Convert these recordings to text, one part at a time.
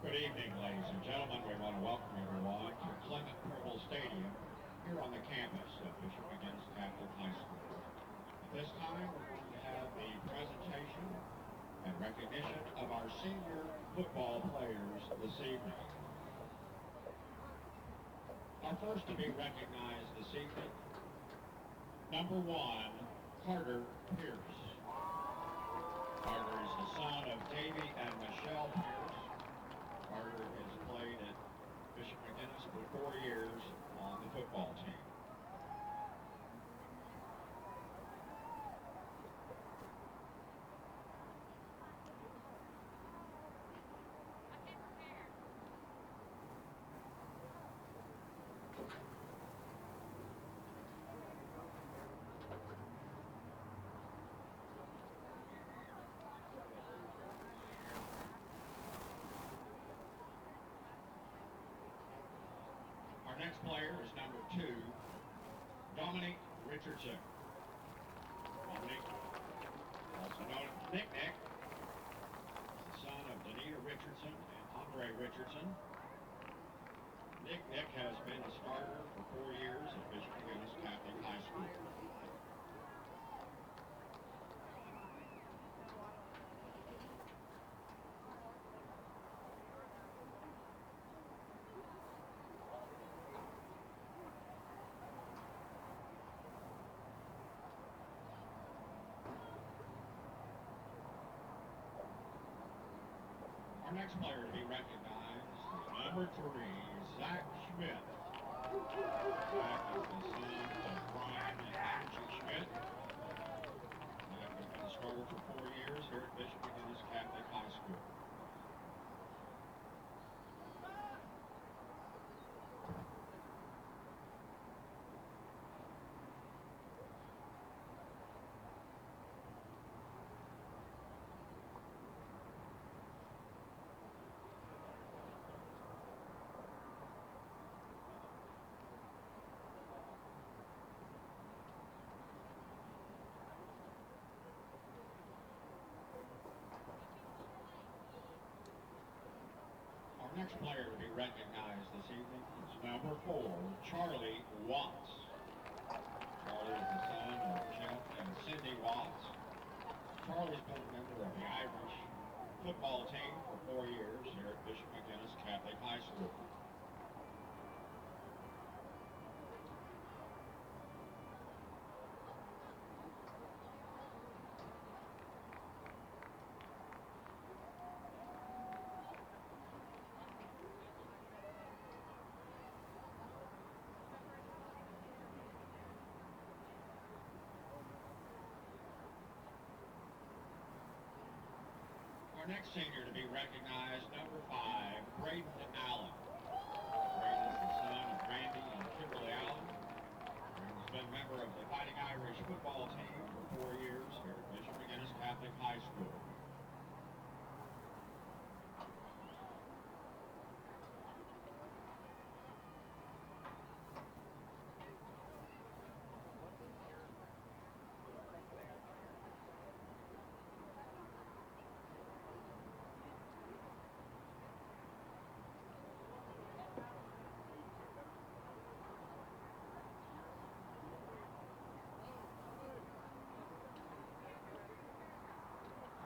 Good evening, ladies and gentlemen. We want to welcome everyone to Clement Purple Stadium here on the campus of Bishop McGuinness Catholic High School. At this time, we're going to have the presentation and recognition of our senior football players this evening. Our first to be recognized this evening, number 1, Carter Pierce. Carter is the son of Davy and Michelle Pierce. Carter has played at Bishop McGuinness for 4 years on the football team. Our next player is number 2, Dominic Richardson. Dominic, also known as Nick Nick, is the son of Danita Richardson and Andre Richardson. Nick Nick has been a starter for 4 years at Bishop McGuinness Catholic High School. Our next player to be recognized is number 3, Zach Schmidt. Zach is the son of Brian and Angie Schmidt. Zach has been a starter for 4 years here at Bishop McGuinness Catholic High School. Our next player to be recognized this evening is number 4, Charlie Watts. Charlie is the son of Jeff and Cindy Watts. Charlie's been a member of the Irish football team for 4 years here at Bishop McGuinness Catholic High School. Our next senior to be recognized, number 5, Braden Allen. Braden is the son of Randy and Kimberly Allen. Braden's been a member of the Fighting Irish football team for 4 years here at Bishop McGuinness Catholic High School.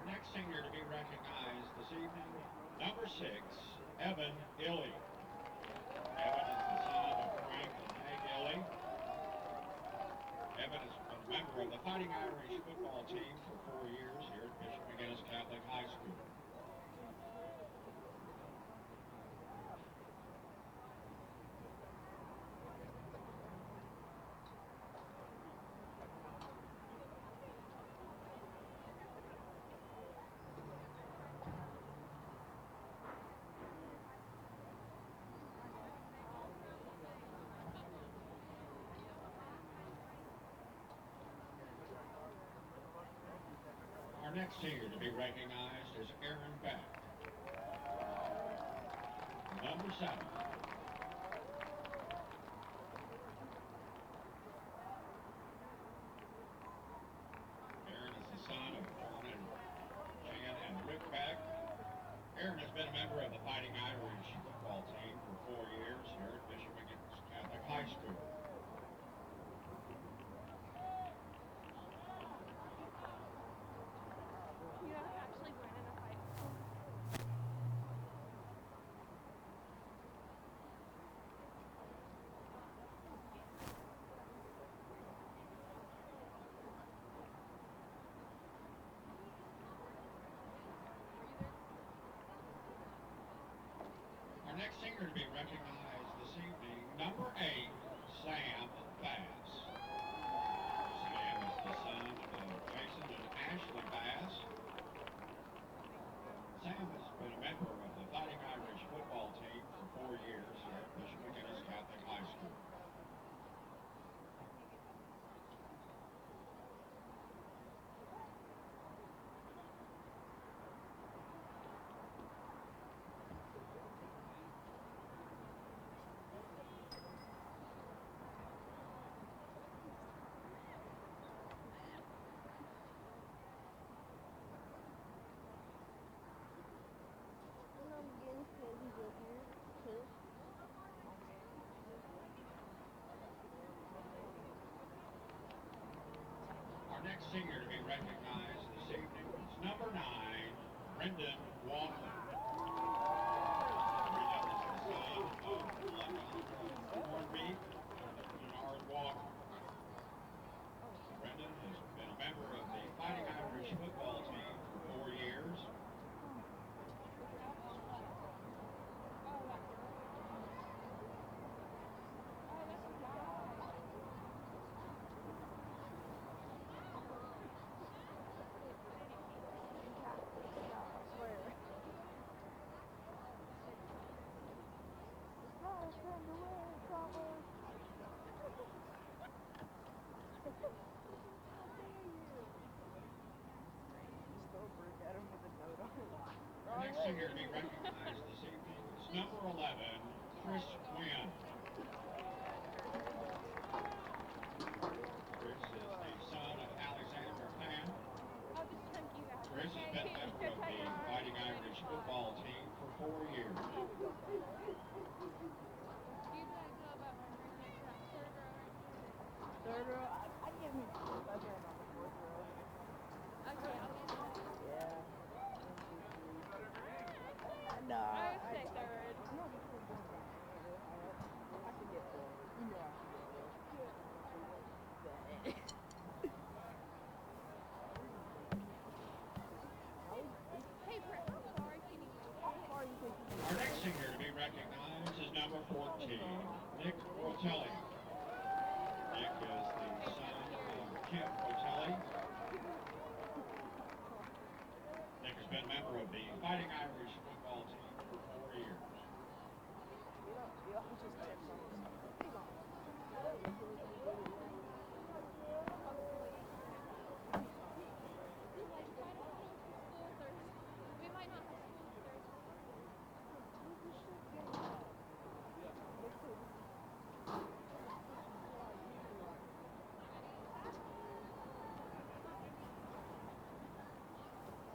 Next senior to be recognized this evening, number 6, Evan Illy. Evan is the son of Frank and Meg Illy. Evan has been a member of the Fighting Irish football team for 4 years here at Bishop McGuinness Catholic High School. Our next senior to be recognized is Aaron Beck. Number 7. Aaron is the son of Jan and Rick Beck. Aaron has been a member of the Fighting Irish High School. Our next singer to be recognized this evening, number 8, Sam Bass. Sam is the son of Jason and Ashley Bass. Sam has been a member of the Fighting Irish football team for 4 years here at McGuinness Catholic High School. Our next singer to be recognized this evening is number 9, Brendan Walker. Brendan is the son of Cornby and Bernard Walker. Brendan has been a member of the Fighting Irish football team for 4 years. Our next singer to be recognized this evening is number 11, Chris Quinn. Chris is the son of Alexander Pan. Chris has been a member of the Fighting Irish football team for 4 years. Third row, I give me fourth. I got on the fourth row. Okay, I'll do that. Yeah. No, I would say third. I'm not just going to go back. I should get fourth. You know I should get fourth. Hey, Brett, how far can you go? How far you think you Our next singer to be recognized is number 14, Nick Rotelli. Nick is the son of Kim Rotelli. Nick has been a member of the Fighting Irish football team for 4 years. You just tip something. We might not have school Thursday.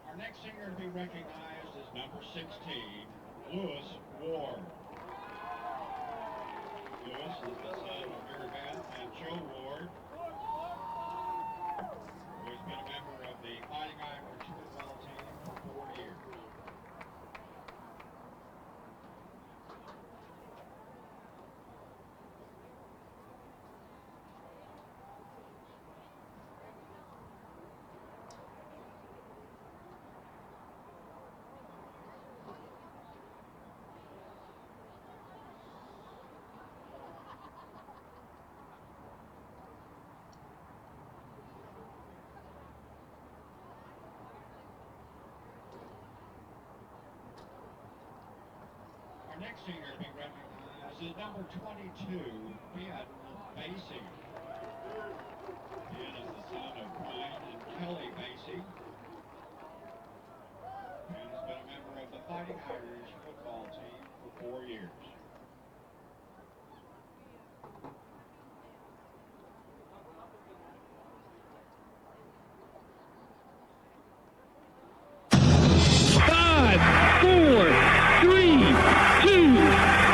Our next singer to be recognized is number 16, Lewis Ward. Lewis is the son of Mary Beth and Joe Ward, who has been a member of the Fighting Irish football team for 4 years. Our next singer to be recognized is number 22, Ben Basie. Ben is the son of Brian and Kelly Basie. Ben has been a member of the Fighting Irish football team for 4 years. Five, four, three, two,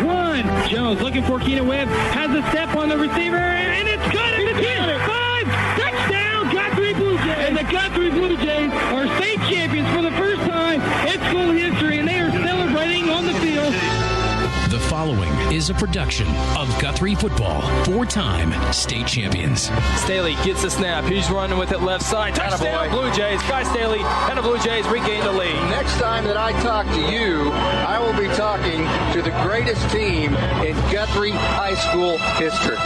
one. Jones looking for Keenan Webb, has a step on the receiver, and it's good at the 10. 5, touchdown, Guthrie Bluejays. And the Guthrie Bluejays are state champions for the first time in school history, and they are celebrating on the field. The following is a production of Guthrie Football, 4-time state champions. Staley gets the snap. He's running with it left side. Touchdown, Blue Jays. Guy Staley and the Blue Jays regain the lead. Next time that I talk to you, I will be talking to the greatest team in Guthrie High School history.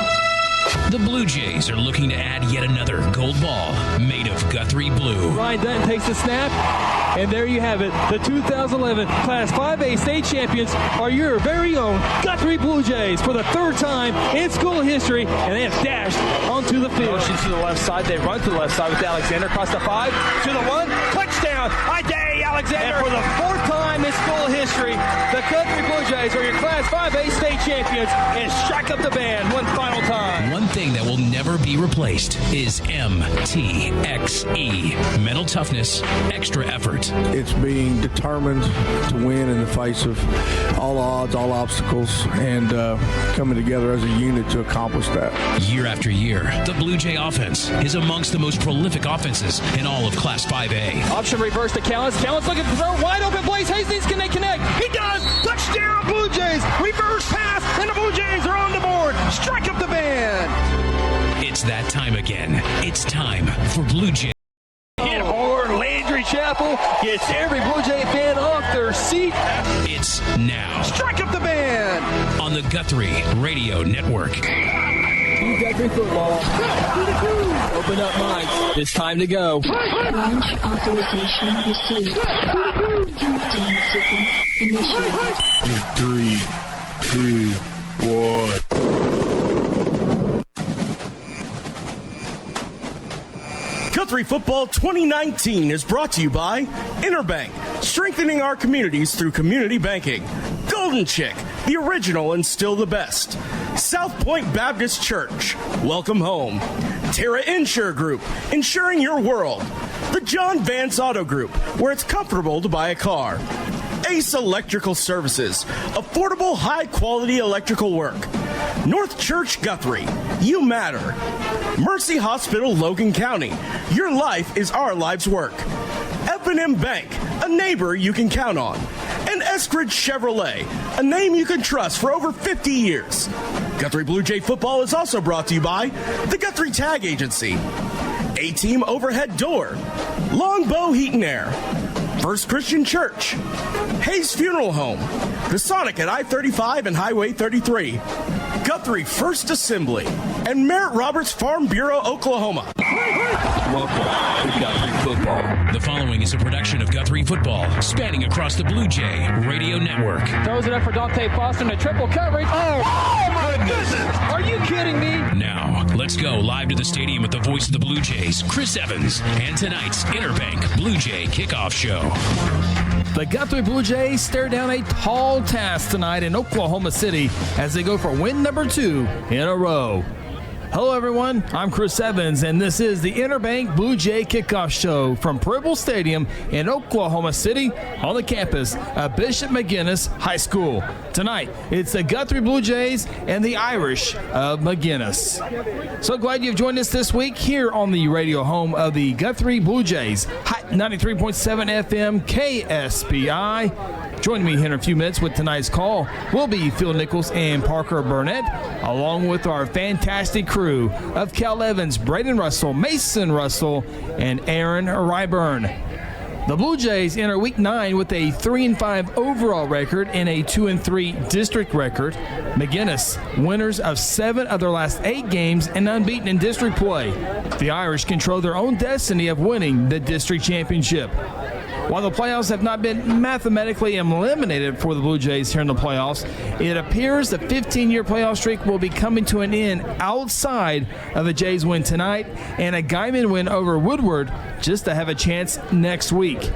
The Blue Jays are looking to add yet another gold ball made of Guthrie blue. Ryan Dutton takes the snap, and there you have it. The 2011 Class 5A state champions are your very own Guthrie Blue Jays for the third time in school history, and they have dashed onto the field. Motion to the left side. They run to the left side with Alexander across the 5 to the 1. Touchdown! Ida Alexander. And for the fourth time in school history, the Guthrie Blue Jays are your Class 5A state champions, and strike up the band one final time. One thing that will never be replaced is MTXE. Mental toughness, extra effort. It's being determined to win in the face of all odds, all obstacles, and coming together as a unit to accomplish that. Year after year, the Blue Jay offense is amongst the most prolific offenses in all of Class 5A. Option reverse to Callens. Callens looking for throw. Wide open. Blaze Hastings, can they connect? He does. Touchdown, Blue Jays. Reverse pass, and the Blue Jays are on the board. Strike up the band. It's that time again. It's time for Blue Jay. Hit hard. Landry Chapel gets every Blue Jay fan off their seat. It's now. Strike up the band. On the Guthrie Radio Network. Guthrie football. Open up minds. It's time to go. Launch authorization received. Countdown sequence initiated. 3, 2, 1. Guthrie Football 2019 is brought to you by Interbank, strengthening our communities through community banking. Golden Chick, the original and still the best. South Point Baptist Church, welcome home. Terra Insure Group, insuring your world. The John Vance Auto Group, where it's comfortable to buy a car. Ace Electrical Services, affordable, high-quality electrical work. North Church Guthrie, you matter. Mercy Hospital Logan County, your life is our life's work. F&M Bank, a neighbor you can count on. And Eskridge Chevrolet, a name you can trust for over 50 years. Guthrie Blue Jay Football is also brought to you by the Guthrie Tag Agency, A-Team Overhead Door, Longbow Heat and Air, First Christian Church, Hayes Funeral Home, the Sonic at I-35 and Highway 33, Guthrie First Assembly, and Merritt Roberts Farm Bureau, Oklahoma. Welcome to Guthrie Football. The following is a production of Guthrie Football, spanning across the Blue Jay Radio Network. Throws it up for Dante Foster in a triple coverage. Oh my goodness! Are you kidding me? Now, let's go live to the stadium with the voice of the Blue Jays, Chris Evans, and tonight's Interbank Blue Jay Kickoff Show. The Guthrie Blue Jays stare down a tall task tonight in Oklahoma City as they go for win number 2 in a row. Hello, everyone. I'm Chris Evans, and this is the Interbank Blue Jay Kickoff Show from Prebble Stadium in Oklahoma City on the campus of Bishop McGuinness High School. Tonight, it's the Guthrie Blue Jays and the Irish of McGuinness. So glad you've joined us this week here on the radio home of the Guthrie Blue Jays, Hot 93.7 FM KSPI. Joining me here in a few minutes with tonight's call will be Phil Nichols and Parker Burnett, along with our fantastic crew of Cal Evans, Braden Russell, Mason Russell, and Aaron Ryburn. The Blue Jays enter Week 9 with a 3-5 overall record and a 2-3 district record. McGuinness, winners of 7 of their last 8 games and unbeaten in district play. The Irish control their own destiny of winning the district championship. While the playoffs have not been mathematically eliminated for the Blue Jays here in the playoffs, it appears the 15-year playoff streak will be coming to an end outside of a Jays win tonight and a Guyman win over Woodward just to have a chance next week.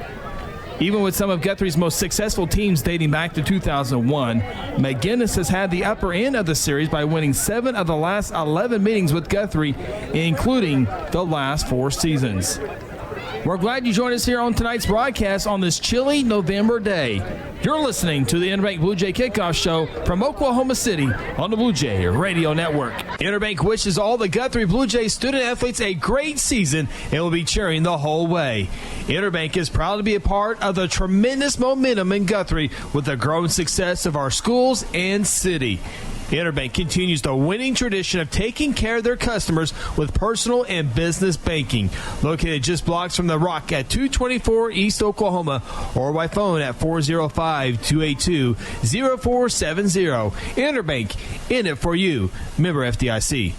Even with some of Guthrie's most successful teams dating back to 2001, McGuinness has had the upper end of the series by winning 7 of the last 11 meetings with Guthrie, including the last 4 seasons. We're glad you joined us here on tonight's broadcast on this chilly November day. You're listening to the Interbank Blue Jay Kickoff Show from Oklahoma City on the Blue Jay Radio Network. Interbank wishes all the Guthrie Blue Jays student athletes a great season and will be cheering the whole way. Interbank is proud to be a part of the tremendous momentum in Guthrie with the growing success of our schools and city. Interbank continues the winning tradition of taking care of their customers with personal and business banking. Located just blocks from the Rock at 224 East Oklahoma or by phone at 405-282-0470. Interbank, in it for you. Member FDIC.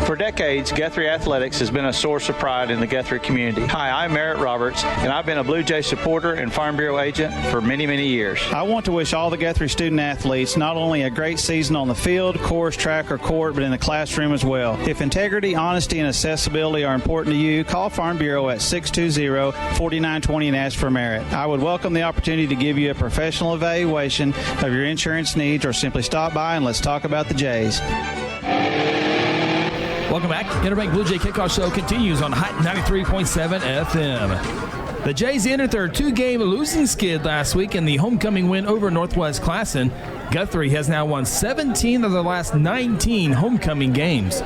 For decades, Guthrie Athletics has been a source of pride in the Guthrie community. Hi, I'm Merritt Roberts, and I've been a Blue Jay supporter and Farm Bureau agent for many, many years. I want to wish all the Guthrie student athletes not only a great season on the field, course, track, or court, but in the classroom as well. If integrity, honesty, and accessibility are important to you, call Farm Bureau at 620-4920 and ask for Merritt. I would welcome the opportunity to give you a professional evaluation of your insurance needs, or simply stop by and let's talk about the Jays. Welcome back. Interbank Blue Jay Kickoff Show continues on Hot 93.7 FM. The Jays ended their two-game losing skid last week in the homecoming win over Northwest Classen. Guthrie has now won 17 of the last 19 homecoming games.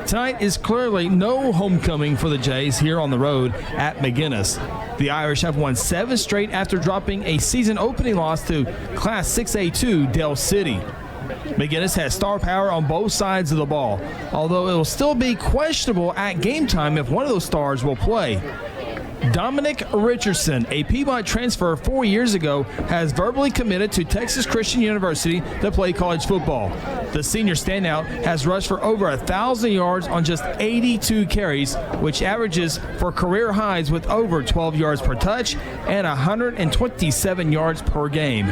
Tonight is clearly no homecoming for the Jays here on the road at McGuinness. The Irish have won 7 straight after dropping a season-opening loss to Class 6A2 Dell City. McGuinness has star power on both sides of the ball, although it will still be questionable at game time if one of those stars will play. Dominic Richardson, a Piedmont transfer 4 years ago, has verbally committed to Texas Christian University to play college football. The senior standout has rushed for over 1,000 yards on just 82 carries, which averages for career highs with over 12 yards per touch and 127 yards per game.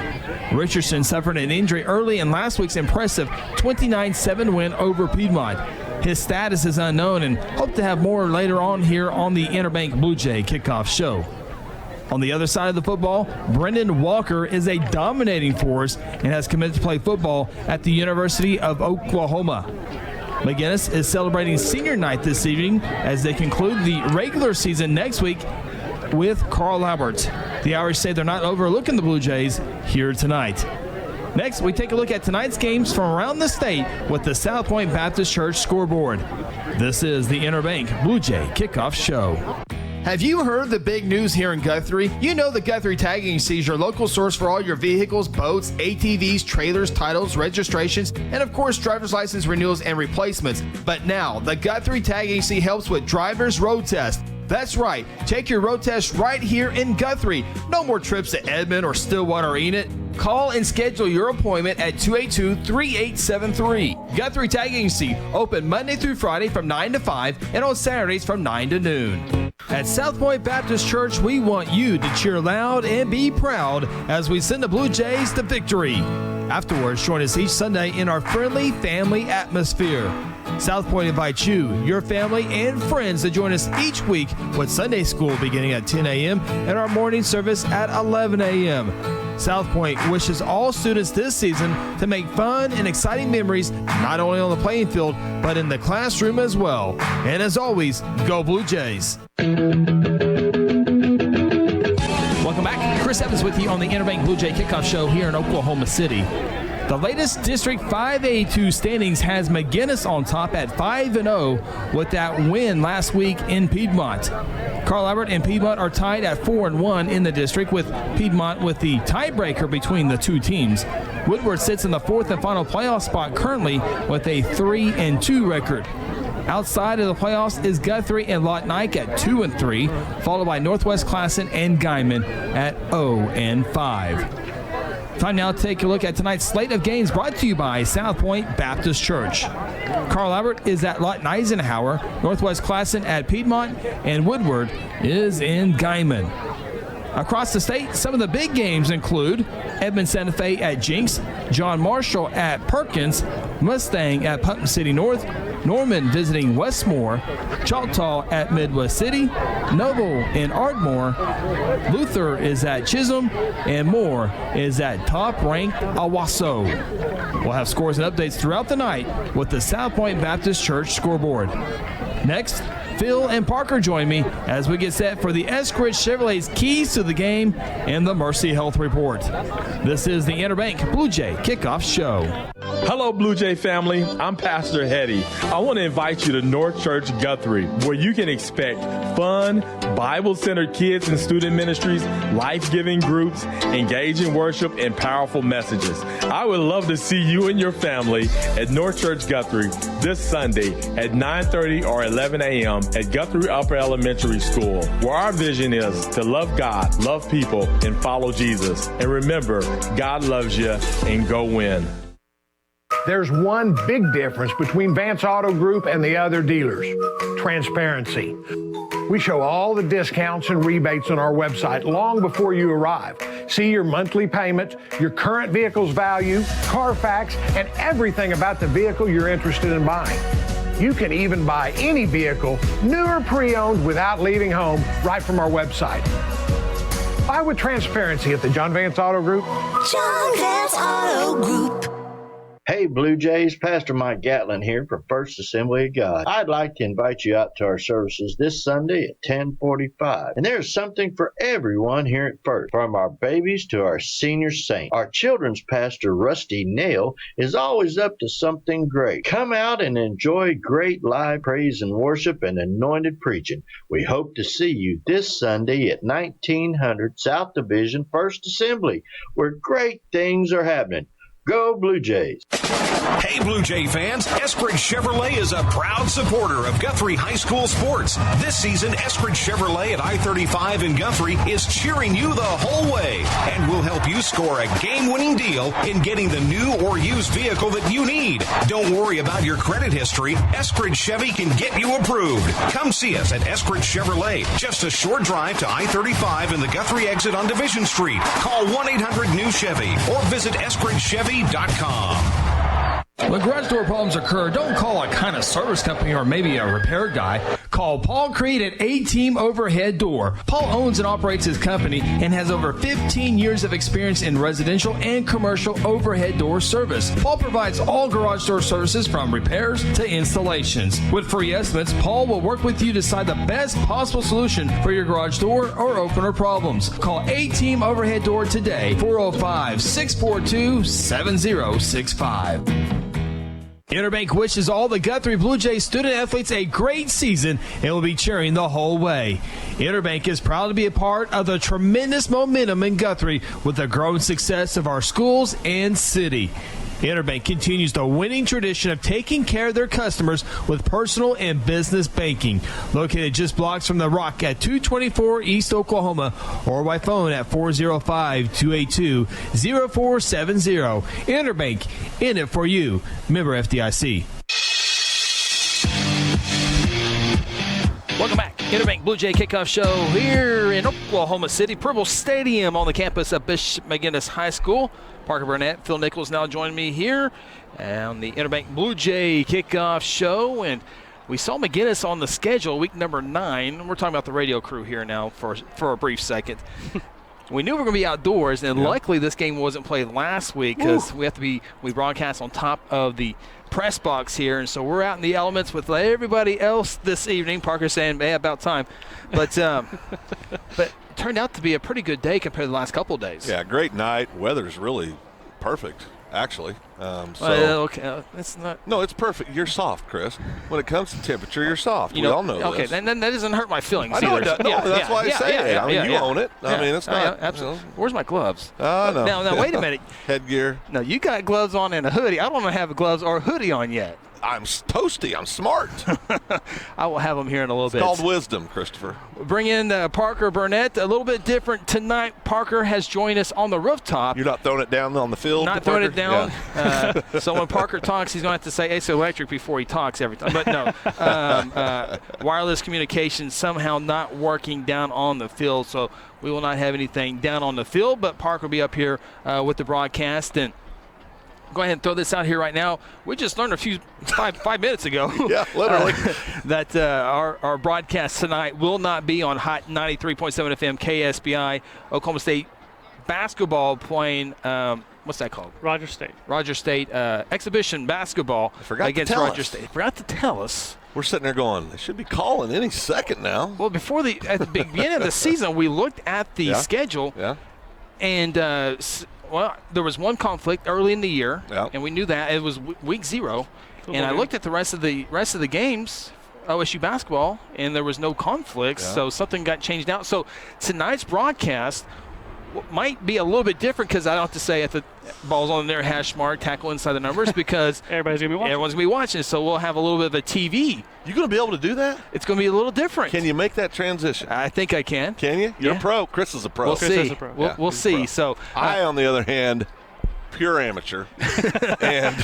Richardson suffered an injury early in last week's impressive 29-7 win over Piedmont. His status is unknown, and hope to have more later on here on the Interbank Blue Jay Kickoff Show. On the other side of the football, Brendan Walker is a dominating force and has committed to play football at the University of Oklahoma. McGuinness is celebrating senior night this evening as they conclude the regular season next week with Carl Albert. The Irish say they're not overlooking the Blue Jays here tonight. Next, we take a look at tonight's games from around the state with the South Point Baptist Church scoreboard. This is the Interbank Blue Jay Kickoff Show. Have you heard the big news here in Guthrie? You know the Guthrie Tag Agency is your local source for all your vehicles, boats, ATVs, trailers, titles, registrations, and of course driver's license renewals and replacements. But now, the Guthrie Tag Agency helps with driver's road tests. That's right, take your road test right here in Guthrie. No more trips to Edmond or Stillwater or Enid. Call and schedule your appointment at 282-3873. Guthrie Tag Agency, open Monday through Friday from 9 to 5 and on Saturdays from 9 to noon. At South Point Baptist Church, we want you to cheer loud and be proud as we send the Blue Jays to victory. Afterwards, join us each Sunday in our friendly family atmosphere. South Point invites you, your family, and friends to join us each week with Sunday school beginning at 10 a.m. and our morning service at 11 a.m. South Point wishes all students this season to make fun and exciting memories not only on the playing field, but in the classroom as well. And as always, go Blue Jays. Welcome back. Chris Evans with you on the Interbank Blue Jay Kickoff Show here in Oklahoma City. The latest District 5A2 standings has McGuinness on top at 5-0 with that win last week in Piedmont. Carl Albert and Piedmont are tied at 4-1 in the district, with Piedmont with the tiebreaker between the two teams. Woodward sits in the fourth and final playoff spot currently with a 3-2 record. Outside of the playoffs is Guthrie and Lawton Ike at 2-3, followed by Northwest Classen and Guyman at 0-5. Time now to take a look at tonight's slate of games brought to you by South Point Baptist Church. Carl Albert is at Lawton Eisenhower, Northwest Classen at Piedmont, and Woodward is in Guyman. Across the state, some of the big games include Edmond Santa Fe at Jinx, John Marshall at Perkins, Mustang at Putnam City North, Norman visiting Westmore, Choctaw at Midwest City, Noble in Ardmore, Luther is at Chisholm, and Moore is at top-ranked Owasso. We'll have scores and updates throughout the night with the South Point Baptist Church scoreboard. Next, Phil and Parker join me as we get set for the Eskridge Chevrolet's Keys to the Game and the Mercy Health Report. This is the Interbank Blue Jay Kickoff Show. Hello, Blue Jay family. I'm Pastor Hetty. I want to invite you to North Church Guthrie, where you can expect fun, Bible-centered kids and student ministries, life-giving groups, engaging worship, and powerful messages. I would love to see you and your family at North Church Guthrie this Sunday at 9:30 or 11 a.m. at Guthrie Upper Elementary School, where our vision is to love God, love people, and follow Jesus. And remember, God loves you, and go win. There's one big difference between Vance Auto Group and the other dealers: transparency. We show all the discounts and rebates on our website long before you arrive. See your monthly payment, your current vehicle's value, Carfax, and everything about the vehicle you're interested in buying. You can even buy any vehicle, new or pre-owned, without leaving home, right from our website. Buy with transparency at the John Vance Auto Group. John Vance Auto Group. Hey, Blue Jays, Pastor Mike Gatlin here for First Assembly of God. I'd like to invite you out to our services this Sunday at 10:45. And there's something for everyone here at First, from our babies to our senior saints. Our children's pastor, Rusty Nail, is always up to something great. Come out and enjoy great live praise and worship and anointed preaching. We hope to see you this Sunday at 1900 South Division, First Assembly, where great things are happening. Go Blue Jays. Hey, Blue Jay fans, Eskridge Chevrolet is a proud supporter of Guthrie High School sports. This season, Eskridge Chevrolet at I-35 in Guthrie is cheering you the whole way and will help you score a game-winning deal in getting the new or used vehicle that you need. Don't worry about your credit history. Eskridge Chevy can get you approved. Come see us at Eskridge Chevrolet, just a short drive to I-35 in the Guthrie exit on Division Street. Call 1-800-NEW-CHEVY or visit EskridgeChevy.com. When garage door problems occur, don't call a kind of service company or maybe a repair guy. Call Paul Creed at A-Team Overhead Door. Paul owns and operates his company and has over 15 years of experience in residential and commercial overhead door service. Paul provides all garage door services from repairs to installations. With free estimates, Paul will work with you to decide the best possible solution for your garage door or opener problems. Call A-Team Overhead Door today, 405-642-7065. Interbank wishes all the Guthrie Blue Jays student athletes a great season and will be cheering the whole way. Interbank is proud to be a part of the tremendous momentum in Guthrie with the growing success of our schools and city. Interbank continues the winning tradition of taking care of their customers with personal and business banking. Located just blocks from the Rock at 224 East Oklahoma or by phone at 405-282-0470. Interbank, in it for you. Member FDIC. Welcome back. Interbank Blue Jay Kickoff Show here in Oklahoma City, Purple Stadium on the campus of Bishop McGuinness High School. Parker Burnett, Phil Nichols now joining me here on the Interbank Blue Jay Kickoff Show. And we saw McGuinness on the schedule, week number 9. We're talking about the radio crew here now for a brief second. We knew we were going to be outdoors, and likely this game wasn't played last week because we broadcast on top of the press box here, and so we're out in the elements with everybody else this evening. Parker's saying, hey, about time. But but it turned out to be a pretty good day compared to the last couple of days. Yeah, great night. Weather's really perfect, actually. It's not. No, it's perfect. You're soft, Chris. When it comes to temperature, you're soft. We all know this. Okay, then that doesn't hurt my feelings I know either. That's why I say it. I mean, you own it. I mean, it's not. Absolutely. Where's my gloves? No. Now, wait a minute. Headgear. No, you got gloves on and a hoodie. I don't have gloves or a hoodie on yet. I'm toasty. I'm smart. I will have them here in a little bit. It's called wisdom, Christopher. Bring in Parker Burnett. A little bit different tonight. Parker has joined us on the rooftop. You're not throwing it down on the field? Not throwing it down. Yeah. So when Parker talks, he's going to have to say Ace Electric before he talks every time. But no, wireless communication somehow not working down on the field. So we will not have anything down on the field. But Parker will be up here with the broadcast. And go ahead and throw this out here right now. We just learned five minutes ago. Yeah, literally. That our broadcast tonight will not be on Hot 93.7 FM KSBI. Oklahoma State basketball playing what's that called? Roger State. Roger State exhibition basketball against Roger State. They forgot to tell us. We're sitting there going, they should be calling any second now. Well, at the beginning of the season, we looked at the schedule. Yeah. And, there was one conflict early in the year, and we knew that. It was week 0. And I looked at the rest of the games, OSU basketball, and there was no conflicts, so something got changed out. So tonight's broadcast might be a little bit different because I don't have to say at the ball's on there, hash mark, tackle inside the numbers because everyone's going to be watching. So we'll have a little bit of a TV. You going to be able to do that? It's going to be a little different. Can you make that transition? I think I can. Can you? You're a pro. Chris is a pro. We'll see. We'll see. So I, on the other hand, pure amateur, and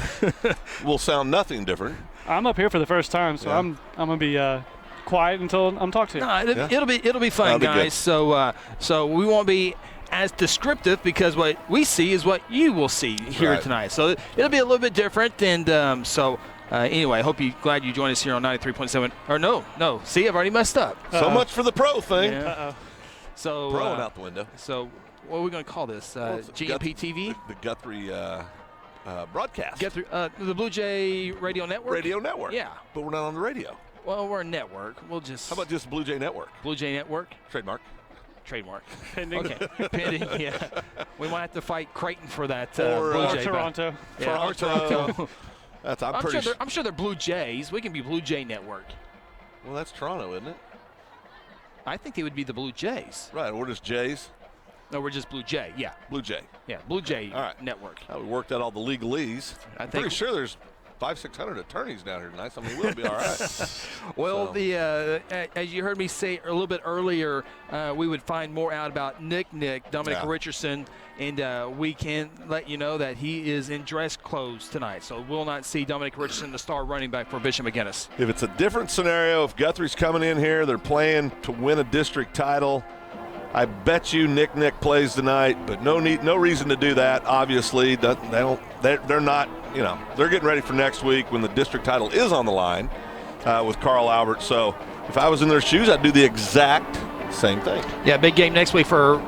will sound nothing different. I'm up here for the first time, so I'm going to be quiet until I'm talked to. No, it'll be fun, guys. So we won't be as descriptive because what we see is what you will see here tonight. So it'll be a little bit different, and anyway, I hope glad you joined us here on 93.7. Or no. See, I've already messed up. So much for the pro thing. Yeah. So throwing out the window. So what are we going to call this? GMP TV? The Guthrie broadcast. Guthrie, the Blue Jay Radio Network? Radio Network. Yeah. But we're not on the radio. Well, we're a network. We'll just. How about just Blue Jay Network? Blue Jay Network. Trademark. Pending. Okay. Pending, yeah. We might have to fight Creighton for that. Or Blue Jay, Toronto. Or Toronto. I'm sure they're Blue Jays. We can be Blue Jay Network. Well, that's Toronto, isn't it? I think they would be the Blue Jays. Right. We're just Jays. No, we're just Blue Jay. Yeah. Blue Jay. Yeah. Blue Jay Network. We worked out all the legalese. I'm pretty sure there's 500-600 attorneys down here tonight, so we'll be all right. Well, as you heard me say a little bit earlier, we would find more out about Nick Dominic Richardson, and we can let you know that he is in dress clothes tonight. So we'll not see Dominic Richardson, the star running back for Bishop McGuinness. If it's a different scenario, if Guthrie's coming in here, they're playing to win a district title, I bet you Nick plays tonight, but no reason to do that. Obviously, they're not. They're getting ready for next week when the district title is on the line with Carl Albert. So if I was in their shoes, I'd do the exact same thing. Yeah, big game next week for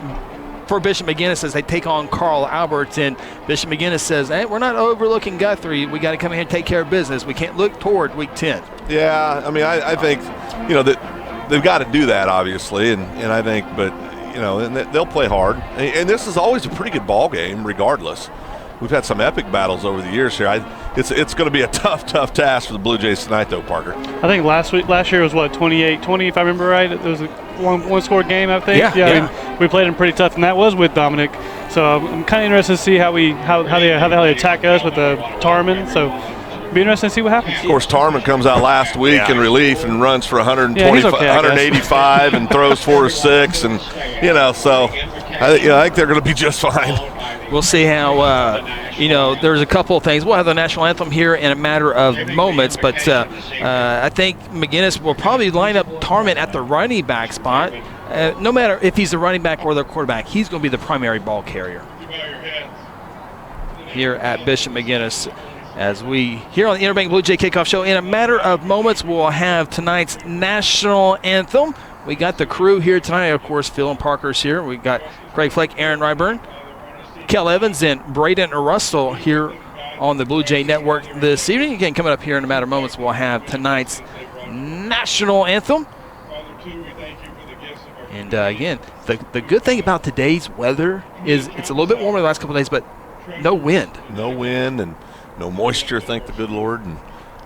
Bishop McGuinness as they take on Carl Albert. And Bishop McGuinness says, hey, we're not overlooking Guthrie. We got to come here and take care of business. We can't look toward week 10. Yeah, I mean, I think, that they've got to do that, obviously. And I think, but, and they'll play hard. And this is always a pretty good ball game regardless. We've had some epic battles over the years here. It's going to be a tough task for the Blue Jays tonight, though, Parker. I think last year was 28-20, if I remember right. It was a one-score game, I think. Yeah. I mean, we played them pretty tough, and that was with Dominic. So I'm kind of interested to see how they attack us with the Tarman. So it'll be interesting to see what happens. Of course, Tarman comes out last week in relief and runs for 185 and throws 4 or 6, and so I think they're going to be just fine. We'll see how, there's a couple of things. We'll have the national anthem here in a matter of moments, but I think McGuinness will probably line up Tarman at the running back spot. No matter if he's the running back or the quarterback, he's going to be the primary ball carrier here at Bishop McGuinness. As we here on the Interbank Blue Jay Kickoff Show, in a matter of moments, we'll have tonight's national anthem. We got the crew here tonight. Of course, Phil and Parker's here. We got Craig Fleck, Aaron Ryburn, Kel Evans, and Braden Russell here on the Blue Jay Network this evening. Again, coming up here in a matter of moments, we'll have tonight's national anthem. And again, the good thing about today's weather is it's a little bit warmer the last couple of days, but no wind. No wind and no moisture, thank the good Lord. And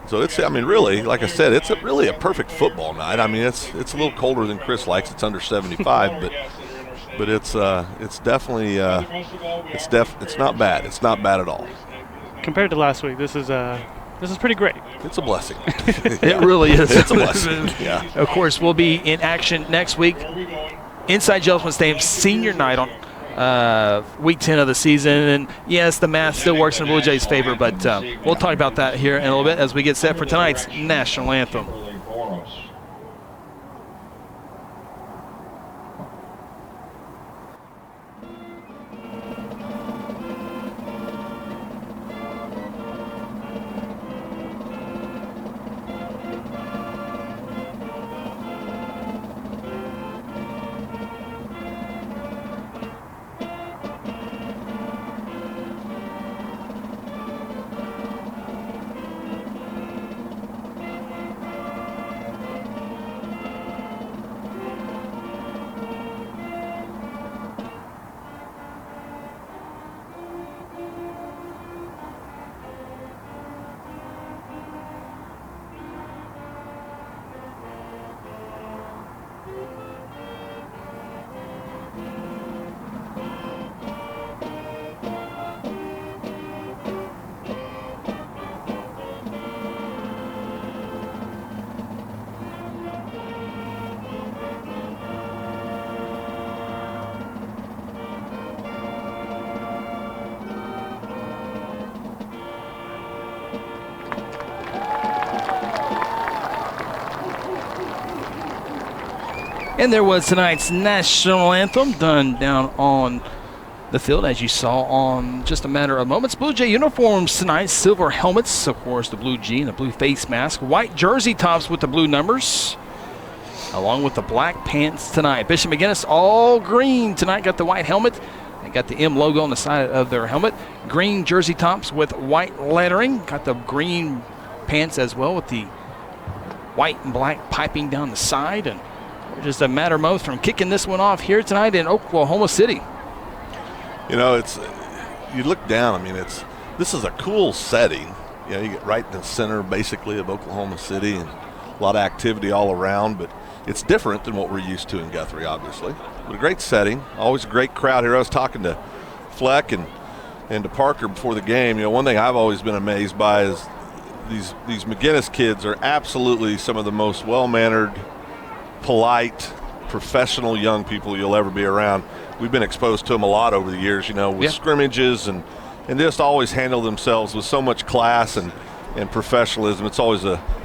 so really, like I said, it's really a perfect football night. I mean, it's a little colder than Chris likes. It's under 75, but it's definitely it's not bad. It's not bad at all. Compared to last week, this is pretty great. It's a blessing. It really is. It's a blessing. Yeah. Of course, we'll be in action next week inside Jelson Stadium, senior night on week 10 of the season. And yes, the math still works in the Blue Jays' favor, but we'll talk about that here in a little bit as we get set for tonight's national anthem. And there was tonight's national anthem done down on the field, as you saw on just a matter of moments. Blue Jay uniforms tonight, silver helmets, of course, the blue G and the blue face mask, white jersey tops with the blue numbers, along with the black pants tonight. Bishop McGuinness all green tonight, got the white helmet. They got the M logo on the side of their helmet. Green jersey tops with white lettering. Got the green pants as well with the white and black piping down the side. And just a matter of moments from kicking this one off here tonight in Oklahoma City. You know, you look down, I mean, this is a cool setting. You know, you get right in the center, basically, of Oklahoma City, and a lot of activity all around, but it's different than what we're used to in Guthrie, obviously. But a great setting, always a great crowd here. I was talking to Fleck and to Parker before the game. You know, one thing I've always been amazed by is these McGuinness kids are absolutely some of the most well-mannered, polite, professional young people you'll ever be around. We've been exposed to them a lot over the years, you know, with scrimmages and just always handle themselves with so much class and professionalism. It's always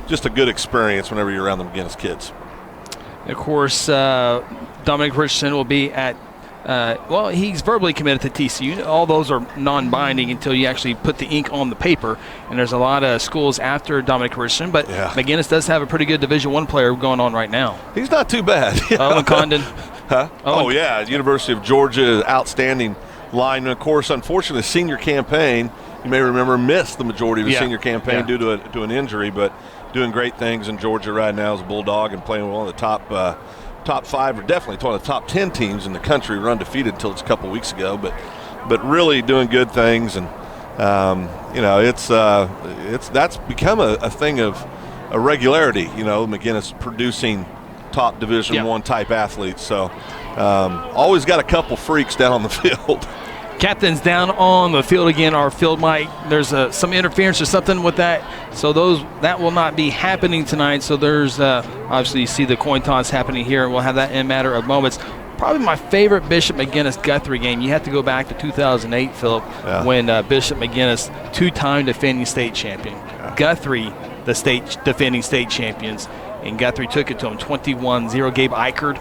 just a good experience whenever you're around the McGuinness kids. Of course, Dominic Richardson will be at, well, he's verbally committed to TCU. All those are non-binding until you actually put the ink on the paper. And there's a lot of schools after Dominic Richardson, but McGuinness does have a pretty good Division I player going on right now. He's not too bad. Owen Condon. Huh? Oh, yeah, University of Georgia, outstanding lineman. Of course, unfortunately, senior campaign, you may remember, missed the majority of the senior campaign due to an injury, but doing great things in Georgia right now as a Bulldog and playing with one of the top 5, or definitely one of the top 10 teams in the country. Were undefeated until just a couple weeks ago, but really doing good things. And you know, that's become a thing of a regularity. You know, McGuinness producing top Division I type athletes. So always got a couple freaks down on the field. Captain's down on the field again. Our field mic, there's some interference or something with that, so that will not be happening tonight. So there's obviously you see the coin toss happening here, and we'll have that in a matter of moments. Probably my favorite Bishop McGuinness Guthrie game. You have to go back to 2008, Philip, when Bishop McGuinness, two-time defending state champion, Guthrie, the defending state champions, and Guthrie took it to him 21-0. Gabe Eichert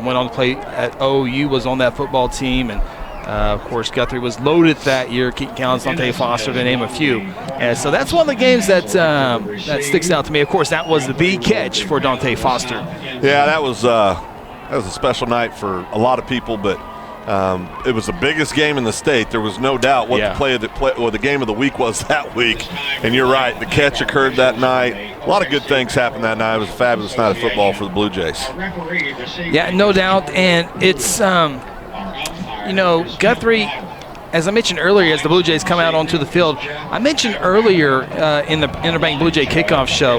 went on to play at OU, was on that football team, and of course, Guthrie was loaded that year. Keaton Collins, Dante Foster, to name a few. And so that's one of the games that sticks out to me. Of course, that was the catch for Dante Foster. Yeah, that was a special night for a lot of people, but it was the biggest game in the state. There was no doubt what the game of the week was that week. And you're right, the catch occurred that night. A lot of good things happened that night. It was a fabulous night of football for the Blue Jays. Yeah, no doubt. And it's you know, Guthrie, as I mentioned earlier, as the Blue Jays come out onto the field, I mentioned earlier in the Interbank Blue Jay Kickoff show,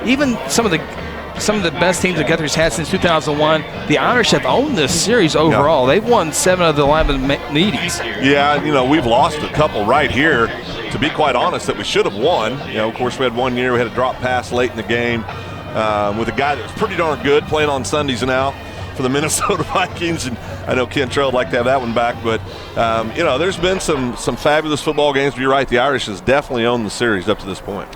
even some of the best teams that Guthrie's had since 2001, the Irish have owned this series overall. They've won 7 of the 11 meetings. Yeah, you know, we've lost a couple right here, to be quite honest, that we should have won. You know, of course, we had one year we had a drop pass late in the game with a guy that was pretty darn good playing on Sundays and out for the Minnesota Vikings, and I know Kentrell would like to have that one back, but you know, there's been some fabulous football games. But you're right, the Irish has definitely owned the series up to this point.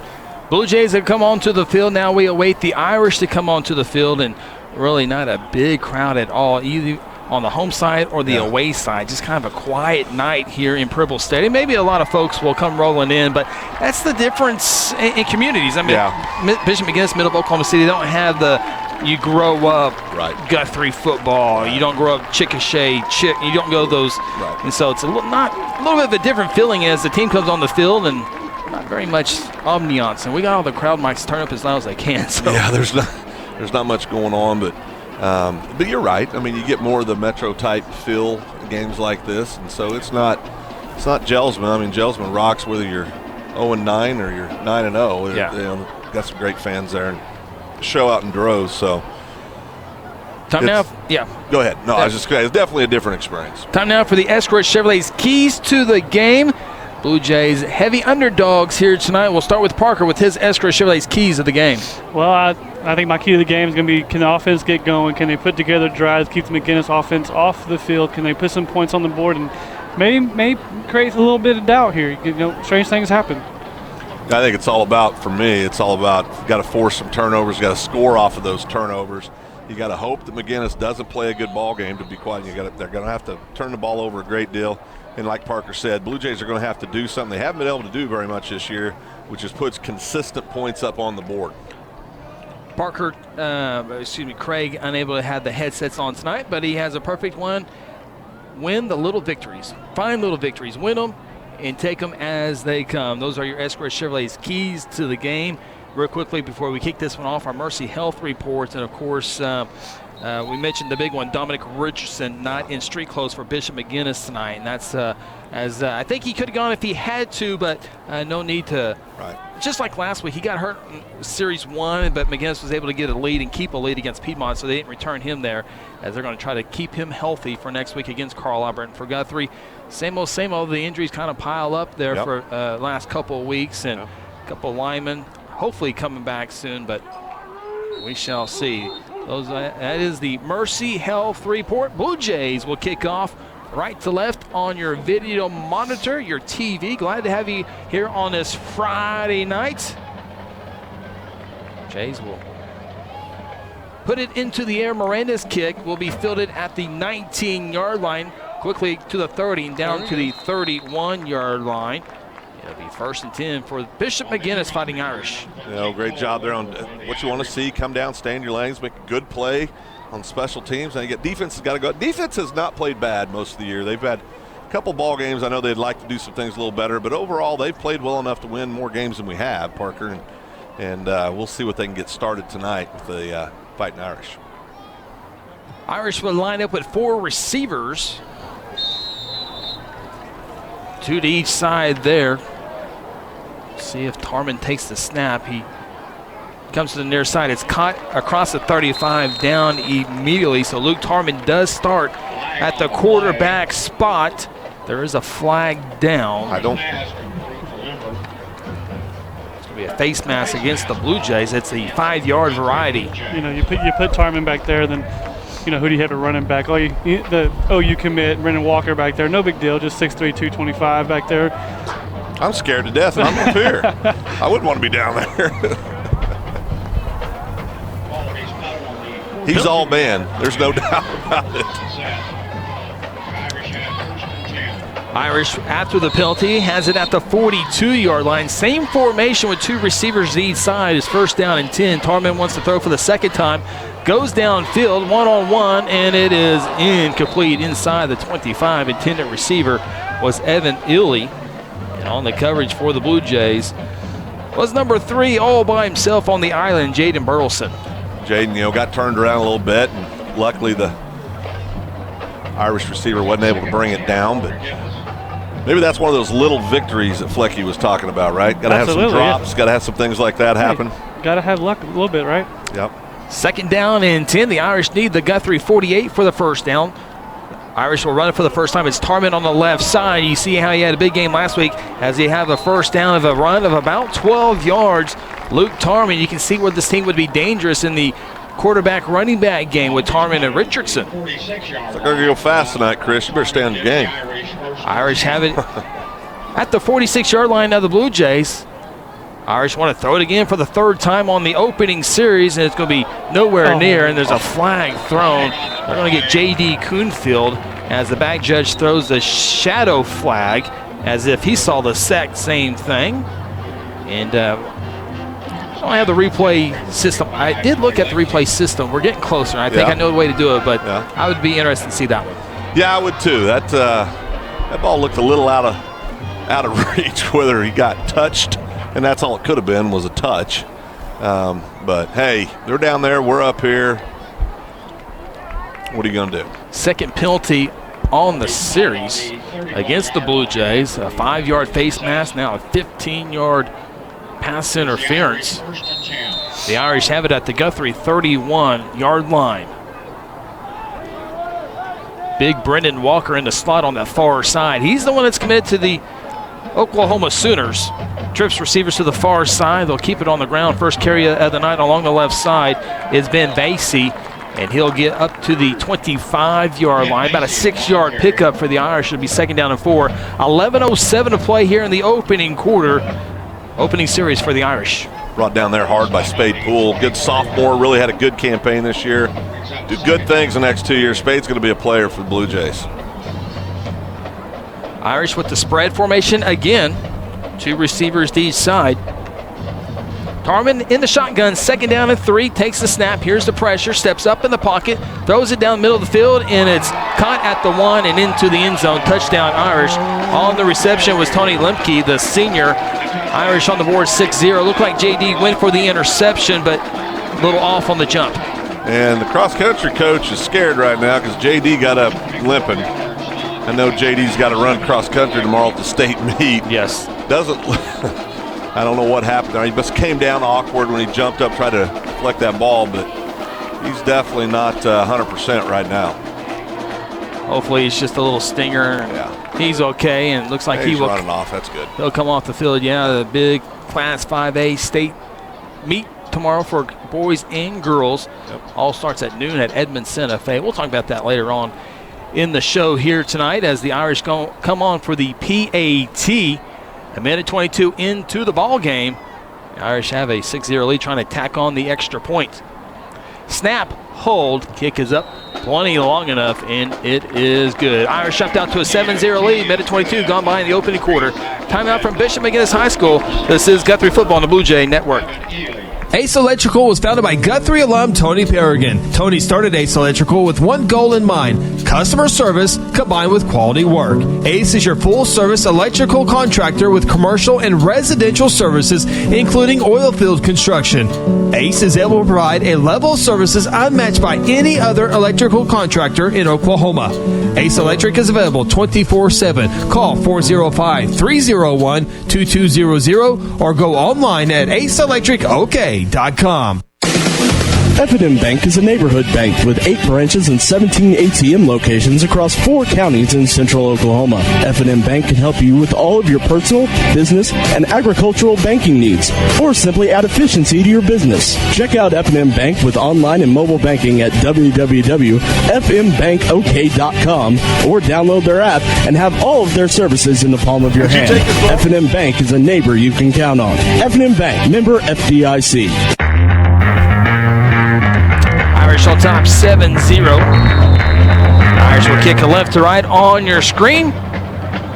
Blue Jays have come onto the field. Now we await the Irish to come onto the field, and really not a big crowd at all, either on the home side or the away side. Just kind of a quiet night here in Prebble Stadium. Maybe a lot of folks will come rolling in, but that's the difference in communities. I mean, Bishop McGuinness, middle of Oklahoma City, don't have you grow up Guthrie football. You don't grow up Chickasha, you don't go those. And so it's a little bit of a different feeling as the team comes on the field, and not very much ambiance. And we got all the crowd mics turned up as loud as they can. So. Yeah, there's not much going on, but you're right. I mean, you get more of the metro type feel in games like this, and so it's not Gelsman. I mean, Gelsman rocks whether you're 0-9 or you're 9-0. Yeah. You know, got some great fans there and show out in droves. So time now. Go ahead. No, I was just saying, it's definitely a different experience. Time now for the Escort Chevrolet's keys to the game. Blue Jays heavy underdogs here tonight. We'll start with Parker with his Escort Chevrolet's keys of the game. Well, I think my key to the game is going to be, can the offense get going? Can they put together drives, keep the McGuinness offense off the field? Can they put some points on the board? And maybe create a little bit of doubt here. You know, strange things happen. I think it's all about, for me, it's all about, got to force some turnovers, got to score off of those turnovers. You got to hope that McGuinness doesn't play a good ball game to be quiet. They're going to have to turn the ball over a great deal. And like Parker said, Blue Jays are going to have to do something they haven't been able to do very much this year, which is puts consistent points up on the board. Craig unable to have the headsets on tonight, but he has a perfect one. Win the little victories. Find little victories. Win them and take them as they come. Those are your Escort Chevrolet's keys to the game. Real quickly before we kick this one off, our Mercy Health reports, and of course we mentioned the big one, Dominic Richardson not in street clothes for Bishop McGuinness tonight, and that's I think he could have gone if he had to, but no need to. Right. Just like last week, he got hurt in Series 1, but McGuinness was able to get a lead and keep a lead against Piedmont, so they didn't return him there, as they're going to try to keep him healthy for next week against Carl Albert. And for Guthrie, same old. The injuries kind of pile up there for last couple of weeks, and a couple of linemen hopefully coming back soon, but we shall see. That is the Mercy Health report. Blue Jays will kick off right to left on your video monitor, your TV. Glad to have you here on this Friday night. Jays will put it into the air. Miranda's kick will be fielded at the 19-yard line, quickly to the 30 and down to the 31-yard line. It'll be 1st and 10 for Bishop McGuinness Fighting Irish. Great job there on what you want to see. Come down, stay in your lanes, make a good play on special teams. And you get defense has got to go. Defense has not played bad most of the year. They've had a couple ball games. I know they'd like to do some things a little better, but overall they've played well enough to win more games than we have, Parker. And we'll see what they can get started tonight with the Fighting Irish. Irish will line up with 4 receivers. 2 to each side there. See if Tarman takes the snap. He comes to the near side. It's caught across the 35 down immediately. So Luke Tarman does start at the quarterback spot. There is a flag down. It's going to be a face mask against the Blue Jays. It's the 5-yard variety. You put Tarman back there, then who do you have to running back? The OU commit, Brendan Walker back there. No big deal, just 6'3", 225 back there. I'm scared to death, and I'm up here. I wouldn't want to be down there. He's all man. There's no doubt about it. Irish, after the penalty, has it at the 42-yard line. Same formation with 2 receivers each side. Is 1st down and 10. Tarman wants to throw for the second time. Goes downfield, one-on-one, and it is incomplete inside the 25. Intended receiver was Evan Illy. And on the coverage for the Blue Jays was number 3 all by himself on the island, Jaden Burleson. Jaden, got turned around a little bit, and luckily the Irish receiver wasn't able to bring it down, but maybe that's one of those little victories that Flecky was talking about, right? Got to have some drops, got to have some things like that happen. Got to have luck a little bit, right? Yep. 2nd down and 10. The Irish need the Guthrie 48 for the 1st down. Irish will run it for the first time. It's Tarman on the left side. You see how he had a big game last week as he had the 1st down of a run of about 12 yards. Luke Tarman, you can see where this team would be dangerous in the quarterback running back game with Tarman and Richardson. They're going to go fast tonight, Chris. You better stay in the game. Irish have it at the 46-yard line of the Blue Jays. Irish want to throw it again for the 3rd time on the opening series, and it's going to be nowhere near, and there's a flag thrown. They're going to get J.D. Kuhnfield as the back judge throws the shadow flag as if he saw the exact same thing. And I don't have the replay system. I did look at the replay system. We're getting closer. I think I know the way to do it, but I would be interested to see that one. Yeah, I would too. That ball looked a little out of reach, whether he got touched, and that's all it could have been, was a touch. But hey, they're down there, we're up here. What are you going to do? 2nd penalty on the series against the Blue Jays. A 5-yard face mask, now a 15-yard pass interference. The Irish have it at the Guthrie 31-yard line. Big Brendan Walker in the slot on the far side. He's the one that's committed to the Oklahoma Sooners. Trips receivers to the far side. They'll keep it on the ground. First carry of the night along the left side is Ben Vasey, and he'll get up to the 25-yard line. About a 6-yard pickup for the Irish. It'll be 2nd down and 4. 11:07 to play here in the opening quarter. Opening series for the Irish. brought down there hard by Spade Poole. Good sophomore, really had a good campaign this year. Do good things the next 2 years. Spade's going to be a player for the Blue Jays. Irish with the spread formation again. 2 receivers to each side. Tarman in the shotgun, 2nd down and 3, takes the snap. Here's the pressure, steps up in the pocket, throws it down the middle of the field, and it's caught at the 1 and into the end zone. Touchdown Irish. On the reception was Tony Lemke, the senior. Irish on the board 6-0. Looked like JD went for the interception, but a little off on the jump. And the cross-country coach is scared right now because JD got up limping. I know JD's got to run cross-country tomorrow at the state meet. Yes. Doesn't I don't know what happened there. He just came down awkward when he jumped up, tried to deflect that ball, but he's definitely not 100% right now. Hopefully it's just a little stinger. Yeah. He's okay, and it looks like he's running off. That's good. He'll come off the field. Yeah, the big Class 5A state meet tomorrow for boys and girls. Yep. All starts at noon at Edmond Santa Fe. We'll talk about that later on in the show here tonight as the Irish come on for the PAT. A minute 22 into the ball game. The Irish have a 6-0 lead, trying to tack on the extra point. Snap, hold, kick is up plenty long enough, and it is good. Irish jumped out to a 7-0 lead. Minute 22 gone by in the opening quarter. Timeout from Bishop McGuinness High School. This is Guthrie Football on the Blue Jay Network. Ace Electrical was founded by Guthrie alum Tony Perrigan. Tony started Ace Electrical with one goal in mind: customer service combined with quality work. Ace is your full-service electrical contractor with commercial and residential services, including oil field construction. Ace is able to provide a level of services unmatched by any other electrical contractor in Oklahoma. Ace Electric is available 24/7. Call 405-301-2200 or go online at aceelectricok.com. F&M Bank is a neighborhood bank with 8 branches and 17 ATM locations across 4 counties in central Oklahoma. F&M Bank can help you with all of your personal, business, and agricultural banking needs, or simply add efficiency to your business. Check out F&M Bank with online and mobile banking at www.fmbankok.com or download their app and have all of their services in the palm of your hand. F&M Bank is a neighbor you can count on. F&M Bank, member FDIC. Irish on top 7-0. Irish will kick a left to right on your screen.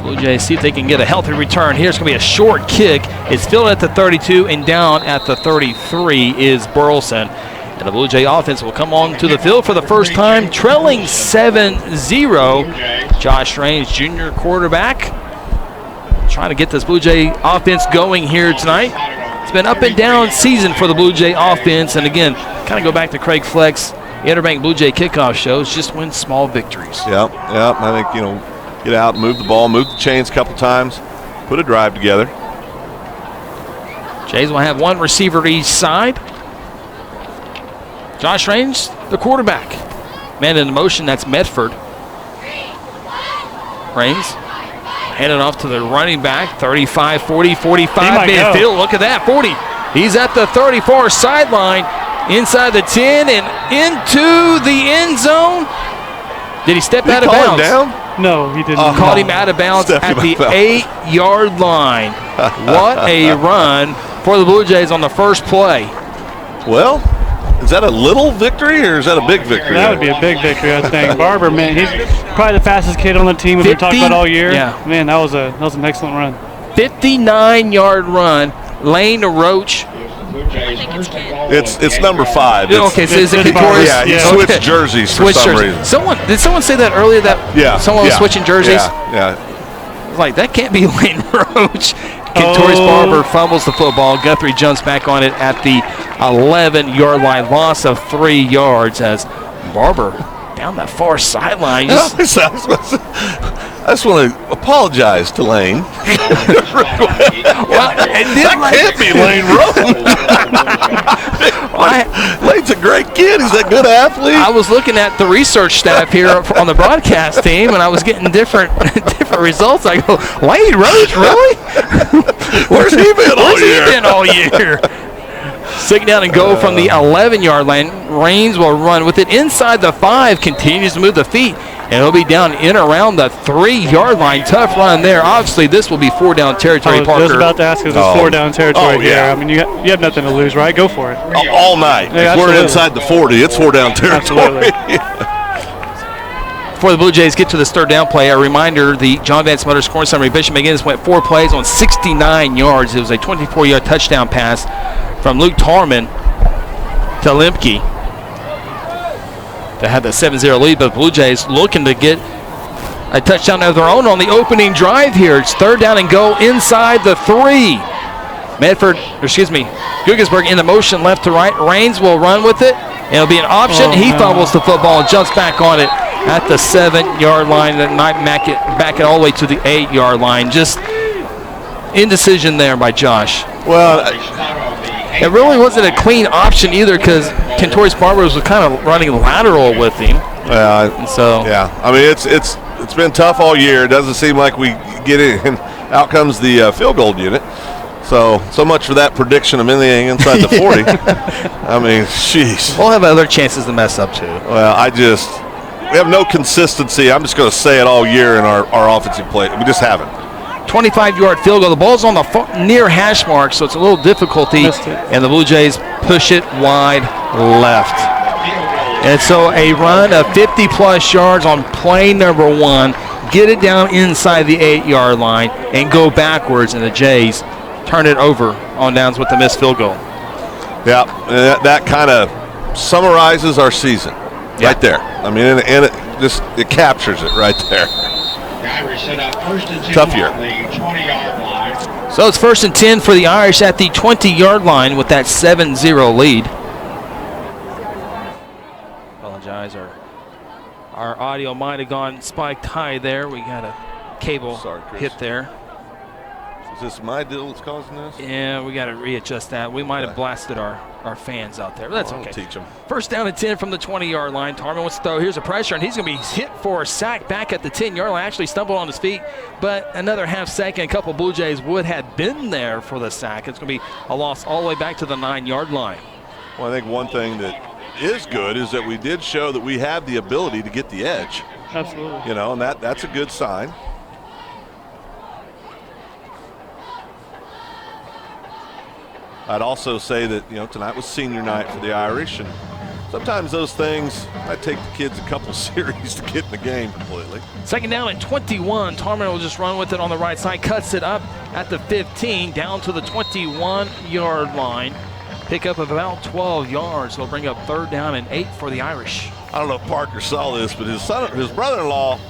Blue Jays see if they can get a healthy return. Here's going to be a short kick. It's fielded at the 32 and down at the 33 is Burleson. And the Blue Jay offense will come on to the field for the first time, trailing 7-0. Josh Raines, junior quarterback, trying to get this Blue Jay offense going here tonight. It's been up and down season for the Blue Jay offense, and again, kind of go back to Craig Fleck's Interbank Blue Jay kickoff shows, just win small victories. Yep. I think, get out, move the ball, move the chains a couple times, put a drive together. Jays will have one receiver each side. Josh Raines, the quarterback. Man in motion, that's Medford. Raines handed off to the running back, 35, 40, 45 midfield. Look at that, 40. He's at the 34 sideline, inside the 10 and into the end zone. Did he step out of bounds? Down? No, he didn't. Caught him out of bounds at the 8-yard line. What a run for the Blue Jays on the first play. Well, is that a little victory or is that a big victory? That would be a big victory, I think. Barber, man, he's probably the fastest kid on the team we've been talking about all year. Yeah. Man, that was an excellent run. 59-yard run. Lane Roach. It's number 5. Okay, so is it Victorious? Yeah, he switched jerseys for some reason. Did someone say that earlier that someone was switching jerseys? Yeah. Like, that can't be Lane Roach. Victorious Barber fumbles the football. Guthrie jumps back on it at the 11-yard line. Loss of 3 yards as Barber down that far sideline. I just want to apologize to Lane. That can't be Lane Roach. Lane's a great kid. He's a good athlete. I was looking at the research staff here on the broadcast team, and I was getting different results. I go, Lane Roach, really? Where's he been all year? Second down and go from the 11-yard line. Raines will run with it inside the 5, continues to move the feet, and he'll be down in around the 3-yard line. Tough run there. Obviously, this will be 4-down territory, I was Parker. just about to ask if it's 4-down territory here. I mean, you have nothing to lose, right? Go for it. All night. Yeah, if we're inside the 40, it's 4-down territory. Before the Blue Jays get to this third down play, a reminder, the John Vance Motor scoring summary. Bishop McGuinness went 4 plays on 69 yards. It was a 24-yard touchdown pass from Luke Tarman to Lemke to have the 7-0 lead, but the Blue Jays looking to get a touchdown of their own on the opening drive here. It's third down and go inside the 3. Guggisberg in the motion left to right. Raines will run with it. It'll be an option. He fumbles the football and jumps back on it at the 7-yard line. That might back it all the way to the 8-yard line. Just indecision there by Josh. Well, it really wasn't a clean option either because Kentorius Barbers was kind of running lateral with him. Yeah, I mean it's been tough all year. It doesn't seem like we get it, and out comes the field goal unit. So much for that prediction of anything inside the 40. I mean, jeez. We'll have other chances to mess up too. Well, we have no consistency. I'm just going to say it all year in our offensive play. We just haven't. 25-yard field goal. The ball's on the near hash mark, so it's a little difficulty, and the Blue Jays push it wide left. And so a run of 50-plus yards on play number 1, get it down inside the 8-yard line, and go backwards, and the Jays turn it over on downs with the missed field goal. Yeah, that kind of summarizes our season right there. I mean, and it captures it right there. Tough year. So it's 1st and 10 for the Irish at the 20-yard line with that 7-0 lead. Apologize, our audio might have gone spiked high there. We got a cable hit there. Is this my deal that's causing this? Yeah, we got to readjust that. We might have blasted our fans out there, but that's okay. Teach them. 1st down and 10 from the 20-yard line. Tarman wants to throw. Here's a pressure, and he's going to be hit for a sack back at the 10-yard line. Actually stumbled on his feet, but another half second. A couple Blue Jays would have been there for the sack. It's going to be a loss all the way back to the 9-yard line. Well, I think one thing that is good is that we did show that we have the ability to get the edge. Absolutely. You know, and that's a good sign. I'd also say that, tonight was senior night for the Irish, and sometimes those things, might take the kids a couple series to get in the game completely. Second down at 21. Tarman will just run with it on the right side, cuts it up at the 15, down to the 21-yard line. Pickup of about 12 yards. They'll bring up 3rd down and 8 for the Irish. I don't know if Parker saw this, but his brother-in-law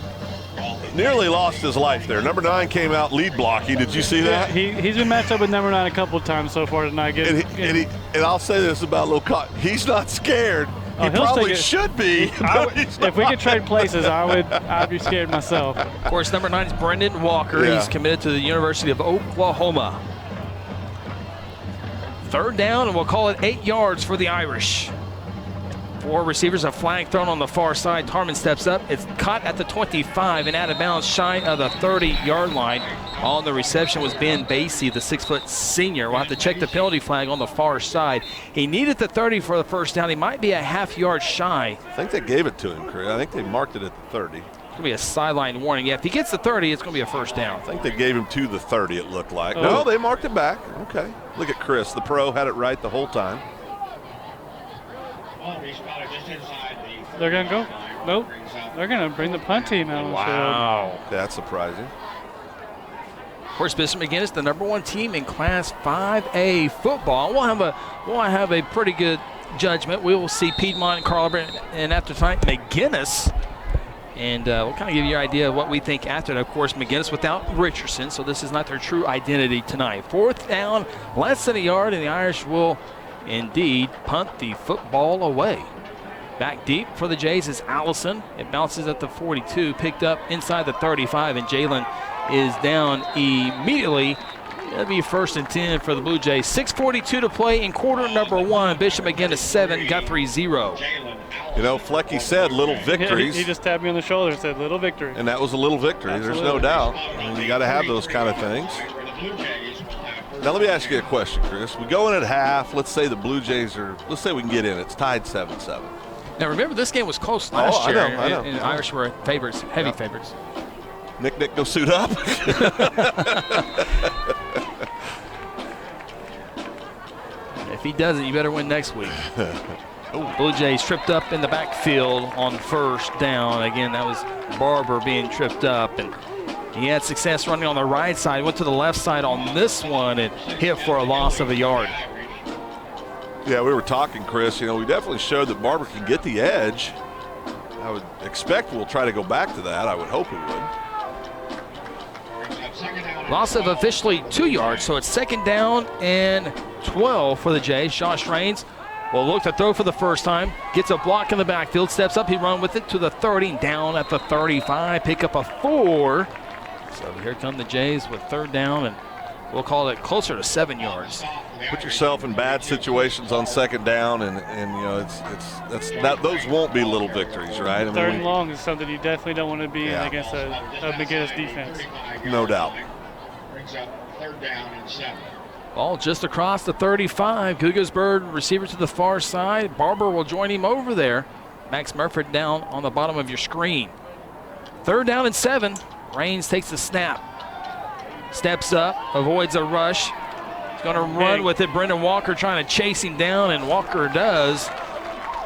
nearly lost his life there. Number 9 came out lead blocking. Did you see that? He's been matched up with number 9 a couple of times so far tonight. And I'll say this about Locat. He's not scared. He probably should be. If we could trade places, I'd be scared myself. Of course, number 9 is Brendan Walker. Yeah. He's committed to the University of Oklahoma. 3rd down, and we'll call it 8 yards for the Irish. 4 receivers, a flag thrown on the far side. Tarman steps up. It's caught at the 25 and out of bounds shy of the 30-yard line. On the reception was Ben Basie, the 6-foot senior. We'll have to check the penalty flag on the far side. He needed the 30 for the first down. He might be a half-yard shy. I think they gave it to him, Chris. I think they marked it at the 30. It's going to be a sideline warning. Yeah, if he gets the 30, it's going to be a first down. I think they gave him to the 30, it looked like. No, they marked it back. Okay. Look at Chris. The pro had it right the whole time. They're going to go. Nope. They're going to bring the punt team out. Wow. That's surprising. Of course, Bishop McGuinness, the number 1 team in Class 5A football. We'll have a pretty good judgment. We will see Piedmont and Carl Albert, and after tonight, McGuinness. And we'll kind of give you an idea of what we think after that. Of course, McGuinness without Richardson, so this is not their true identity tonight. 4th down, less than a yard, and the Irish will indeed punt the football away. Back deep for the Jays is Allison. It bounces at the 42, picked up inside the 35, and Jalen is down immediately. That'll be 1st and 10 for the Blue Jays. 6:42 to play in quarter number 1. Bishop McGuinness 7, Guthrie 0. Flecky said little victories. He just tapped me on the shoulder and said little victory. And that was a little victory. Absolutely. There's no doubt. You got to have those kind of things. Now let me ask you a question, Chris. We go in at half. Let's say the Blue Jays let's say we can get in. It's tied 7-7. Now remember, this game was close last year. I know. And the Irish were favorites, heavy favorites. Nick, go suit up. If he doesn't, you better win next week. Blue Jays tripped up in the backfield on first down. Again, that was Barber being tripped up, and he had success running on the right side. Went to the left side on this one and hit for a loss of a yard. Yeah, we were talking, Chris. We definitely showed that Barber can get the edge. I would expect we'll try to go back to that. I would hope we would. Loss of officially 2 yards, so it's 2nd down and 12 for the Jays. Josh Raines will look to throw for the first time. Gets a block in the backfield, steps up, he run with it to the 30, down at the 35, pick up a 4. So here come the Jays with 3rd down, and we'll call it closer to 7 yards. Put yourself in bad situations on 2nd down, and those won't be little victories, right? 3rd and long is something you definitely don't want to be in against a McGuinness defense. No doubt. Brings up 3rd down and 7. Ball just across the 35. Gugelsberg, receiver to the far side. Barber will join him over there. Max Murford down on the bottom of your screen. 3rd down and 7. Raines takes the snap. Steps up, avoids a rush. He's going to run with it. Brendan Walker trying to chase him down, and Walker does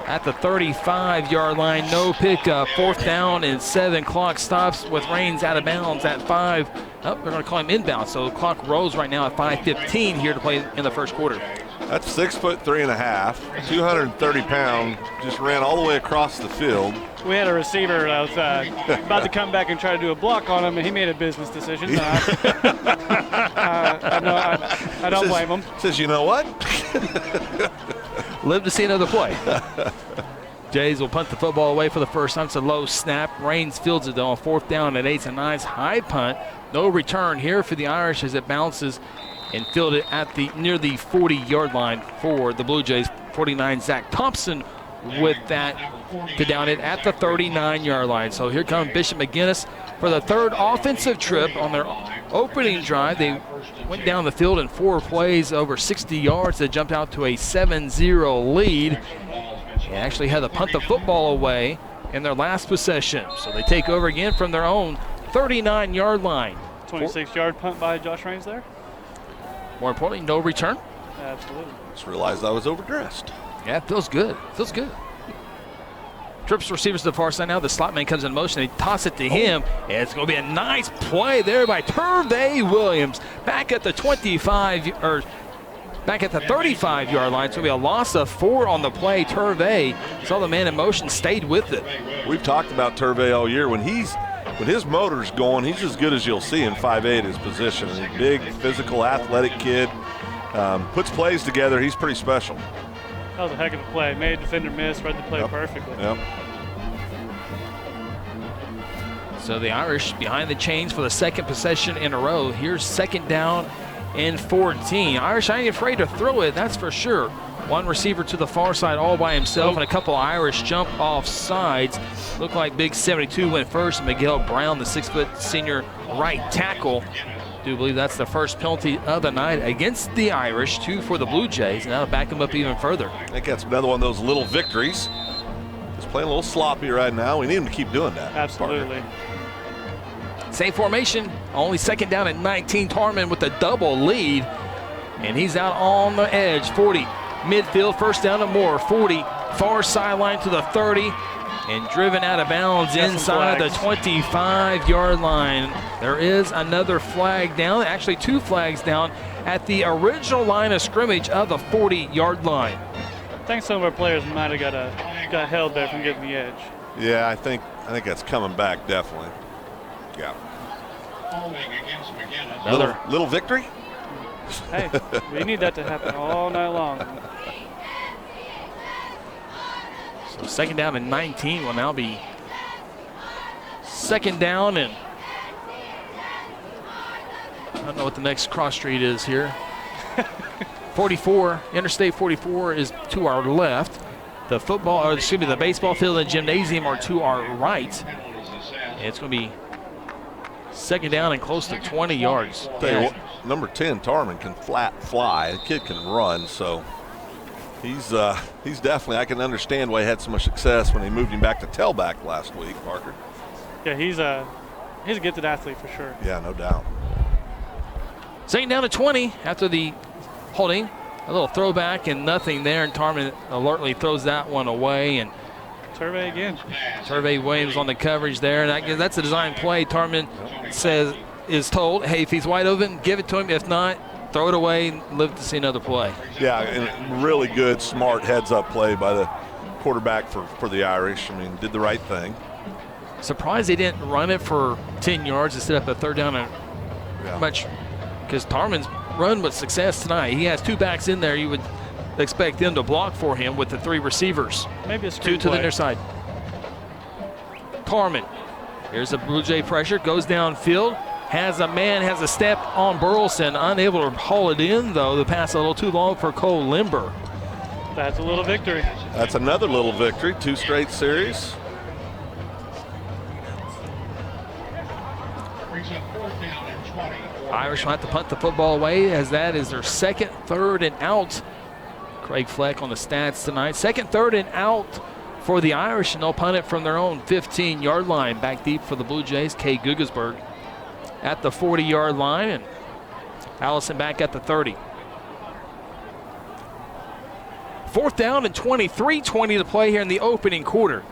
at the 35-yard line. No pickup. 4th down and 7. Clock stops with Raines out of bounds at 5. Oh, they're going to call him inbound, so the clock rolls right now at 5:15 here to play in the first quarter. That's 6'3½", 230 pound, just ran all the way across the field. We had a receiver that was about to come back and try to do a block on him, and he made a business decision. I don't blame him. Says, you know what? Live to see another play. Jays will punt the football away for the first time. It's a low snap. Raines fields it though on 4th down and 8. A nice high punt. No return here for the Irish as it bounces and fielded at near the 40-yard line for the Blue Jays. 49, Zach Thompson with that to down it at the 39-yard line. So here comes Bishop McGuinness for the 3rd offensive trip on their opening drive. They went down the field in 4 plays over 60 yards. They jumped out to a 7-0 lead. They actually had to punt the football away in their last possession. So they take over again from their own 39-yard line. 26-yard punt by Josh Raines there. More importantly, no return. Absolutely. Just realized I was overdressed. Yeah, it feels good. Feels good. Trips receivers to the far side now. The slot man comes in motion. They toss it to him. And it's going to be a nice play there by Turvey Williams. Back at the 35-yard line. It's going to be a loss of 4 on the play. Turvey saw the man in motion, stayed with it. We've talked about Turvey all year. When his motor's going, he's as good as you'll see in 5'8", his position. He's a big, physical, athletic kid. Puts plays together. He's pretty special. That was a heck of a play. Made a defender miss, read the play perfectly. Yep. So the Irish behind the chains for the 2nd possession in a row. Here's 2nd down and 14. Irish ain't afraid to throw it, that's for sure. One receiver to the far side all by himself, and a couple Irish jump off sides. Looked like Big 72 went first, and Miguel Brown, the 6-foot senior right tackle. Do believe that's the first penalty of the night against the Irish. 2 for the Blue Jays, and that'll back them up even further. I think that's another one of those little victories. He's playing a little sloppy right now. We need him to keep doing that. Absolutely. Same formation, only 2nd down at 19. Tarman with a double lead, and he's out on the edge. 40, midfield, 1st down and more. 40, far sideline to the 30, and driven out of bounds inside the 25-yard line. There is another flag down, actually 2 flags down at the original line of scrimmage of the 40-yard line. I think some of our players might have got held there from getting the edge. Yeah, I think that's coming back, definitely. Yeah. Little victory? Hey, we need that to happen all night long. So 2nd down and 19 will now be 2nd down, and I don't know what the next cross street is here. 44, Interstate 44 is to our left. The the baseball field and gymnasium are to our right. It's going to be Second down and close to 20 yards. Tell you what, number 10, Tarman, can flat fly. The kid can run, so he's definitely, I can understand why he had so much success when they moved him back to tailback last week, Parker. Yeah, he's a gifted athlete for sure. Yeah, no doubt. Second down to 20 after the holding. A little throwback and nothing there, and Tarman alertly throws that one away. And Turvey again. Turvey Williams on the coverage there. And that's a design play. Tarman is told, hey, if he's wide open, give it to him. If not, throw it away and live to see another play. Yeah, and really good, smart heads-up play by the quarterback for the Irish. I mean, did the right thing. Surprised they didn't run it for 10 yards instead of a third down and much, because Tarman's run with success tonight. He has two backs in there. You would expect them to block for him with the three receivers. Maybe a two to the near side. Tarman. Here's a Blue Jay pressure. Goes downfield. Has a step on Burleson. Unable to haul it in, though. The pass a little too long for Cole Limber. That's a little victory. That's another little victory. 2 straight series. Irish will have to punt the football away, as that is their second, third, and out. Craig Fleck on the stats tonight. Second, third, and out for the Irish, and they'll punt it from their own 15-yard line. Back deep for the Blue Jays, Kay Guggesberg at the 40-yard line, and Allison back at the 30. Fourth down and 20, 3:20 to play here in the opening quarter.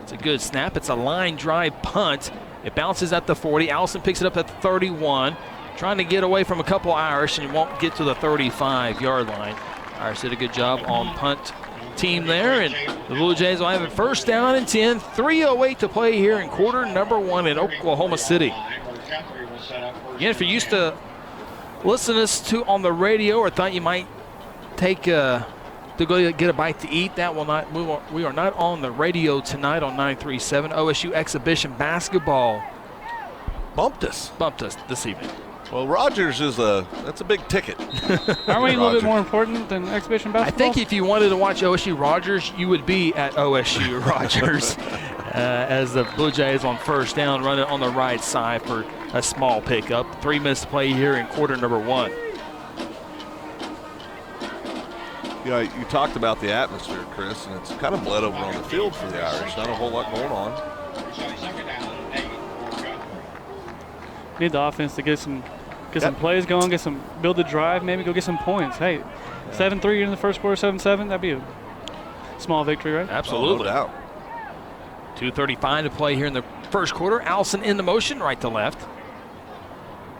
It's a good snap. It's a line drive punt. It bounces at the 40. Allison picks it up at the 31. Trying to get away from a couple Irish and won't get to the 35-yard line. Irish did a good job on punt team there. And the Blue Jays will have it first down and 10. 3:08 to play here in quarter number 1 in Oklahoma City. Again, if you're used to listening to us on the radio or thought you might take to go get a bite to eat, that will not. We are not on the radio tonight on 937. OSU exhibition basketball bumped us this evening. Well, Rogers that's a big ticket. Aren't we a little bit more important than exhibition basketball? I think if you wanted to watch OSU Rogers, you would be at OSU Rogers as the Blue Jays on first down run it on the right side for a small pickup. 3 minutes to play here in quarter number 1. You know, you talked about the atmosphere, Chris, and it's kind of bled over on the field for the Irish. Not a whole lot going on. Need the offense to get some plays going, build the drive, maybe go get some points. Hey, 7-3 in the first quarter, 7-7, that'd be a small victory, right? Absolutely. No doubt. 2:35 to play here in the first quarter. Allison in the motion, right to left.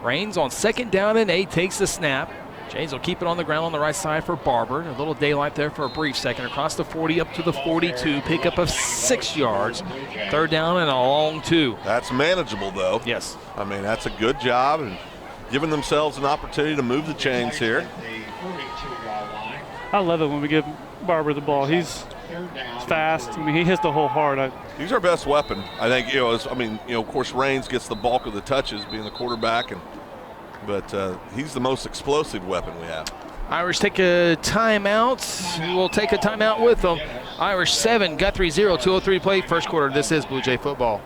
Raines on second down and 8, takes the snap. Jays will keep it on the ground on the right side for Barber. A little daylight there for a brief second. Across the 40 up to the 42. Pickup of 6 yards. Third down and a long 2. That's manageable, though. Yes. I mean, that's a good job and giving themselves an opportunity to move the chains here. I love it when we give Barber the ball. He's fast. I mean, he hits the hole hard. He's our best weapon. I think, of course, Raines gets the bulk of the touches being the quarterback, but he's the most explosive weapon we have. Irish take a timeout. We'll take a timeout with them. Irish 7, Guthrie 0, 2:03 play, first quarter. This is Blue Jay football.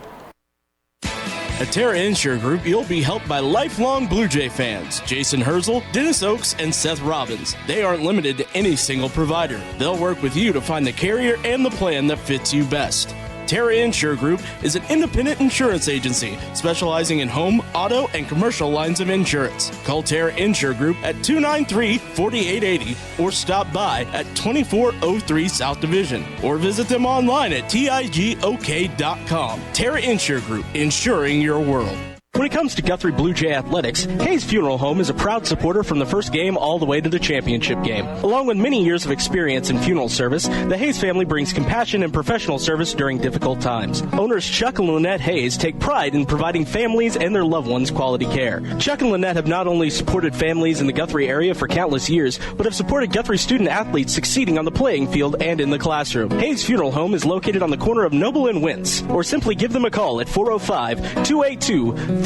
At Terra Insure Group, you'll be helped by lifelong Blue Jay fans, Jason Herzl, Dennis Oakes, and Seth Robbins. They aren't limited to any single provider. They'll work with you to find the carrier and the plan that fits you best. Terra Insure Group is an independent insurance agency specializing in home, auto, and commercial lines of insurance. Call Terra Insure Group at 293-4880 or stop by at 2403 South Division or visit them online at tigok.com. Terra Insure Group, insuring your world. When it comes to Guthrie Bluejay Athletics, Hayes Funeral Home is a proud supporter from the first game all the way to the championship game. Along with many years of experience in funeral service, the Hayes family brings compassion and professional service during difficult times. Owners Chuck and Lynette Hayes take pride in providing families and their loved ones quality care. Chuck and Lynette have not only supported families in the Guthrie area for countless years, but have supported Guthrie student athletes succeeding on the playing field and in the classroom. Hayes Funeral Home is located on the corner of Noble and Wentz, or simply give them a call at 405-282-3100.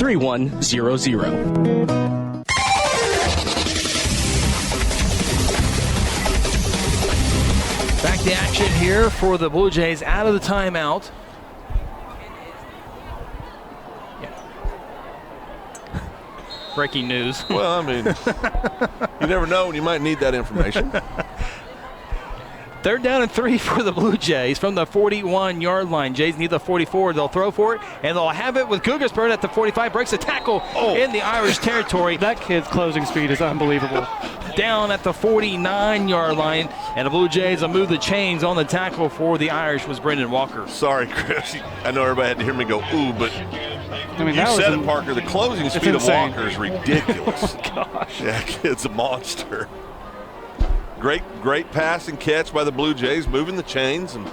Back to action here for the Blue Jays out of the timeout. Breaking news. Well, I mean, you never know when you might need that information. 3rd down and 3 for the Blue Jays from the 41-yard line. Jays need the 44. They'll throw for it, and they'll have it with Guggersburg at the 45. Breaks a tackle in the Irish territory. That kid's closing speed is unbelievable. Down at the 49-yard line, and the Blue Jays will move the chains on the tackle for the Irish was Brendan Walker. Sorry, Chris. I know everybody had to hear me go, ooh, but I mean, you said it, Parker. The closing speed of insane. Walker is ridiculous. Oh, gosh. Yeah, kid's a monster. Great pass and catch by the Blue Jays, moving the chains, and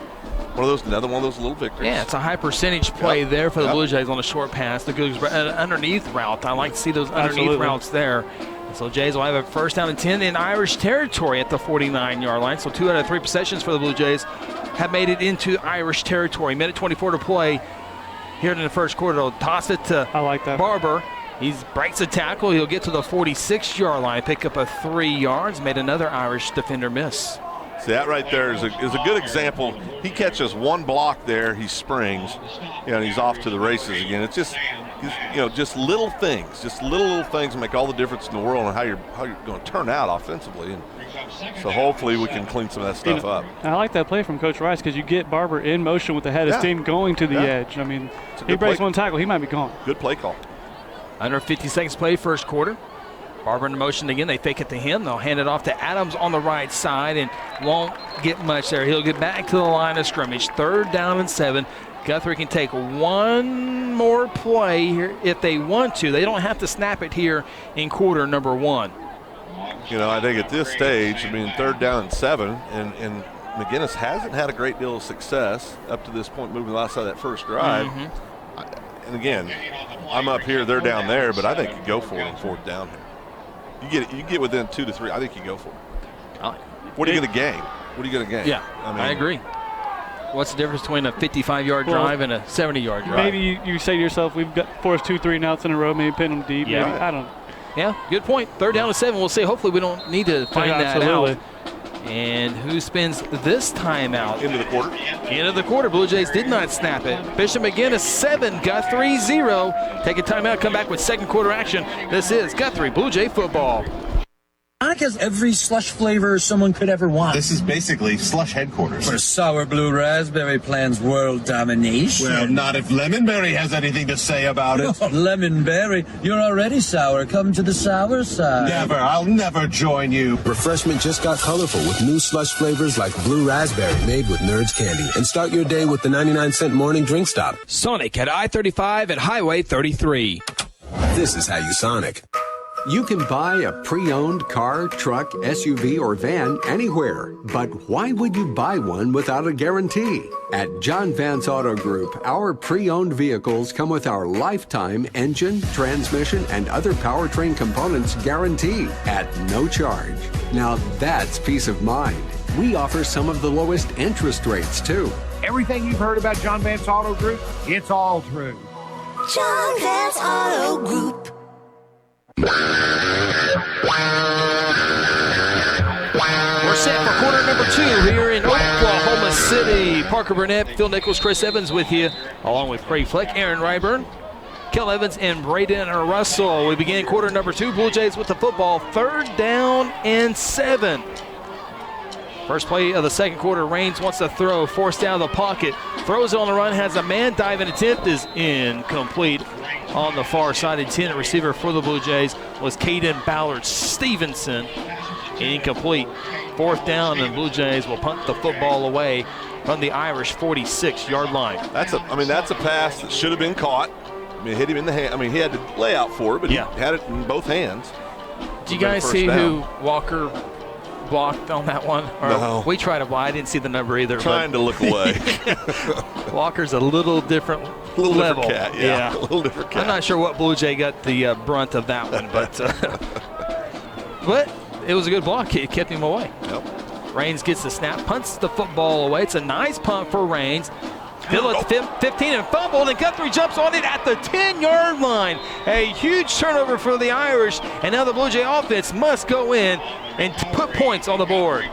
another one of those little victories. Yeah, it's a high percentage play there for the Blue Jays on a short pass. The underneath route. I like to see those underneath routes there. So Jays will have a 1st down and 10 in Irish territory at the 49-yard line. So 2 out of 3 possessions for the Blue Jays have made it into Irish territory. Minute 24 to play here in the first quarter. They'll toss it to Barber. He breaks a tackle. He'll get to the 46-yard line, pick up a 3 yards, made another Irish defender miss. See, that right there is a good example. He catches one block there, he springs, and he's off to the races again. It's just, just little things, little things make all the difference in the world on how you're going to turn out offensively. And so hopefully we can clean some of that stuff up. I like that play from Coach Rice because you get Barber in motion with the head of steam going to the edge. I mean, he breaks one tackle, he might be gone. Good play call. Under 50 seconds play, first quarter. Barber in motion again. They fake it to him. They'll hand it off to Adams on the right side and won't get much there. He'll get back to the line of scrimmage. 3rd down and 7. Guthrie can take one more play here if they want to. They don't have to snap it here in quarter number 1. I think at this stage, 3rd down and 7, and McGuinness hasn't had a great deal of success up to this point moving the last side of that first drive. And again, I'm up here, they're down there, but I think you go for it on 4th down here. You get within 2 to 3. I think you go for it. What are you going to gain? Yeah, I agree. What's the difference between a 55-yard drive and a 70-yard drive? Maybe you say to yourself, we've got forced 2 3 and outs in a row, maybe pin them deep. Yeah. Maybe, I don't know. Yeah, good point. 3rd down and 7. We'll see. Hopefully we don't need to find that out. And who spins this timeout? Into the quarter. Into the quarter. Blue Jays did not snap it. Bishop McGuinness 7, Guthrie 0. Take a timeout, come back with second quarter action. This is Guthrie Blue Jay football. Sonic has every slush flavor someone could ever want. This is basically slush headquarters. For sour blue raspberry plans world domination. Well, not if Lemonberry has anything to say about it. Lemonberry, you're already sour. Come to the sour side. Never. I'll never join you. Refreshment just got colorful with new slush flavors like blue raspberry made with Nerds candy. And start your day with the 99-cent morning drink stop. Sonic at I-35 and Highway 33. This is how you Sonic. You can buy a pre-owned car, truck, SUV, or van anywhere. But why would you buy one without a guarantee? At John Vance Auto Group, our pre-owned vehicles come with our lifetime engine, transmission, and other powertrain components guarantee at no charge. Now that's peace of mind. We offer some of the lowest interest rates, too. Everything you've heard about John Vance Auto Group, it's all true. John Vance Auto Group. We're set for quarter number 2 here in Oklahoma City. Parker Burnett, Phil Nichols, Chris Evans with you, along with Craig Fleck, Aaron Ryburn, Kel Evans, and Braden Russell. We begin quarter number 2. Blue Jays with the football. 3rd down and 7. First play of the second quarter. Raines wants to throw, forced out of the pocket, throws it on the run, has a man dive, and attempt is incomplete. On the far side, intended receiver for the Blue Jays was Caden Ballard Stevenson. Incomplete. 4th down, and Blue Jays will punt the football away from the Irish 46-yard line. That's a pass that should have been caught. Hit him in the hand. He had to lay out for it, but he had it in both hands. Did you guys see who Walker blocked on that one? Or no. We tried to block. I didn't see the number either. Trying to look away. Walker's a little different level. Different cat, yeah. A little different cat. I'm not sure what Blue Jay got the brunt of that one, but it was a good block. It kept him away. Yep. Raines gets the snap, punts the football away. It's a nice punt for Raines. Still at 15 and fumbled, and Guthrie jumps on it at the 10-yard line. A huge turnover for the Irish, and now the Blue Jay offense must go in and put points on the board.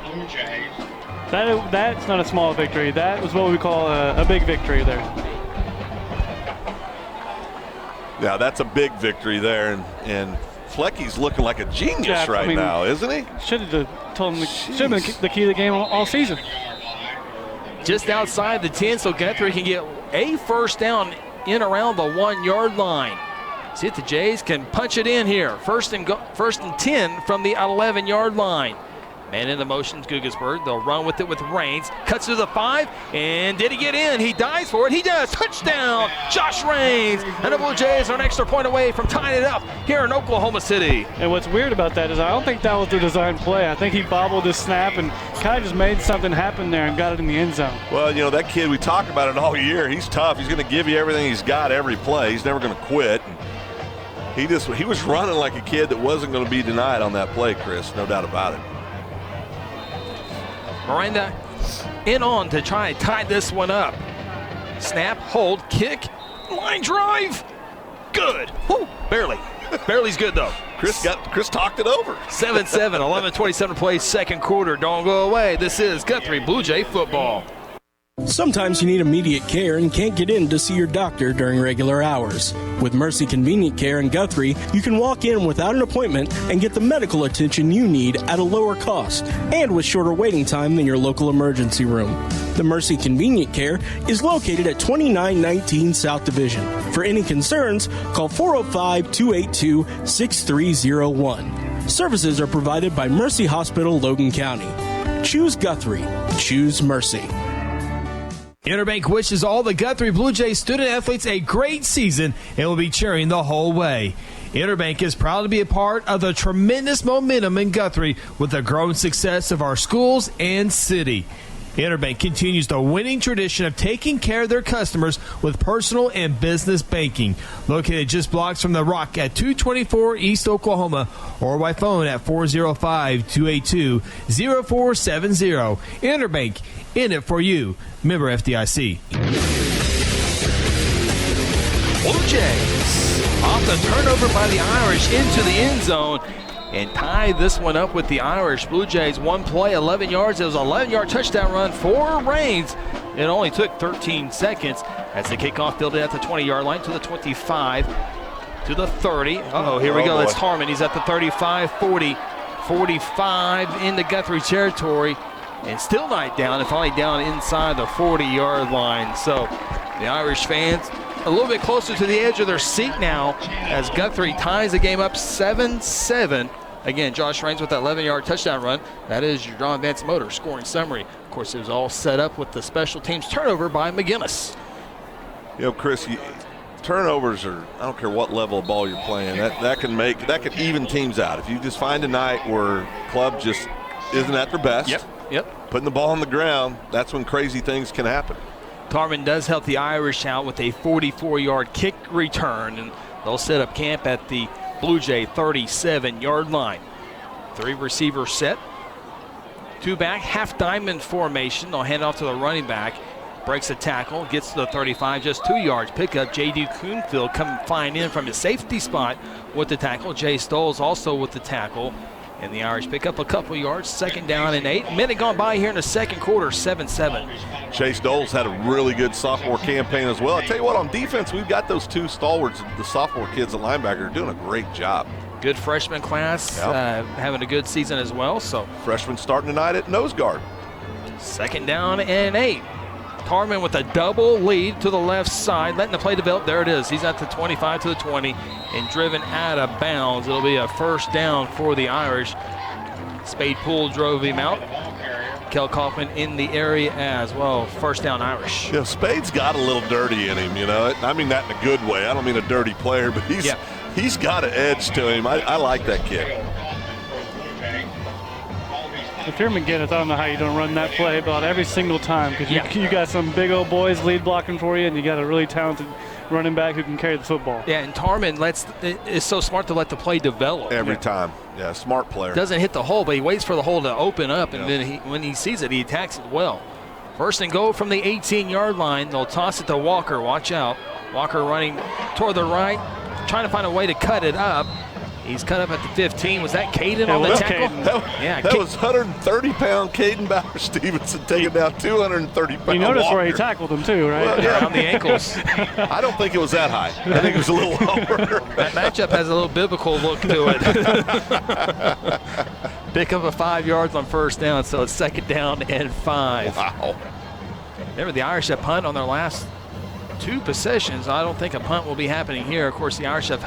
That's not a small victory. That was what we call a big victory there. Yeah, that's a big victory there, and Flecky's looking like a genius now, isn't he? Should have told him. Should have been the key to the game all season. Just outside the 10, so Guthrie can get a first down in around the 1-yard line. See if the Jays can punch it in here. First and 10 from the 11-yard line. Man in the motions, Guggesberg. They'll run with it with Raines. Cuts to the 5, and did he get in? He dives for it. He does. Touchdown, Josh Raines. And the Blue Jays are an extra point away from tying it up here in Oklahoma City. And what's weird about that is I don't think that was the design play. I think he bobbled his snap and kind of just made something happen there and got it in the end zone. Well, that kid, we talk about it all year. He's tough. He's going to give you everything he's got every play. He's never going to quit. He was running like a kid that wasn't going to be denied on that play, Chris. No doubt about it. Miranda in on to try and tie this one up. Snap, hold, kick, line drive. Good. Woo, barely. Barely's good, though. Chris talked it over. 7-7, 11:27 plays, second quarter. Don't go away. This is Guthrie Blue Jay football. Sometimes you need immediate care and can't get in to see your doctor during regular hours. With Mercy Convenient Care in Guthrie, you can walk in without an appointment and get the medical attention you need at a lower cost and with shorter waiting time than your local emergency room. The Mercy Convenient Care is located at 2919 South Division. For any concerns, call 405-282-6301. Services are provided by Mercy Hospital, Logan County. Choose Guthrie. Choose Mercy. Interbank wishes all the Guthrie Blue Jays student athletes a great season and will be cheering the whole way. Interbank is proud to be a part of the tremendous momentum in Guthrie with the growing success of our schools and city. Interbank continues the winning tradition of taking care of their customers with personal and business banking. Located just blocks from the Rock at 224 East Oklahoma or by phone at 405-282-0470. Interbank, in it for you. Member FDIC. Blue Jays off the turnover by the Irish into the end zone and tie this one up with the Irish. Blue Jays, one play, 11 yards. It was an 11-yard touchdown run for Raines. It only took 13 seconds as the kickoff built it at the 20-yard line to the 25, to the 30. Here we go. That's Tarman. He's at the 35, 40, 45 into Guthrie territory. And still not down, and finally down inside the 40-yard line. So the Irish fans a little bit closer to the edge of their seat now as Guthrie ties the game up 7-7. Again, Josh Raines with that 11-yard touchdown run. That is your John Vance Motor scoring summary. Of course, it was all set up with the special teams turnover by McGuinness. Chris, turnovers are, I don't care what level of ball you're playing, that can even teams out. If you just find a night where club just isn't at their best. Yep. Putting the ball on the ground, that's when crazy things can happen. Tarman does help the Irish out with a 44-yard kick return, and they'll set up camp at the Blue Jay 37-yard line. 3 receivers set. 2 back, half diamond formation. They'll hand off to the running back. Breaks a tackle, gets to the 35, just 2 yards. Pickup, J.D. Kuhnfield coming flying in from his safety spot with the tackle. Jay Stoles also with the tackle. And the Irish pick up a couple yards, second down and 8. Minute gone by here in the second quarter, 7-7. Chase Doles had a really good sophomore campaign as well. I tell you what, on defense, we've got those 2 stalwarts, the sophomore kids at linebacker, are doing a great job. Good freshman class, having a good season as well. So freshman starting tonight at nose guard. Second down and 8. Tarman with a double lead to the left side, letting the play develop. There it is. He's at the 25 to the 20 and driven out of bounds. It'll be a first down for the Irish. Spade Poole drove him out. Kel Kaufman in the area as well. First down Irish. Spade's got a little dirty in him, I mean that in a good way. I don't mean a dirty player, but he's got an edge to him. I like that kid. If you're McGuinness, I don't know how you don't run that play about every single time because you got some big old boys lead blocking for you, and you got a really talented running back who can carry the football. Yeah, and Tarman is so smart to let the play develop. Every time. Yeah, smart player. Doesn't hit the hole, but he waits for the hole to open up, and then when he sees it, he attacks it well. First and goal from the 18-yard line. They'll toss it to Walker. Watch out. Walker running toward the right, trying to find a way to cut it up. He's cut up at the 15. Was that Caden on the tackle? That was 130-pound Caden Bauer-Stevenson taking down 230-pound You noticed Walker. where he tackled him too, right? Well, yeah. Around the ankles. I don't think it was that high. I think it was a little lower. That matchup has a little biblical look to it. Pick up a 5 yards on first down, so it's 2nd down and 5. Wow. Remember, the Irish have punt on their last 2 possessions. I don't think a punt will be happening here. Of course, the Irish have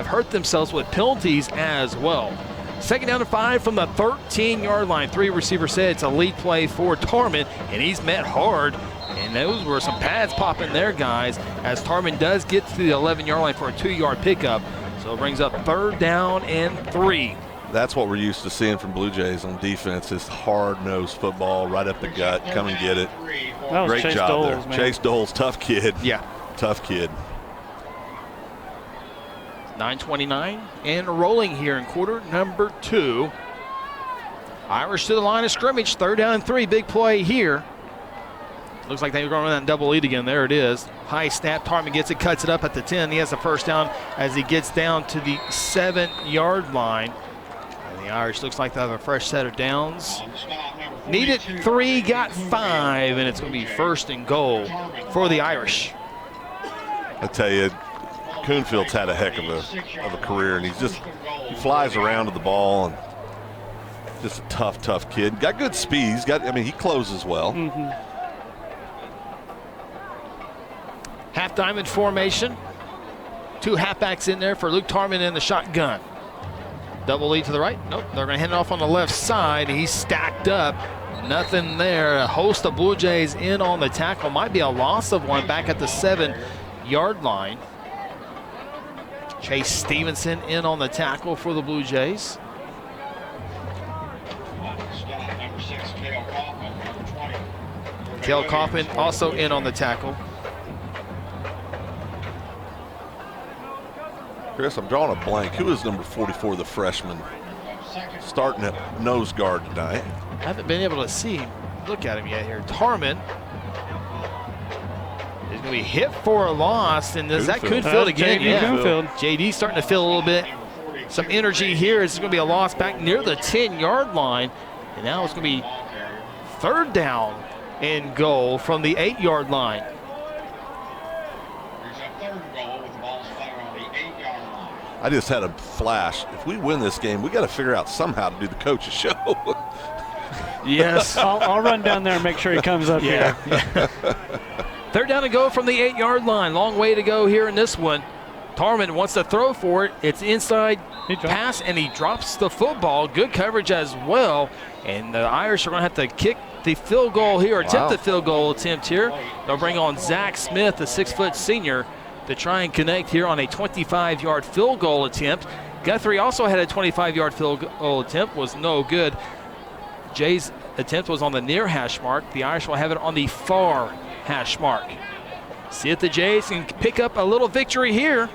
hurt themselves with penalties as well. 2nd down and 5 from the 13-yard line. 3 receivers said it's a lead play for Tarman, and he's met hard. And those were some pads popping there, guys, as Tarman does get to the 11-yard line for a 2-yard pickup. So it brings up 3rd down and 3. That's what we're used to seeing from Blue Jays on defense, is hard-nosed football, right up the gut, come and get it. That was Great Chase job Doles, there. man. Chase Doles, tough kid. Yeah. Tough kid. 9:29 and rolling here in quarter number 2. Irish to the line of scrimmage, 3rd down and 3, big play here. Looks like they were going to run that double lead again. There it is. High snap, Tarman gets it, cuts it up at the 10. He has a 1st down as he gets down to the 7-yard line. And the Irish looks like they have a fresh set of downs. Needed 3, got 5, and it's going to be 1st and goal for the Irish. I tell you, Coonfield's had a heck of a career, and he flies around to the ball, and just a tough kid. Got good speed. He closes well. Half diamond formation. 2 halfbacks in there for Luke Tarman in the shotgun. Double lead to the right. Nope, they're going to hand it off on the left side. He's stacked up. Nothing there. A host of Blue Jays in on the tackle. Might be a loss of 1 back at the 7-yard line. Chase Stevenson in on the tackle for the Blue Jays. Cale Kaufman also in on the tackle. Chris, I'm drawing a blank. Who is number 44, the freshman, starting at nose guard tonight? I haven't been able to look at him yet here. Tarman is going to be hit for a loss, and is that Coonfield again? JD Coonfield. JD starting to feel a little bit some energy here. It's going to be a loss back near the 10-yard line, and now it's going to be 3rd down and goal from the 8-yard line. I just had a flash. If we win this game, we got to figure out somehow to do the coach's show. Yes. I'll run down there and make sure he comes up here. 3rd down to go from the 8-yard line. Long way to go here in this one. Tarman wants to throw for it. It's inside pass, and he drops the football. Good coverage as well. And the Irish are going to have to kick the field goal here, attempt the field goal attempt here. They'll bring on Zach Smith, the 6-foot senior, to try and connect here on a 25-yard field goal attempt. Guthrie also had a 25-yard field goal attempt, was no good. Jay's attempt was on the near hash mark. The Irish will have it on the far hash mark. See if the Jays can pick up a little victory here.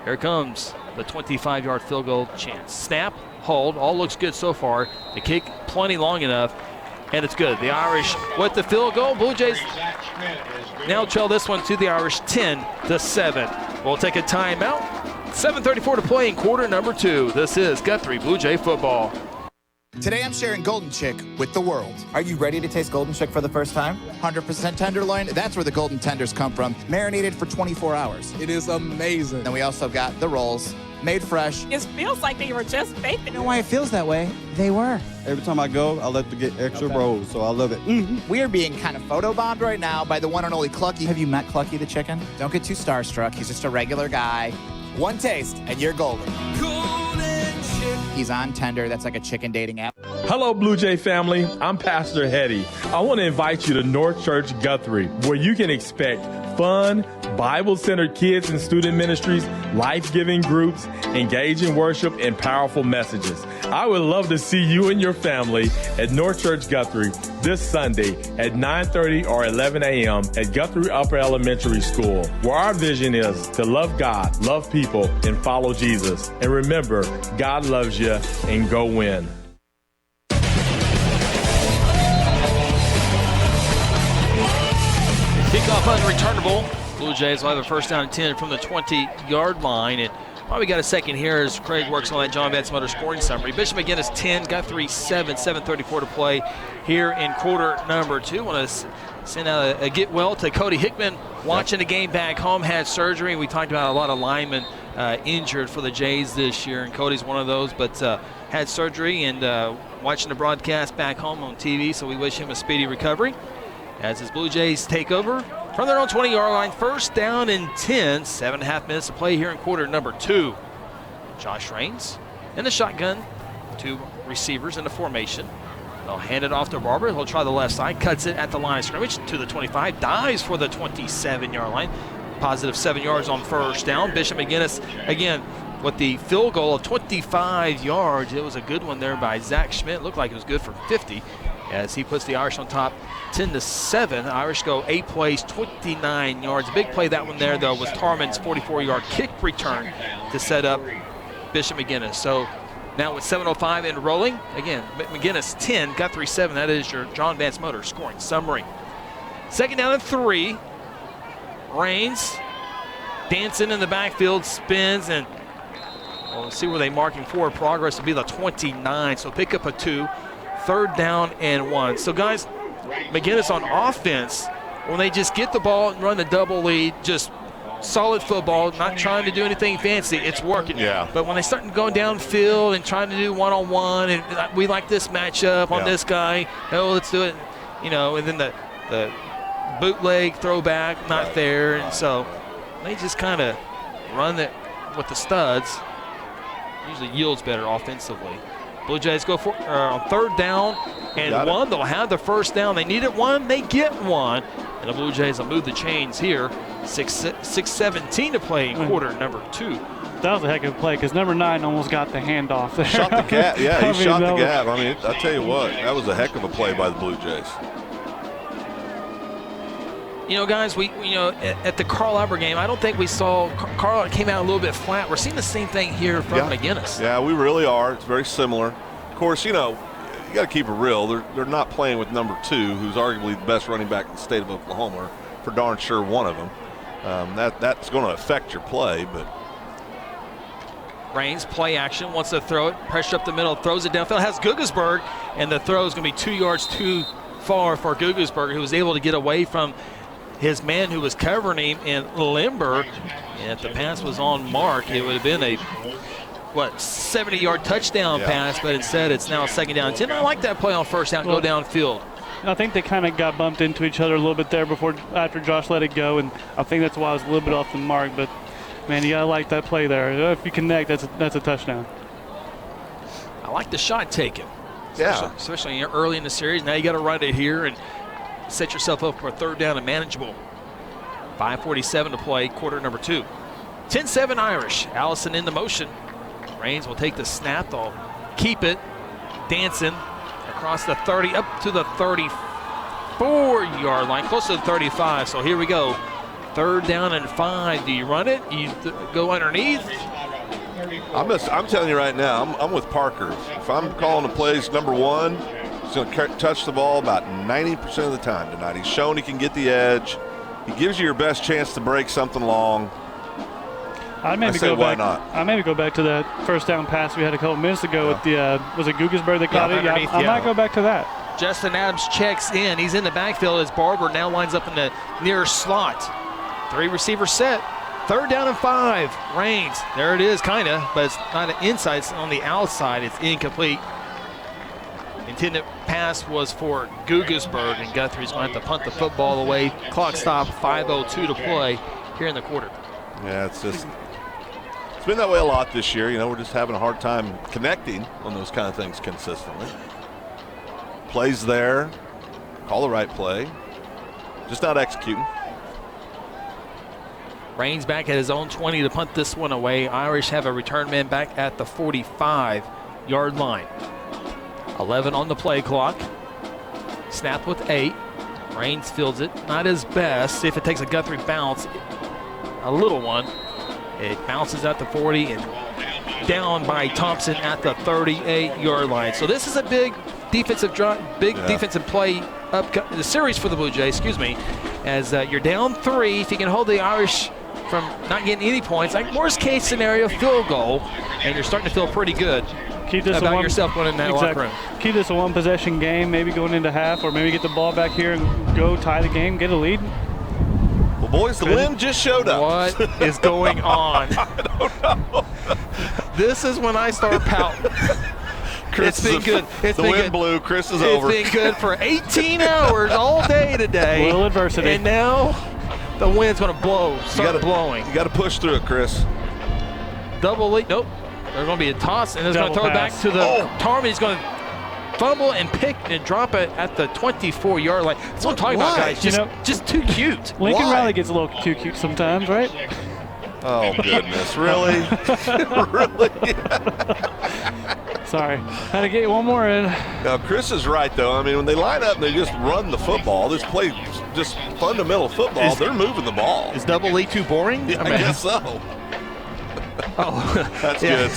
Here comes the 25-yard field goal chance. Snap, hold, all looks good so far. The kick plenty long enough, and it's good. The Irish with the field goal. Blue Jays now trail this one to the Irish 10-7. We'll take a timeout. 7:34 to play in quarter number 2. This is Guthrie Blue Jay football. Today I'm sharing Golden Chick with the world. Are you ready to taste Golden Chick for the first time? 100% tenderloin. That's where the golden tenders come from. Marinated for 24 hours. It is amazing. Then we also got the rolls, made fresh. It feels like they were just baked. You know why it feels that way? They were. Every time I go, I like to get extra rolls, so I love it. We are being kind of photobombed right now by the one and only Clucky. Have you met Clucky the chicken? Don't get too starstruck. He's just a regular guy. One taste, and you're golden. He's on Tender. That's like a chicken dating app. Hello, Blue Jay family. I'm Pastor Hetty. I want to invite you to North Church Guthrie, where you can expect fun, Bible-centered kids and student ministries, life-giving groups, engaging worship, and powerful messages. I would love to see you and your family at North Church Guthrie this Sunday at 9:30 or 11 a.m. at Guthrie Upper Elementary School, where our vision is to love God, love people, and follow Jesus. And remember, God loves you, and go win. Kickoff unreturnable. Blue Jays will have a first down and 10 from the 20-yard line. And while we got a second here as Craig works on that John Vance Motor scoring summary. Bishop McGuinness 10, Guthrie 7, 7:34 to play here in quarter number 2. Want to send out a get well to Cody Hickman, watching the game back home, had surgery. We talked about a lot of linemen injured for the Jays this year, and Cody's one of those, but had surgery and watching the broadcast back home on TV, so we wish him a speedy recovery. As his Blue Jays take over from their own 20-yard line, first down and 10, 7.5 minutes to play here in quarter number 2. Josh Raines in the shotgun, 2 receivers in the formation. They'll hand it off to Barber. He'll try the left side, cuts it at the line of scrimmage to the 25, dives for the 27-yard line. Positive 7 yards on first down. Bishop McGuinness, again, with the field goal of 25 yards. It was a good one there by Zach Schmidt. Looked like it was good for 50 as he puts the Irish on top 10-7. Irish go 8 plays, 29 yards. Big play that one there, though, was Tarman's 44-yard kick return to set up Bishop McGuinness. So now with 7:05 and rolling, again, McGuinness 10, Guthrie 7. That is your John Vance Motor scoring summary. Second down and 3. Raines dancing in the backfield, spins, and we'll see where they marking forward progress will be the 29. So pick up a 2, third down and 1. So guys, McGuinness on offense, when they just get the ball and run the double lead, just solid football, not trying to do anything fancy, it's working. Yeah. But when they start going downfield and trying to do one-on-one, and we like this matchup on this guy, oh, let's do it, and then the bootleg throwback, not there, and so they just kind of run it with the studs. Usually yields better offensively. Blue Jays go for on third down and 1. They'll have the first down. They needed 1. They get 1. And the Blue Jays will move the chains here. 6:17 to play in quarter number 2. That was a heck of a play because number 9 almost got the handoff there. Shot the gap. Yeah, he shot the gap. I mean, I'll tell you what, that was a heck of a play by the Blue Jays. Guys, we at the Carl Albert game, I don't think we saw Carl came out a little bit flat. We're seeing the same thing here from McGuinness. Yeah, we really are. It's very similar. Of course, you got to keep it real. They're not playing with number 2, who's arguably the best running back in the state of Oklahoma, for darn sure one of them. That's going to affect your play, but. Raines, play action, wants to throw it, pressure up the middle, throws it downfield, has Gugelsberg, and the throw is going to be 2 yards too far for Gugelsberg, who was able to get away from his man who was covering him in Limber. And if the pass was on mark, it would have been a 70-yard touchdown pass, but instead it's now second down and 10. I like that play on first down, go downfield. I think they kind of got bumped into each other a little bit there after Josh let it go, and I think that's why I was a little bit off the mark. But man, you gotta like that play there. If you connect, that's a touchdown. I like the shot taken. Yeah, especially early in the series. Now you got to run it here and set yourself up for a third down and manageable. 5:47 to play, quarter number 2. 10-7 Irish. Allison in the motion. Raines will take the snap. They'll keep it. Dancing across the 30 up to the 34-yard line, close to the 35. So here we go. Third down and 5. Do you run it? You go underneath? I'm telling you right now, I'm with Parker. If I'm calling the plays, number 1, he's going to touch the ball about 90% of the time tonight. He's shown he can get the edge. He gives you your best chance to break something long. I'd maybe go back to that first down pass we had a couple minutes ago with the was it Gugelsberg that caught it? I might go back to that. Justin Adams checks in. He's in the backfield as Barber now lines up in the near slot. 3 receiver set. Third down and 5. Raines. There it is, kind of, but it's not an inside. It's on the outside. It's incomplete. Intended pass was for Gugelsberg, and Guthrie's going to have to punt the football away. Clock stop, 5:02 to play here in the quarter. Yeah, it's been that way a lot this year. We're just having a hard time connecting on those kind of things consistently. Plays there, call the right play, just not executing. Raines back at his own 20 to punt this one away. Irish have a return man back at the 45-yard line. 11 on the play clock. Snap with 8. Raines fields it. Not his best. See if it takes a Guthrie bounce. A little one. It bounces at the 40 and down by Thompson at the 38-yard line. So this is a big defensive drive, defensive play up the series for the Blue Jays. as you're down 3. If you can hold the Irish from not getting any points, like worst case scenario, field goal, and you're starting to feel pretty good about yourself going in that locker room. Keep this a one-possession game, maybe going into half, or maybe get the ball back here and go tie the game, get a lead. Well, boys, the wind just showed up. What is going on? I don't know. This is when I start pouting. Chris, it's been good. The wind blew. Chris is over. It's been good for 18 hours all day today. A little adversity. And now the wind's going to blow. Start blowing. You got to push through it, Chris. Double lead. Nope. There's going to be a toss, and it's going to throw it back to the Tarman. He's going to fumble and pick and drop it at the 24-yard line. That's what I'm talking about, guys. Just too cute. Lincoln Riley gets a little too cute sometimes, right? Oh, goodness. Really? Really? Sorry. Had to get one more in. Now, Chris is right, though. I mean, when they line up and they just run the football, this play just fundamental football, they're moving the ball. Is double lead too boring? Yeah, I guess so. Oh, that's good.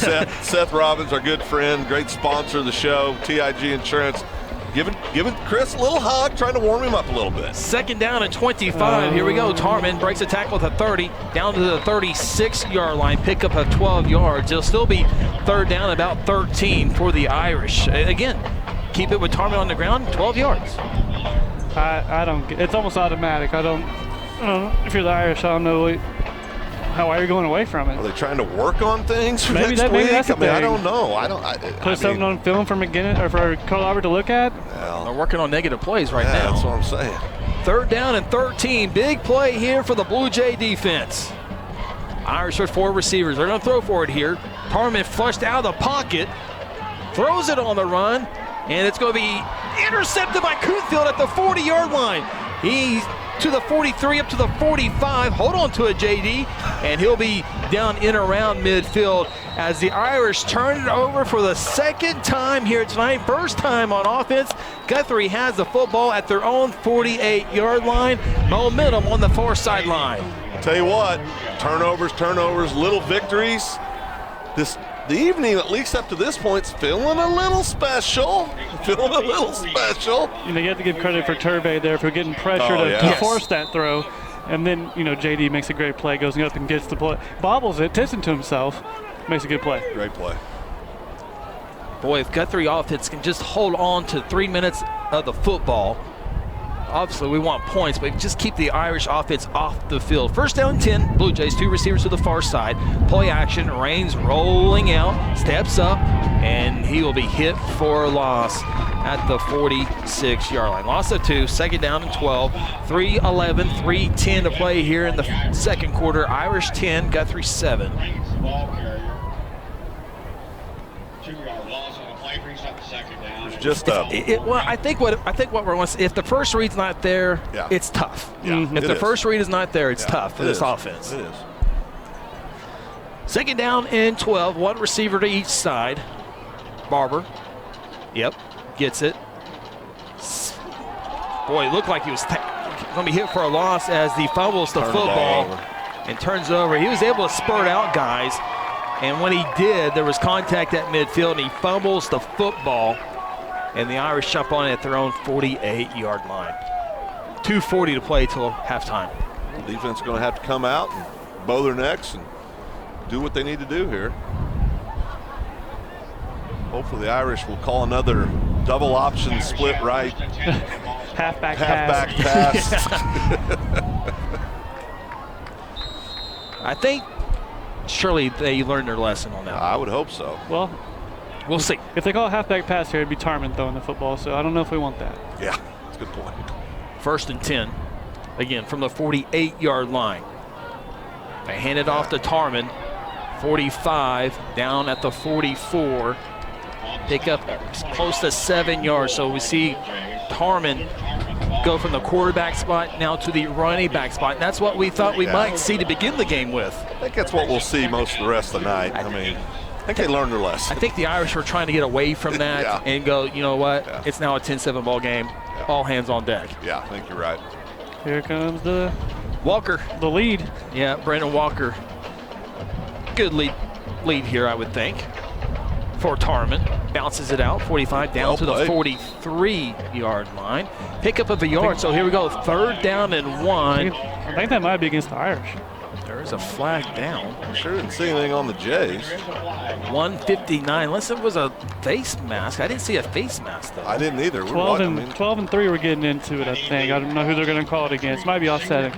Seth Robbins, our good friend, great sponsor of the show, TIG Insurance, giving Chris a little hug, trying to warm him up a little bit. Second down and 25. Here we go. Tarman breaks a tackle at the 30, down to the 36-yard line, pick up of 12 yards. It'll still be third down, about 13 for the Irish. Again, keep it with Tarman on the ground, 12 yards. I don't get. It's almost automatic. I don't know. If you're the Irish, I don't know. How are you going away from it? Are they trying to work on things for maybe next week? That's I mean, I don't know. Put something on film for McGuinness or for Cole Albert to look at? Well, they're working on negative plays right now. That's what I'm saying. Third down and 13. Big play here for the Blue Jay defense. Irish with 4 receivers. They're going to throw for it here. Tarman flushed out of the pocket. Throws it on the run. And it's going to be intercepted by Coonfield at the 40-yard line. He's to the 43, up to the 45. Hold on to it, JD. And he'll be down in around midfield as the Irish turn it over for the second time here tonight. First time on offense. Guthrie has the football at their own 48-yard line. Momentum on the far sideline. Tell you what, turnovers, little victories. The evening, at least up to this point, is feeling a little special. You know, you have to give credit for Turvey there for getting pressure to force that throw. And then, JD makes a great play, goes up and gets the play. Bobbles it, tips it to himself, makes a good play. Great play. Boy, if Guthrie offense can just hold on to 3 minutes of the football, obviously we want points, but just keep the Irish offense off the field. First down 10, Blue Jays, 2 receivers to the far side. Play action, Raines rolling out, steps up, and he will be hit for a loss at the 46-yard line. Loss of 2, second down and 12, 3:11, 3:10 to play here in the second quarter. Irish 10, Guthrie 7. Just I think what we're going to, if the first read's not there, it's tough. Yeah, if the first read is not there, it's tough for this offense. It is. Second down and 12, 1 receiver to each side. Barber, gets it. Boy, it looked like he was going to be hit for a loss as he fumbles the football and turns it over. He was able to spurt out guys, and when he did, there was contact at midfield, and he fumbles the football. And the Irish jump on it at their own 48-yard line. 2:40 to play till halftime. The defense is going to have to come out and bow their necks and do what they need to do here. Hopefully the Irish will call another double option split right. Halfback pass. I think surely they learned their lesson on that. I would hope so. Well, we'll see. If they call a halfback pass here, it'd be Tarman throwing the football, so I don't know if we want that. Yeah, that's a good point. First and 10, again, from the 48-yard line. They hand it off to Tarman, 45, down at the 44. Pick up close to 7 yards, so we see Tarman go from the quarterback spot now to the running back spot. And that's what we thought we might see to begin the game with. I think that's what we'll see most of the rest of the night. I think they learned their lesson. I think the Irish were trying to get away from that and go, you know what, it's now a 10-7 ball game. All hands on deck. Yeah, I think you're right. Here comes the Walker. The lead. Yeah, Brandon Walker. Good lead here, I would think. for Tarman. Bounces it out, 45 down to the 43-yard line. Pickup of a yard, so here we go, 3rd down and 1. I think that might be against the Irish. There is a flag down. I sure didn't see anything on the Jays. 159, unless it was a face mask. I didn't see a face mask, though. I didn't either. 12 and 3 we're getting into it, I think. I don't know who they're going to call it against. Might be offsetting.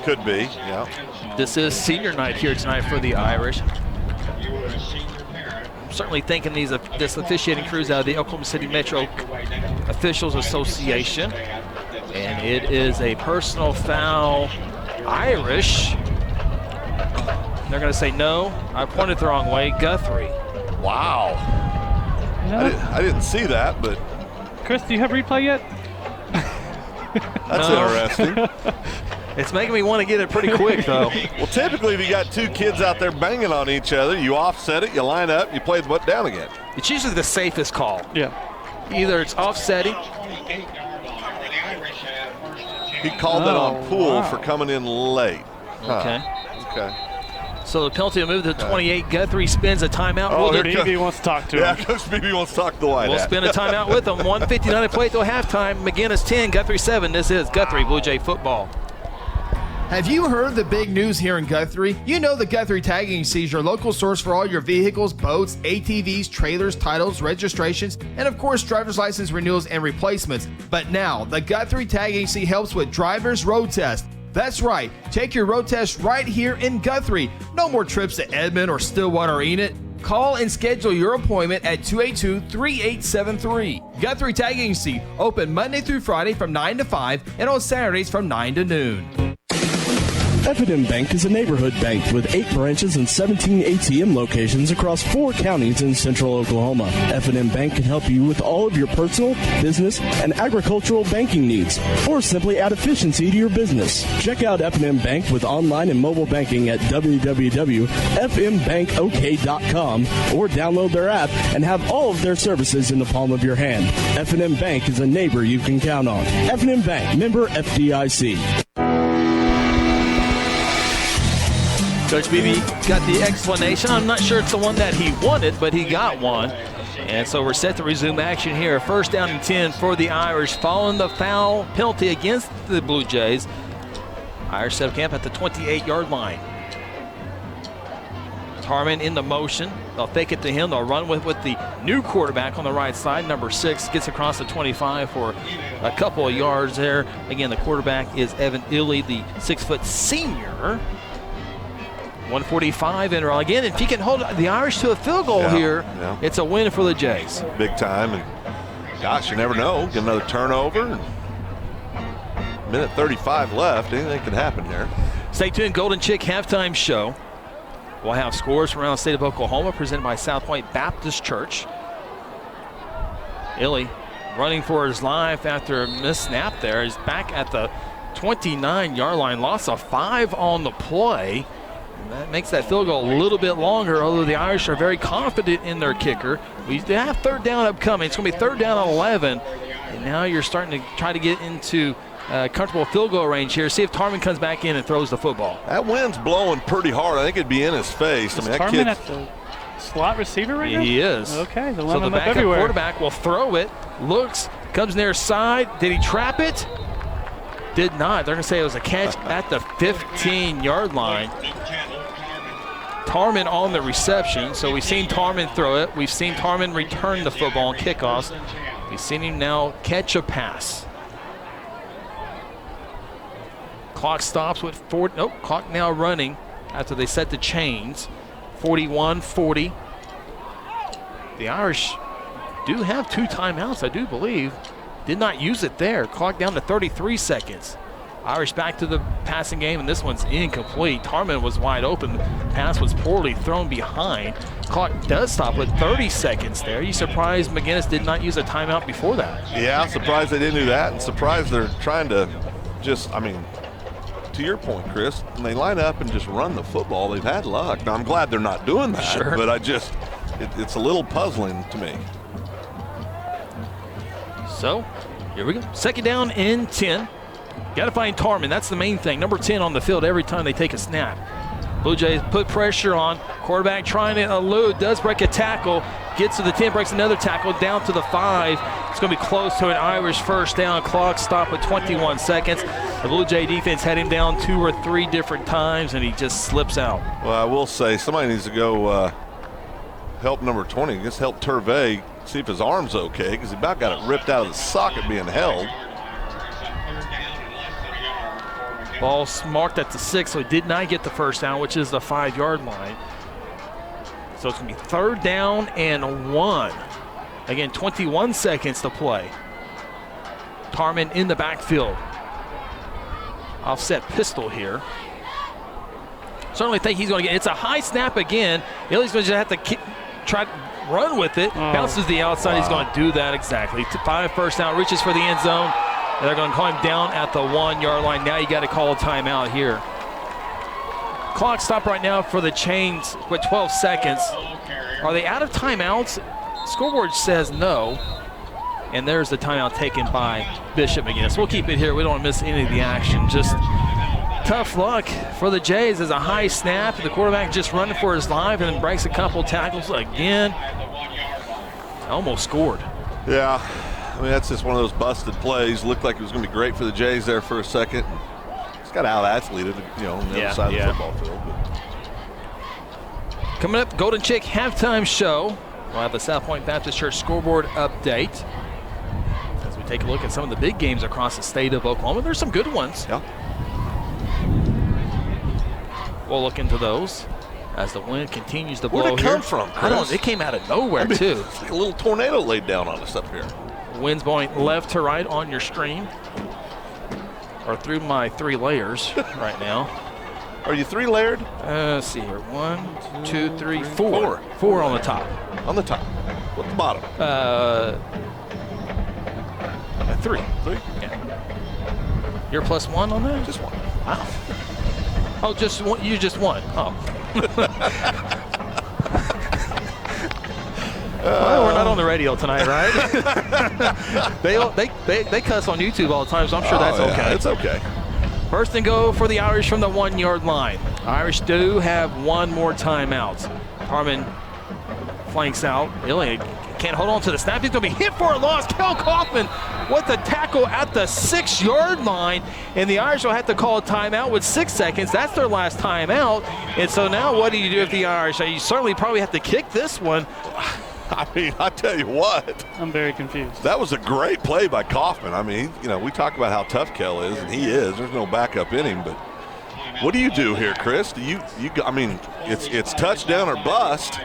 Could be, yeah. This is senior night here tonight for the Irish. I'm certainly thanking this officiating crews out of the Oklahoma City Metro Officials Association. And it is a personal foul, Irish. They're going to say no. I pointed the wrong way. Guthrie. Wow. No. I didn't see that, but. Chris, do you have replay yet? That's interesting. It's making me want to get it pretty quick, though. Well, typically, if you got two kids out there banging on each other, you offset it, you line up, you play the butt down again. It's usually the safest call. Yeah. Either it's offsetting. He called that on Poole for coming in late. Okay. Okay. So the penalty will move to 28. Guthrie spins a timeout. BB wants to talk to him. Yeah, Coach BB wants to talk to the White We'll spin a timeout with him. 1:59 to play till halftime. McGuinness 10, Guthrie 7. This is Guthrie Blue Jay football. Have you heard the big news here in Guthrie? You know that Guthrie Tag Agency is your local source for all your vehicles, boats, ATVs, trailers, titles, registrations, and of course driver's license renewals and replacements. But now, the Guthrie Tag Agency helps with driver's road test. That's right, take your road test right here in Guthrie. No more trips to Edmond or Stillwater or Enid. Call and schedule your appointment at 282-3873. Guthrie Tag Agency, open Monday through Friday from 9 to 5 and on Saturdays from 9 to noon. F&M Bank is a neighborhood bank with 8 branches and 17 ATM locations across 4 counties in central Oklahoma. F&M Bank can help you with all of your personal, business, and agricultural banking needs, or simply add efficiency to your business. Check out F&M Bank with online and mobile banking at www.fmbankok.com or download their app and have all of their services in the palm of your hand. F&M Bank is a neighbor you can count on. F&M Bank, member FDIC. Coach Beebe got the explanation. I'm not sure it's the one that he wanted, but he got one. And so we're set to resume action here. 1st down and 10 for the Irish following the foul penalty against the Blue Jays. Irish set up camp at the 28-yard line. Tarman in the motion. They'll fake it to him. They'll run with the new quarterback on the right side. Number 6 gets across the 25 for a couple of yards there. Again, the quarterback is Evan Illy, the 6-foot senior. 145 in row again. If he can hold the Irish to a field goal here, it's a win for the Jays. Big time, and gosh, you never know. Get another turnover. Minute 35 left. Anything can happen here. Stay tuned. Golden Chick halftime show. We'll have scores from around the state of Oklahoma presented by South Point Baptist Church. Illy running for his life after a missed snap there. He's back at the 29-yard line. Loss of 5 on the play. That makes that field goal a little bit longer, although the Irish are very confident in their kicker. We have 3rd down upcoming. It's going to be 3rd down and 11. And now you're starting to try to get into comfortable field goal range here. See if Tarman comes back in and throws the football. That wind's blowing pretty hard. I think it'd be in his face. Is Tarman at the slot receiver right now? He is. Okay, so the backup quarterback will throw it, looks, comes near side. Did he trap it? Did not. They're going to say it was a catch at the 15-yard line. Tarman on the reception, so we've seen Tarman throw it. We've seen Tarman return the football on kickoffs. We've seen him now catch a pass. Clock stops with clock now running after they set the chains. 41-40. The Irish do have 2 timeouts, I do believe. Did not use it there. Clock down to 33 seconds. Irish back to the passing game, and this one's incomplete. Tarman was wide open. Pass was poorly thrown behind. Clock does stop with 30 seconds there. You surprised McGuinness did not use a timeout before that? Yeah, surprised they didn't do that, and surprised they're trying to just, I mean, to your point, Chris, when they line up and just run the football, they've had luck. Now, I'm glad they're not doing that, sure, but it's a little puzzling to me. So, here we go. 2nd down and 10. Got to find Tarman. That's the main thing. Number 10 on the field every time they take a snap. Blue Jays put pressure on. Quarterback trying to elude, does break a tackle, gets to the 10, breaks another tackle, down to the 5. It's going to be close to an Irish first down. Clock stop with 21 seconds. The Blue Jay defense had him down 2 or 3 different times, and he just slips out. Well, I will say somebody needs to go help number 20. Just help Turvey see if his arm's okay, because he about got it ripped out of the socket being held. Ball marked at the 6, so he did not get the first down, which is the 5-yard line. So it's going to be 3rd down and 1. Again, 21 seconds to play. Tarman in the backfield. Offset pistol here. Certainly think he's going to get, it's a high snap again. Illy's going to just have to try to run with it. Bounces the outside. Wow. He's going to do that exactly. 5 first down, reaches for the end zone. They're going to call him down at the 1-yard line. Now you got to call a timeout here. Clock stop right now for the Chains with 12 seconds. Are they out of timeouts? Scoreboard says no. And there's the timeout taken by Bishop McGuinness. We'll keep it here. We don't want to miss any of the action. Just tough luck for the Jays as a high snap. The quarterback just running for his life and then breaks a couple tackles again. Almost scored. Yeah. I mean, that's just one of those busted plays. Looked like it was going to be great for the Jays there for a second. It's got out-athleted, on the other side of the football field. But. Coming up, Golden Chick halftime show. We'll have the South Point Baptist Church scoreboard update as we take a look at some of the big games across the state of Oklahoma. There's some good ones. Yeah. We'll look into those as the wind continues to blow. Where'd it here. come from, Chris? I don't know. It came out of nowhere, too. It's like a little tornado laid down on us up here. Wind's blowing left to right on your screen, or through my 3 layers right now. Are you 3 layered? Let's see here. 1, 2, 3, 4. 4 on the top. On the top. What's the bottom? 3. 3? Yeah. You're +1 on that? Just 1. Wow. Oh, just one. You just won. Oh. Well, we're not on the radio tonight, right? they cuss on YouTube all the time, so I'm sure that's okay. It's okay. First and go for the Irish from the 1-yard line. Irish do have 1 more timeout. Harmon flanks out. Illy can't hold on to the snap. He's going to be hit for a loss. Kel Kaufman with the tackle at the 6-yard line, and the Irish will have to call a timeout with 6 seconds. That's their last timeout. And so now what do you do with the Irish? You certainly probably have to kick this one. I mean, I tell you what. I'm very confused. That was a great play by Kaufman. I mean, we talk about how tough Kel is, and he is. There's no backup in him. But what do you do here, Chris? I mean, it's touchdown or bust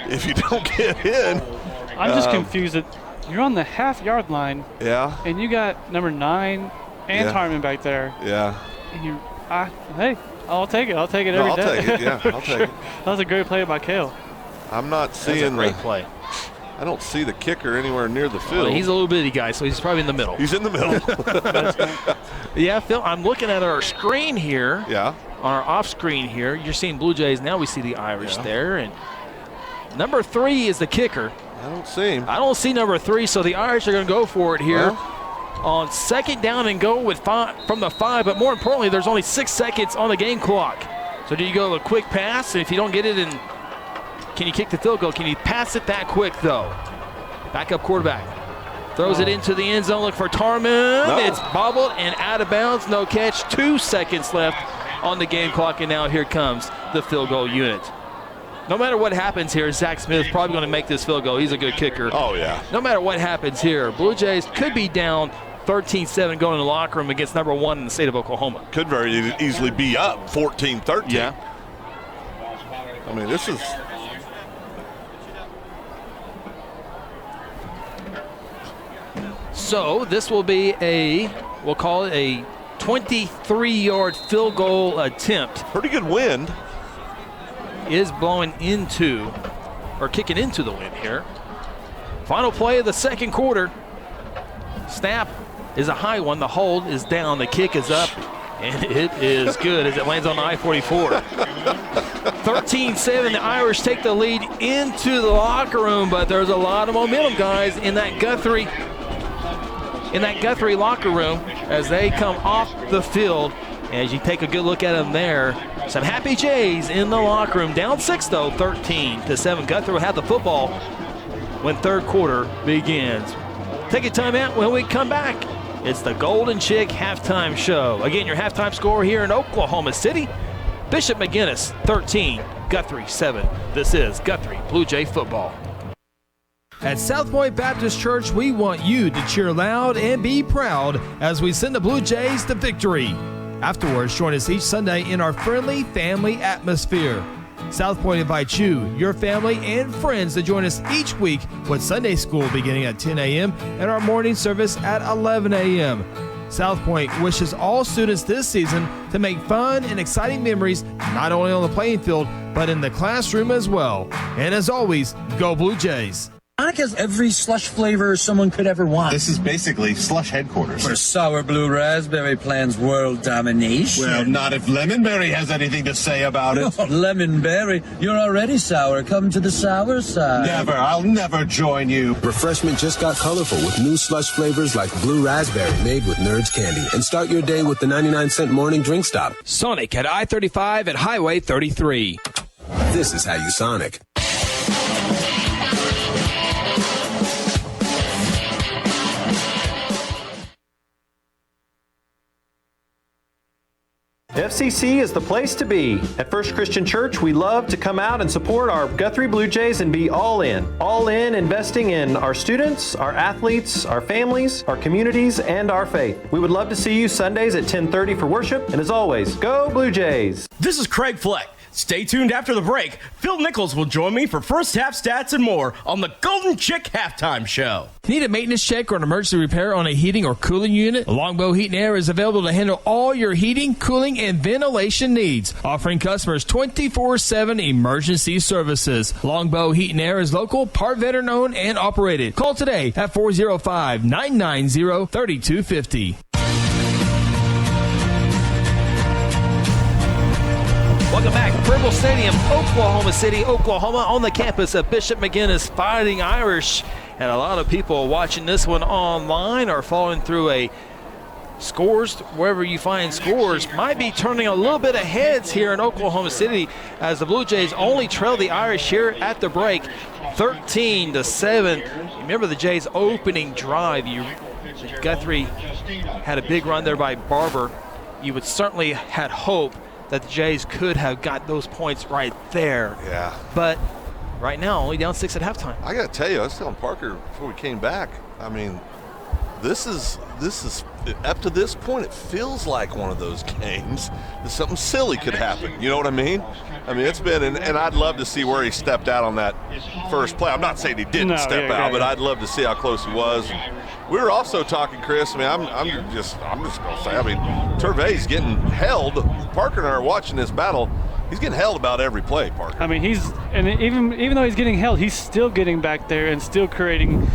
if you don't get in. I'm just confused that you're on the half-yard line. Yeah. And you got number 9 and Tarman back there. Yeah. And hey, I'll take it. I'll take it every day. I'll take it. Yeah, I'll take it. That was a great play by Kel. I'm not seeing That's a great play. I don't see the kicker anywhere near the field. Well, he's a little bitty guy, so he's probably in the middle. He's in the middle. Yeah, Phil, I'm looking at our screen here. Yeah. On our off screen here, you're seeing Blue Jays. Now we see the Irish there. And number 3 is the kicker. I don't see him. I don't see number 3, so the Irish are going to go for it here. On 2nd down and go with 5 from the 5, but more importantly, there's only 6 seconds on the game clock. So do you go a quick pass? And if you don't get it in, can you kick the field goal? Can you pass it that quick, though? Backup quarterback. Throws it into the end zone. Look for Tarman. No. It's bobbled and out of bounds. No catch. 2 seconds left on the game clock, and now here comes the field goal unit. No matter what happens here, Zach Smith is probably going to make this field goal. He's a good kicker. Oh, yeah. No matter what happens here, Blue Jays could be down 13-7 going to the locker room against number 1 in the state of Oklahoma. Could very easily be up 14-13. Yeah. I mean, this is... So this will be we'll call it a 23-yard field goal attempt. Pretty good wind. Is blowing into, or kicking into the wind here. Final play of the 2nd quarter. Snap is a high one. The hold is down. The kick is up, and it is good as it lands on the I-44. 13-7, the Irish take the lead into the locker room, but there's a lot of momentum, guys, in that Guthrie locker room as they come off the field. As you take a good look at them there, Some happy Jays in the locker room. Down 6 though, 13-7. Guthrie will have the football when third quarter begins. Take a time out. When we come back, it's the Golden Chick halftime show. Again, your halftime score here in Oklahoma City. Bishop McGuinness 13, Guthrie 7. This is Guthrie Blue Jay football. At South Point Baptist Church, we want you to cheer loud and be proud as we send the Blue Jays to victory. Afterwards, join us each Sunday in our friendly family atmosphere. South Point invites you, your family, and friends to join us each week with Sunday school beginning at 10 a.m. and our morning service at 11 a.m. South Point wishes all students this season to make fun and exciting memories not only on the playing field, but in the classroom as well. And as always, go Blue Jays. Sonic has every slush flavor someone could ever want. This is basically slush headquarters. Where sour blue raspberry plans world domination. Well, not if Lemonberry has anything to say about it. Lemonberry, you're already sour. Come to the sour side. Never. I'll never join you. Refreshment just got colorful with new slush flavors like blue raspberry made with Nerds candy. And start your day with the 99-cent morning drink stop. Sonic at I-35 at Highway 33. This is how you Sonic. FCC is the place to be. At First Christian Church, we love to come out and support our Guthrie Blue Jays and be all in. All in investing in our students, our athletes, our families, our communities, and our faith. We would love to see you Sundays at 10:30 for worship. And as always, go Blue Jays. This is Craig Fleck. Stay tuned after the break. Phil Nichols will join me for first half stats and more on the Golden Chick Halftime Show. Need a maintenance check or an emergency repair on a heating or cooling unit? Longbow Heat and Air is available to handle all your heating, cooling, and ventilation needs, offering customers 24/7 emergency services. Longbow Heat and Air is local, part veteran-owned, and operated. Call today at 405-990-3250. Welcome back. Purple Stadium, Oklahoma City, Oklahoma, on the campus of Bishop McGuinness Fighting Irish. And a lot of people watching this one online are following through a scores, wherever you find scores, might be turning a little bit of heads here in Oklahoma City as the Blue Jays only trail the Irish here at the break, 13-7. Remember the Jays' opening drive. Guthrie had a big run there by Barber. You would certainly had hope that the Jays could have got those points right there. Yeah. But right now, only down 6 at halftime. I got to tell you, I was telling Parker before we came back, I mean, this is up to this point, it feels like one of those games that something silly could happen. You know what I mean? I mean, it's been, and I'd love to see where he stepped out on that first play. I'm not saying he didn't step out, but I'd love to see how close he was. We were also talking, Chris. I mean, I'm just gonna say. I mean, Turvey's getting held. Parker and I are watching this battle. He's getting held about every play, Parker. I mean, even though he's getting held, he's still getting back there and still creating,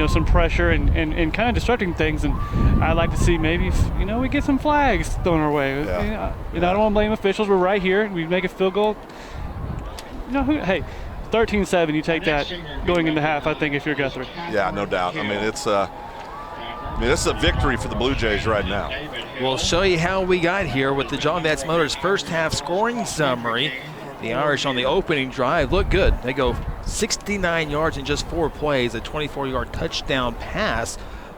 some pressure and kind of disrupting things. And I'd like to see maybe, we get some flags thrown our way. Yeah. I don't want to blame officials. We're right here. We make a field goal. Hey, 13-7. You take that going into half. I think if you're Guthrie. Yeah, no doubt. I mean, this is a victory for the Blue Jays right now. We'll show you how we got here with the John Vance Motors first half scoring summary. The Irish on the opening drive look good. They go 69 yards in just 4 plays, a 24-yard touchdown pass.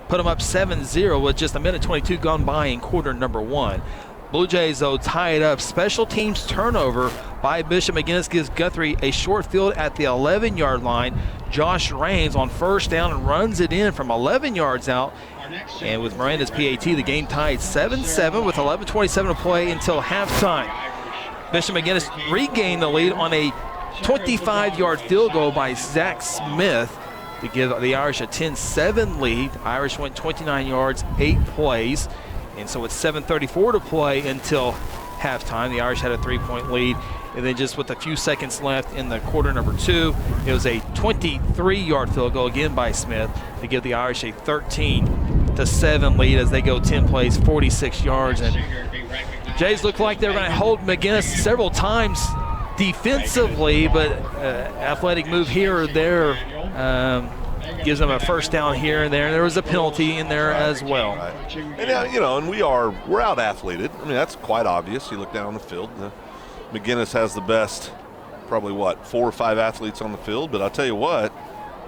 Put them up 7-0 with just a minute 22 gone by in quarter number 1. Blue Jays, though, tie it up. Special teams turnover by Bishop McGuinness gives Guthrie a short field at the 11-yard line. Josh Raines on first down and runs it in from 11 yards out. And with Miranda's PAT, the game tied 7-7 with 11:27 to play until halftime. Bishop McGuinness regained the lead on a 25-yard field goal by Zach Smith to give the Irish a 10-7 lead. Irish went 29 yards, 8 plays. And so it's 7:34 to play until halftime. The Irish had a 3-point lead. And then just with a few seconds left in the quarter number 2, it was a 23-yard field goal again by Smith to give the Irish a 13-7 lead as they go 10 plays, 46 yards. And Jays look like they're going to hold McGuinness several times defensively, but athletic move here or there gives them a first down here and there. And there was a penalty in there as well. Right. And we're out athleted. I mean, that's quite obvious. You look down on the field, McGuinness has the best, probably 4 or 5 athletes on the field. But I'll tell you what,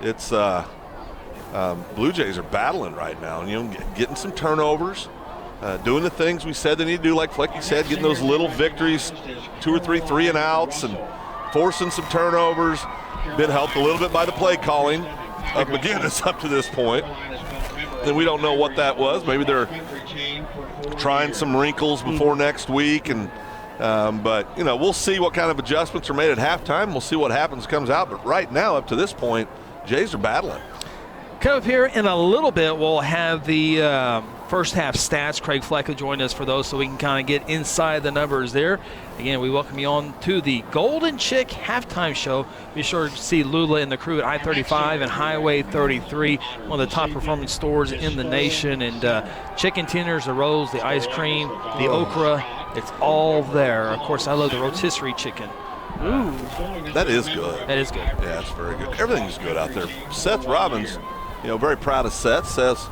it's Blue Jays are battling right now, and getting some turnovers, doing the things we said they need to do, like Flecky said, getting those little victories, 2 or 3 3-and-outs, and forcing some turnovers. Been helped a little bit by the play calling of McGuinness up to this point. And we don't know what that was. Maybe they're trying some wrinkles before next week, and but we'll see what kind of adjustments are made at halftime. We'll see what happens comes out. But right now, up to this point, Jays are battling. Come up here in a little bit. We'll have the first half stats. Craig Fleck will join us for those, so we can kind of get inside the numbers there. Again, we welcome you on to the Golden Chick halftime show. Be sure to see Lula and the crew at I-35 and Highway 33, one of the top performing stores in the nation. And chicken tenders, the rolls, the ice cream, the okra, it's all there. Of course, I love the rotisserie chicken. Ooh, that is good. That is good. Yeah, it's very good. Everything's good out there. Seth Robbins, very proud of Seth. Seth's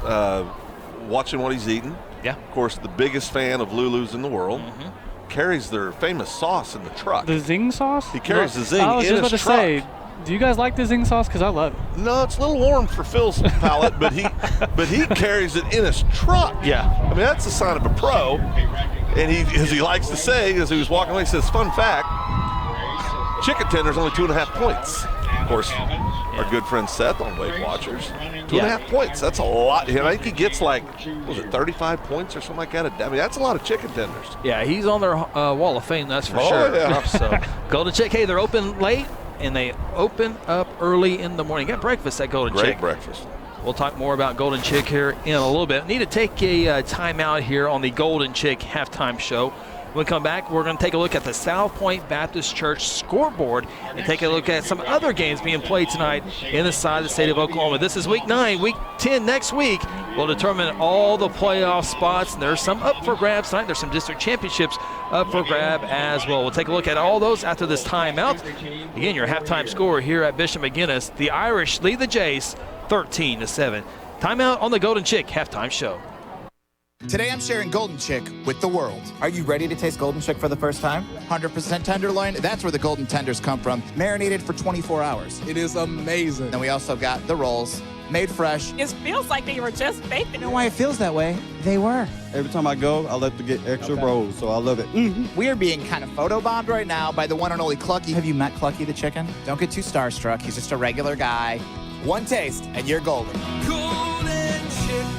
watching what he's eating. Yeah. Of course, the biggest fan of Lulu's in the world. Mm-hmm. Carries their famous sauce in the truck. The Zing sauce? He carries the Zing in his truck. I was just about to say, do you guys like the Zing sauce? Because I love it. No, it's a little warm for Phil's palate, but he carries it in his truck. Yeah. I mean, that's a sign of a pro. And as he likes to say, as he was walking away, he says, fun fact, chicken tenders only 2.5 points. Of course, our good friend Seth on Weight Watchers, 2.5 points. That's a lot. I think he gets 35 points or something like that. I mean, that's a lot of chicken tenders. Yeah, he's on their Wall of Fame, that's for sure. Yeah. So, Golden Chick, hey, they're open late, and they open up early in the morning. Got breakfast at Golden Chick. Great breakfast. We'll talk more about Golden Chick here in a little bit. Need to take a timeout here on the Golden Chick halftime show. When we come back, we're going to take a look at the South Point Baptist Church scoreboard and take a look at some other games being played tonight in the side of the state of Oklahoma. This is week 9. Week 10 next week will determine all the playoff spots. And there's some up for grabs tonight. There's some district championships up for grab as well. We'll take a look at all those after this timeout. Again, your halftime score here at Bishop McGuinness. The Irish lead the Jays 13-7. Timeout on the Golden Chick halftime show. Today I'm sharing Golden Chick with the world. Are you ready to taste Golden Chick for the first time? 100% tenderloin, that's where the golden tenders come from, marinated for 24 hours. It is amazing. And we also got the rolls, made fresh. It feels like they were just baked. You know why it feels that way? They were. Every time I go, I like to get extra rolls, so I love it. We are being kind of photobombed right now by the one and only Clucky. Have you met Clucky the chicken? Don't get too starstruck. He's just a regular guy. One taste, and you're golden.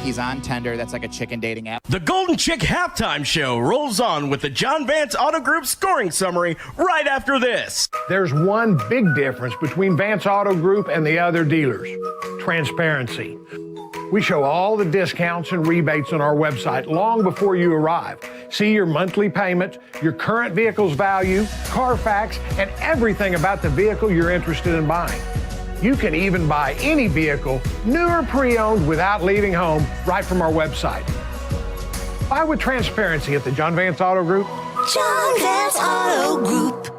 He's on Tender. That's like a chicken dating app. The Golden Chick halftime show rolls on with the John Vance Auto Group scoring summary right after this. There's one big difference between Vance Auto Group and the other dealers: transparency. We show all the discounts and rebates on our website long before you arrive. See your monthly payment, your current vehicle's value, Carfax, and everything about the vehicle you're interested in buying. You can even buy any vehicle, new or pre-owned, without leaving home, right from our website. Buy with transparency at the John Vance Auto Group. John Vance Auto Group.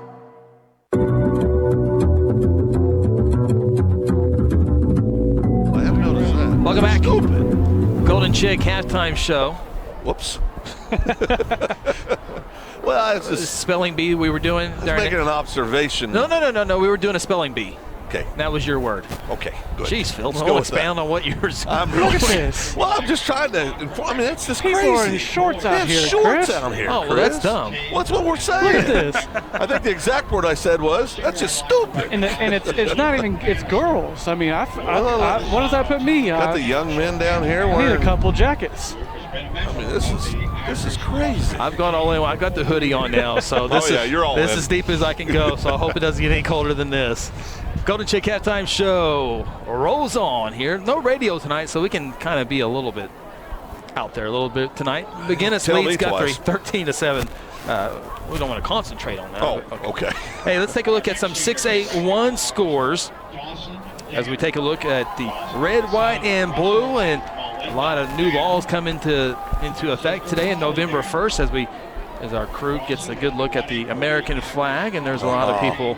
Welcome back. Golden Chick halftime show. Whoops. Well, it's just spelling bee we were doing. Making an observation. No. We were doing a spelling bee. Okay. That was your word. Okay, good. Jeez, Phil, Let's don't go expand on what yours. Look at this. Well, I'm just trying to inform. I mean, that's just People crazy. are in shorts out here, shorts Chris. out here. Oh, well, Chris. that's dumb. Well, that's what we're saying. Look at this. I think the exact word I said was, that's just stupid. And it's not even, it's girls. I mean, what does that put me? Got the young men down here I wearing need a couple jackets. I mean, this is crazy. I've gone all in. I've got the hoodie on now, so this you're all this in. is as deep as I can go. So I hope it doesn't get any colder than this. Golden Chick halftime show rolls on here. No radio tonight, so we can kind of be a little bit out there a little bit tonight. McGuinness leads Guthrie 13-7. We don't want to concentrate on that. Oh, okay. Hey, let's take a look at some 6A1 scores as we take a look at the red, white, and blue, and a lot of new laws come into effect today on November 1st as our crew gets a good look at the American flag, and there's a lot of people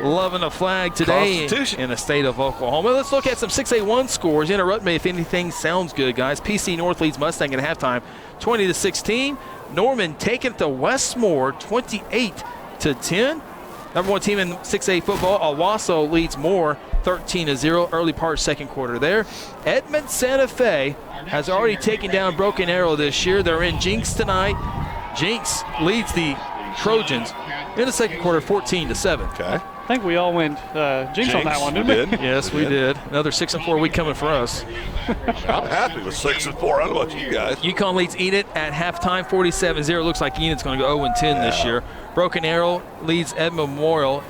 loving the flag today in the state of Oklahoma. Let's look at some 6A1 scores. Interrupt me if anything sounds good, guys. PC North leads Mustang at halftime 20-16. Norman taking it to Westmore 13-10. Number 1 team in 6A football, Owasso leads Moore 13-0. Early part second quarter there. Edmond Santa Fe has already taken down Broken Arrow this year. They're in Jinx tonight. Jinx leads the Trojans in the second quarter 14-7. Okay. I think we all went Jinx on that one, didn't we? Yes, we did. Another 6-4 week coming for us. I'm happy with 6-4. I don't know about you guys. UConn leads Enid at halftime 47-0. Looks like Enid's going to go 0-10 this year. Broken Arrow leads Edmond Memorial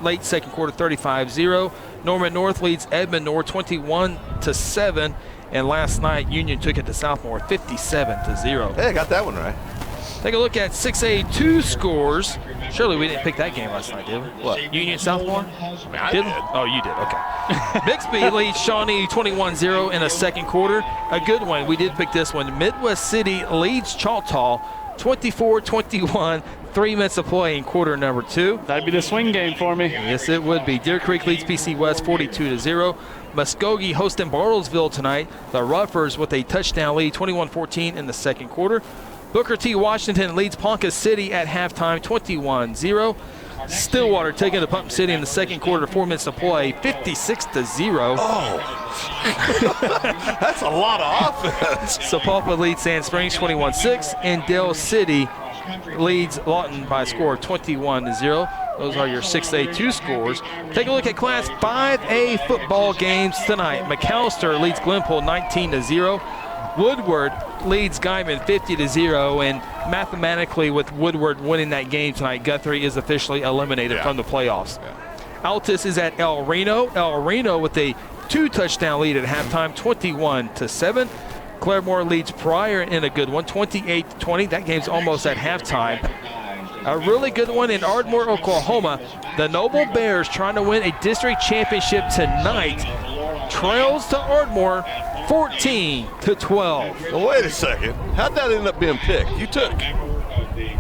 late second quarter 35-0. Norman North leads Edmond North 21-7. And last night, Union took it to Southmore 57-0. Hey, I got that one right. Take a look at 6A2 scores. Surely we didn't pick that game last night, did we? What? Union Southmore? I did. Oh, you did. Okay. Bixby leads Shawnee 21-0 in the second quarter. A good one. We did pick this one. Midwest City leads Choctaw 24-21. 3 minutes of play in quarter number 2. That'd be the swing game for me. Yes, it would be. Deer Creek leads PC West 42-0. Muskogee hosting Bartlesville tonight. The Ruffers with a touchdown lead 21-14 in the second quarter. Booker T. Washington leads Ponca City at halftime 21-0. Stillwater taking to Pump City in the second quarter, 4 minutes to play, 56-0. Oh, that's a lot of offense. Sapulpa leads Sand Springs 21-6, and Dale City leads Lawton by a score of 21-0. Those are your 6A2 scores. Take a look at Class 5A football games tonight. McAllister leads Glenpool 19-0. Woodward leads Guyman 50-0, and mathematically with Woodward winning that game tonight, Guthrie is officially eliminated from the playoffs. Altus is at El Reno. El Reno with a 2-touchdown lead at halftime, 21-7. Claremore leads Pryor in a good one, 28-20. That game's almost at halftime. A really good one in Ardmore, Oklahoma. The Noble Bears trying to win a district championship tonight. Trails to Ardmore 14-12. Well, wait a second. How'd that end up being picked? You took.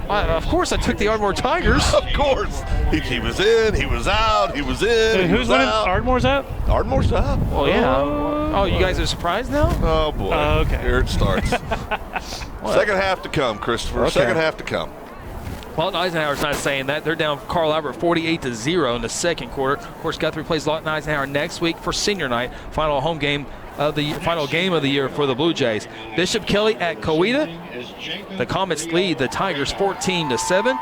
Of course I took the Ardmore Tigers. Of course. He was in, he was out, he was in, Who's winning? Ardmore's out? Ardmore's out. Oh, yeah. Oh, you guys are surprised now? Oh, boy. Okay. Here it starts. Second half to come, Christopher. Okay. Second half to come. Lawton Eisenhower's not saying that. They're down Carl Albert 48-0 in the second quarter. Of course, Guthrie plays Lawton Eisenhower next week for senior night. Final game of the year for the Blue Jays. Bishop Kelly at Coweta. The Comets lead the Tigers 14-7.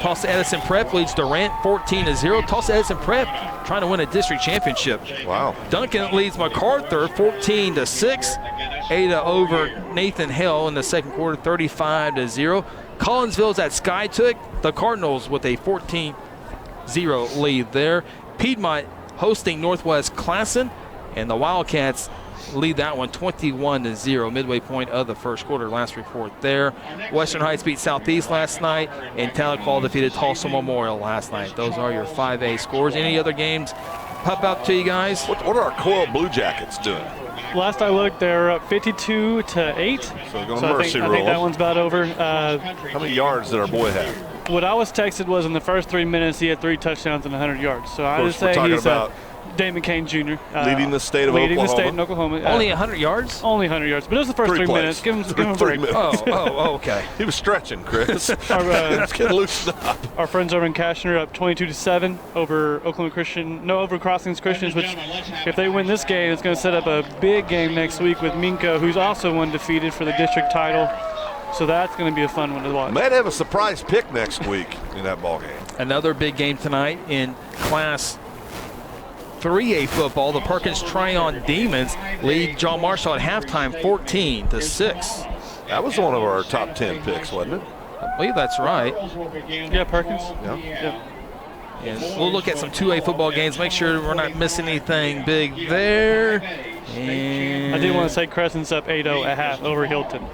Tulsa Edison Prep leads Durant 14-0. Tulsa Edison Prep trying to win a district championship. Wow. Duncan leads MacArthur 14-6. Ada over Nathan Hill in the second quarter 35-0. Collinsville's at Skytook. The Cardinals with a 14-0 lead there. Piedmont hosting Northwest Classen, and the Wildcats lead that one 21-0. Midway point of the first quarter. Last report there. Western Heights beat Southeast last night, and Tahlequah defeated Tulsa Memorial last night. Those are your 5A scores. Any other games pop out to you guys? What are our Coil Blue Jackets doing? Last I looked, they're up 52-8. So they're going mercy I think that one's about over. How many yards did our boy have? What I was texted was in the first 3 minutes he had 3 touchdowns and 100 yards. So I would say he's Dave McCain Jr. Leading the state of Oklahoma. Leading the state in Oklahoma. Only 100 yards? Only 100 yards. But it was the first 3 minutes. Give him a break. Oh, okay. He was stretching, Chris. Let's get loosened up. Our friends over in Cashner up 22-7 over over Crossings Christians, which if they win this game, it's going to set up a big game next week with Minko, who's also undefeated for the district title. So that's going to be a fun one to watch. Might have a surprise pick next week in that ball game. Another big game tonight in Class 3A football. The Perkins Tryon Demons lead John Marshall at halftime 14-6. That was one of our top 10 picks, wasn't it? I believe that's right. Yeah, Perkins. Yeah. And we'll look at some 2A football games, make sure we're not missing anything big there. And I did want to say Crescent's up 8-0 at half over Hilton.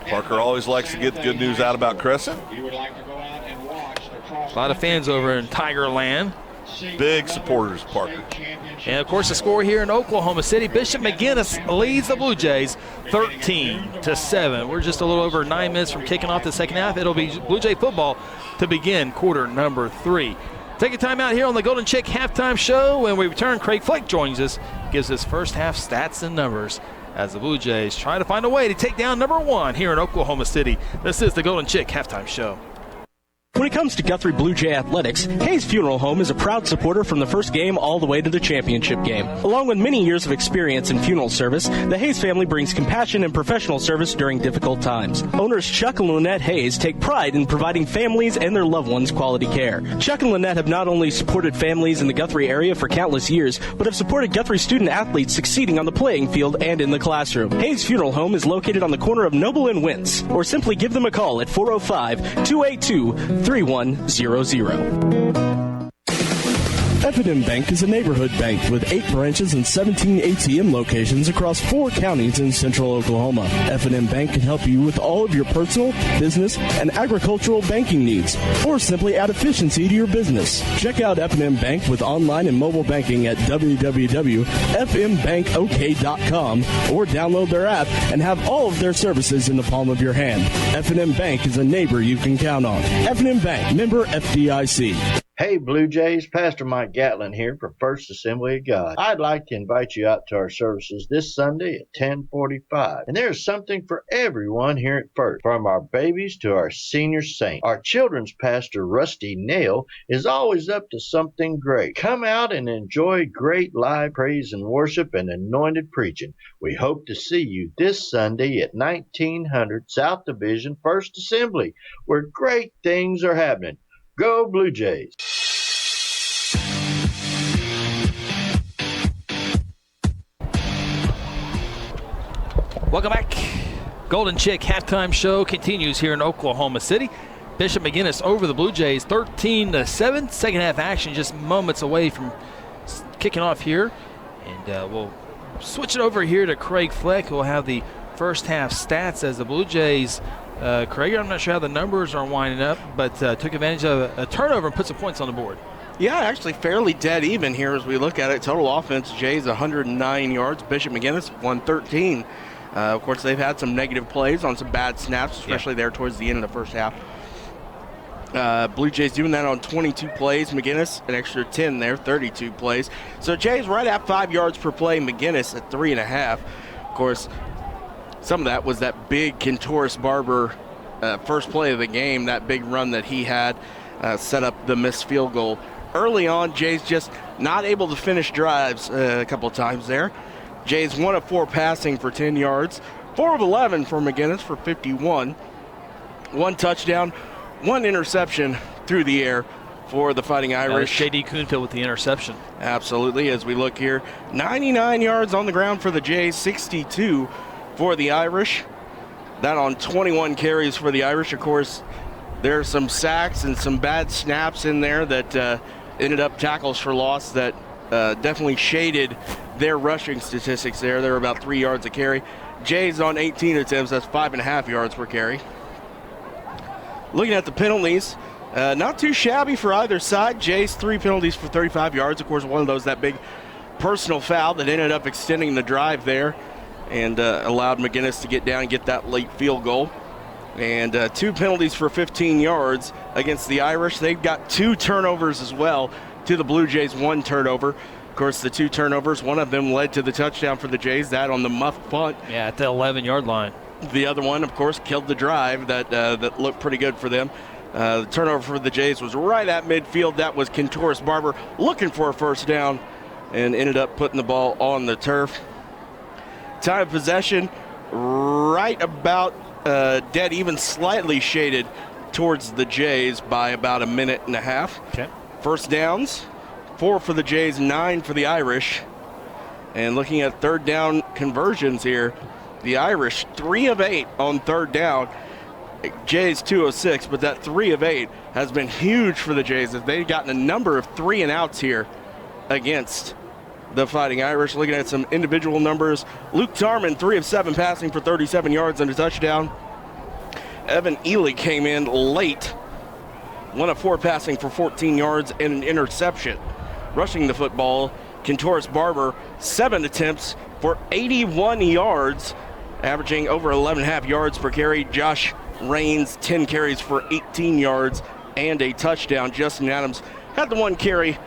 Parker always likes to get the good news out about Crescent. A lot of fans over in Tigerland. Big supporters, Parker. And, of course, the score here in Oklahoma City, Bishop McGuinness leads the Blue Jays 13-7. We're just a little over 9 minutes from kicking off the second half. It'll be Blue Jay football to begin quarter number 3. Take a time out here on the Golden Chick Halftime Show. When we return, Craig Flake joins us, gives us first half stats and numbers as the Blue Jays try to find a way to take down number 1 here in Oklahoma City. This is the Golden Chick Halftime Show. When it comes to Guthrie Bluejay athletics, Hayes Funeral Home is a proud supporter from the first game all the way to the championship game. Along with many years of experience in funeral service, the Hayes family brings compassion and professional service during difficult times. Owners Chuck and Lynette Hayes take pride in providing families and their loved ones quality care. Chuck and Lynette have not only supported families in the Guthrie area for countless years, but have supported Guthrie student athletes succeeding on the playing field and in the classroom. Hayes Funeral Home is located on the corner of Noble and Wentz, or simply give them a call at 405-282-3100. F&M Bank is a neighborhood bank with 8 branches and 17 ATM locations across 4 counties in central Oklahoma. F&M Bank can help you with all of your personal, business, and agricultural banking needs, or simply add efficiency to your business. Check out F&M Bank with online and mobile banking at www.fmbankok.com or download their app and have all of their services in the palm of your hand. F&M Bank is a neighbor you can count on. F&M Bank, member FDIC. Hey Blue Jays, Pastor Mike Gatlin here for First Assembly of God. I'd like to invite you out to our services this Sunday at 10:45. And there's something for everyone here at First, from our babies to our senior saints. Our children's pastor, Rusty Nail, is always up to something great. Come out and enjoy great live praise and worship and anointed preaching. We hope to see you this Sunday at 1900 South Division First Assembly, where great things are happening. Go Blue Jays! Welcome back. Golden Chick halftime show continues here in Oklahoma City. Bishop McGuinness over the Blue Jays 13-7. Second half action just moments away from kicking off here. And we'll switch it over here to Craig Fleck, who will have the first half stats as the Blue Jays. Craig, I'm not sure how the numbers are winding up, but took advantage of a turnover and put some points on the board. Yeah, actually fairly dead even here as we look at it. Total offense, Jays 109 yards, Bishop McGuinness 113. Of course, they've had some negative plays on some bad snaps, especially there towards the end of the first half. Blue Jays doing that on 22 plays. McGuinness an extra 10 there, 32 plays. So Jays right at 5 yards per play. McGuinness at 3.5. Of course, some of that was that big Kentoris Barber first play of the game. That big run that he had set up the missed field goal. Early on, Jays just not able to finish drives a couple of times there. Jays 1 of 4 passing for 10 yards. 4 of 11 for McGuinness for 51. 1 touchdown, 1 interception through the air for the Fighting Irish. J.D. Kuhnfield with the interception. Absolutely, as we look here. 99 yards on the ground for the Jays, 62 for the Irish. That on 21 carries for the Irish. Of course, there are some sacks and some bad snaps in there that ended up tackles for loss that definitely shaded their rushing statistics there. They're about 3 yards a carry. Jays on 18 attempts, that's 5.5 yards per carry. Looking at the penalties, not too shabby for either side. Jays 3 penalties for 35 yards. Of course, one of those, that big personal foul that ended up extending the drive there and allowed McGuinness to get down and get that late field goal. And 2 penalties for 15 yards against the Irish. They've got 2 turnovers as well to the Blue Jays, 1 turnover. Of course, the 2 turnovers, one of them led to the touchdown for the Jays, that on the muff punt. Yeah, at the 11-yard line. The other one, of course, killed the drive that looked pretty good for them. The turnover for the Jays was right at midfield. That was Kentoris Barber looking for a first down and ended up putting the ball on the turf. Time of possession right about dead, even slightly shaded towards the Jays by about a minute and a half. Okay. First downs, 4 for the Jays, 9 for the Irish. And looking at third down conversions here, the Irish 3 of 8 on third down. Jays 2 of 6, but that 3 of 8 has been huge for the Jays as they've gotten a number of 3 and outs here against the Fighting Irish. Looking at some individual numbers, Luke Tarman 3 of 7 passing for 37 yards and a touchdown. Evan Ely came in late, 1 of 4 passing for 14 yards and an interception. Rushing the football, Kentoris Barber 7 attempts for 81 yards, averaging over 11.5 yards per carry. Josh Raines 10 carries for 18 yards and a touchdown. Justin Adams had the 1 carry,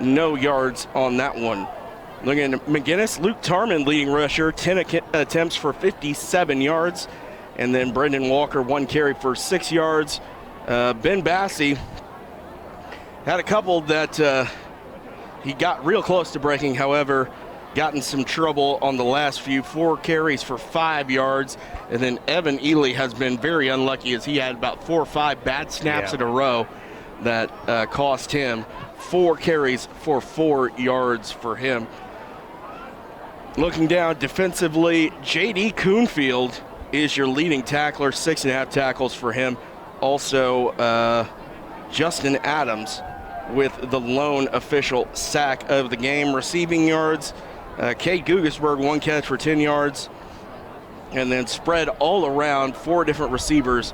no yards on that one. Looking at McGuinness, Luke Tarman leading rusher, 10 attempts for 57 yards. And then Brendan Walker, 1 carry for 6 yards. Ben Bassey had a couple that he got real close to breaking, however, got in some trouble on the last few. 4 carries for 5 yards. And then Evan Ely has been very unlucky as he had about 4 or 5 bad snaps in a row that cost him 4 carries for 4 yards for him. Looking down defensively, J.D. Coonfield is your leading tackler, 6.5 tackles for him. Also, Justin Adams with the lone official sack of the game. Receiving yards, Cade Gugesberg, 1 catch for 10 yards. And then spread all around, 4 different receivers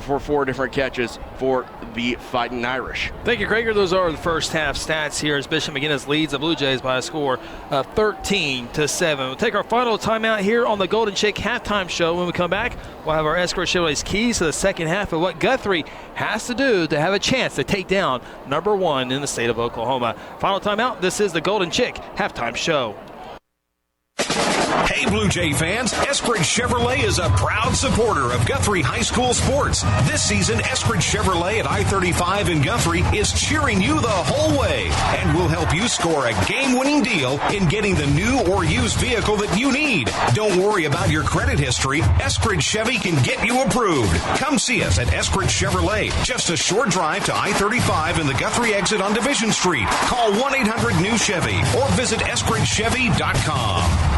for 4 different catches for the Fighting Irish. Thank you, Krager. Those are the first half stats here as Bishop McGuinness leads the Blue Jays by a score of 13-7. We'll take our final timeout here on the Golden Chick halftime show. When we come back, we'll have our Escort Chevrolet's keys to the second half of what Guthrie has to do to have a chance to take down number 1 in the state of Oklahoma. Final timeout. This is the Golden Chick halftime show. Hey, Blue Jay fans, Eskridge Chevrolet is a proud supporter of Guthrie High School sports. This season, Eskridge Chevrolet at I-35 in Guthrie is cheering you the whole way and will help you score a game-winning deal in getting the new or used vehicle that you need. Don't worry about your credit history. Eskridge Chevy can get you approved. Come see us at Eskridge Chevrolet, just a short drive to I-35 in the Guthrie exit on Division Street. Call 1-800-NEW-CHEVY or visit EskridgeChevy.com.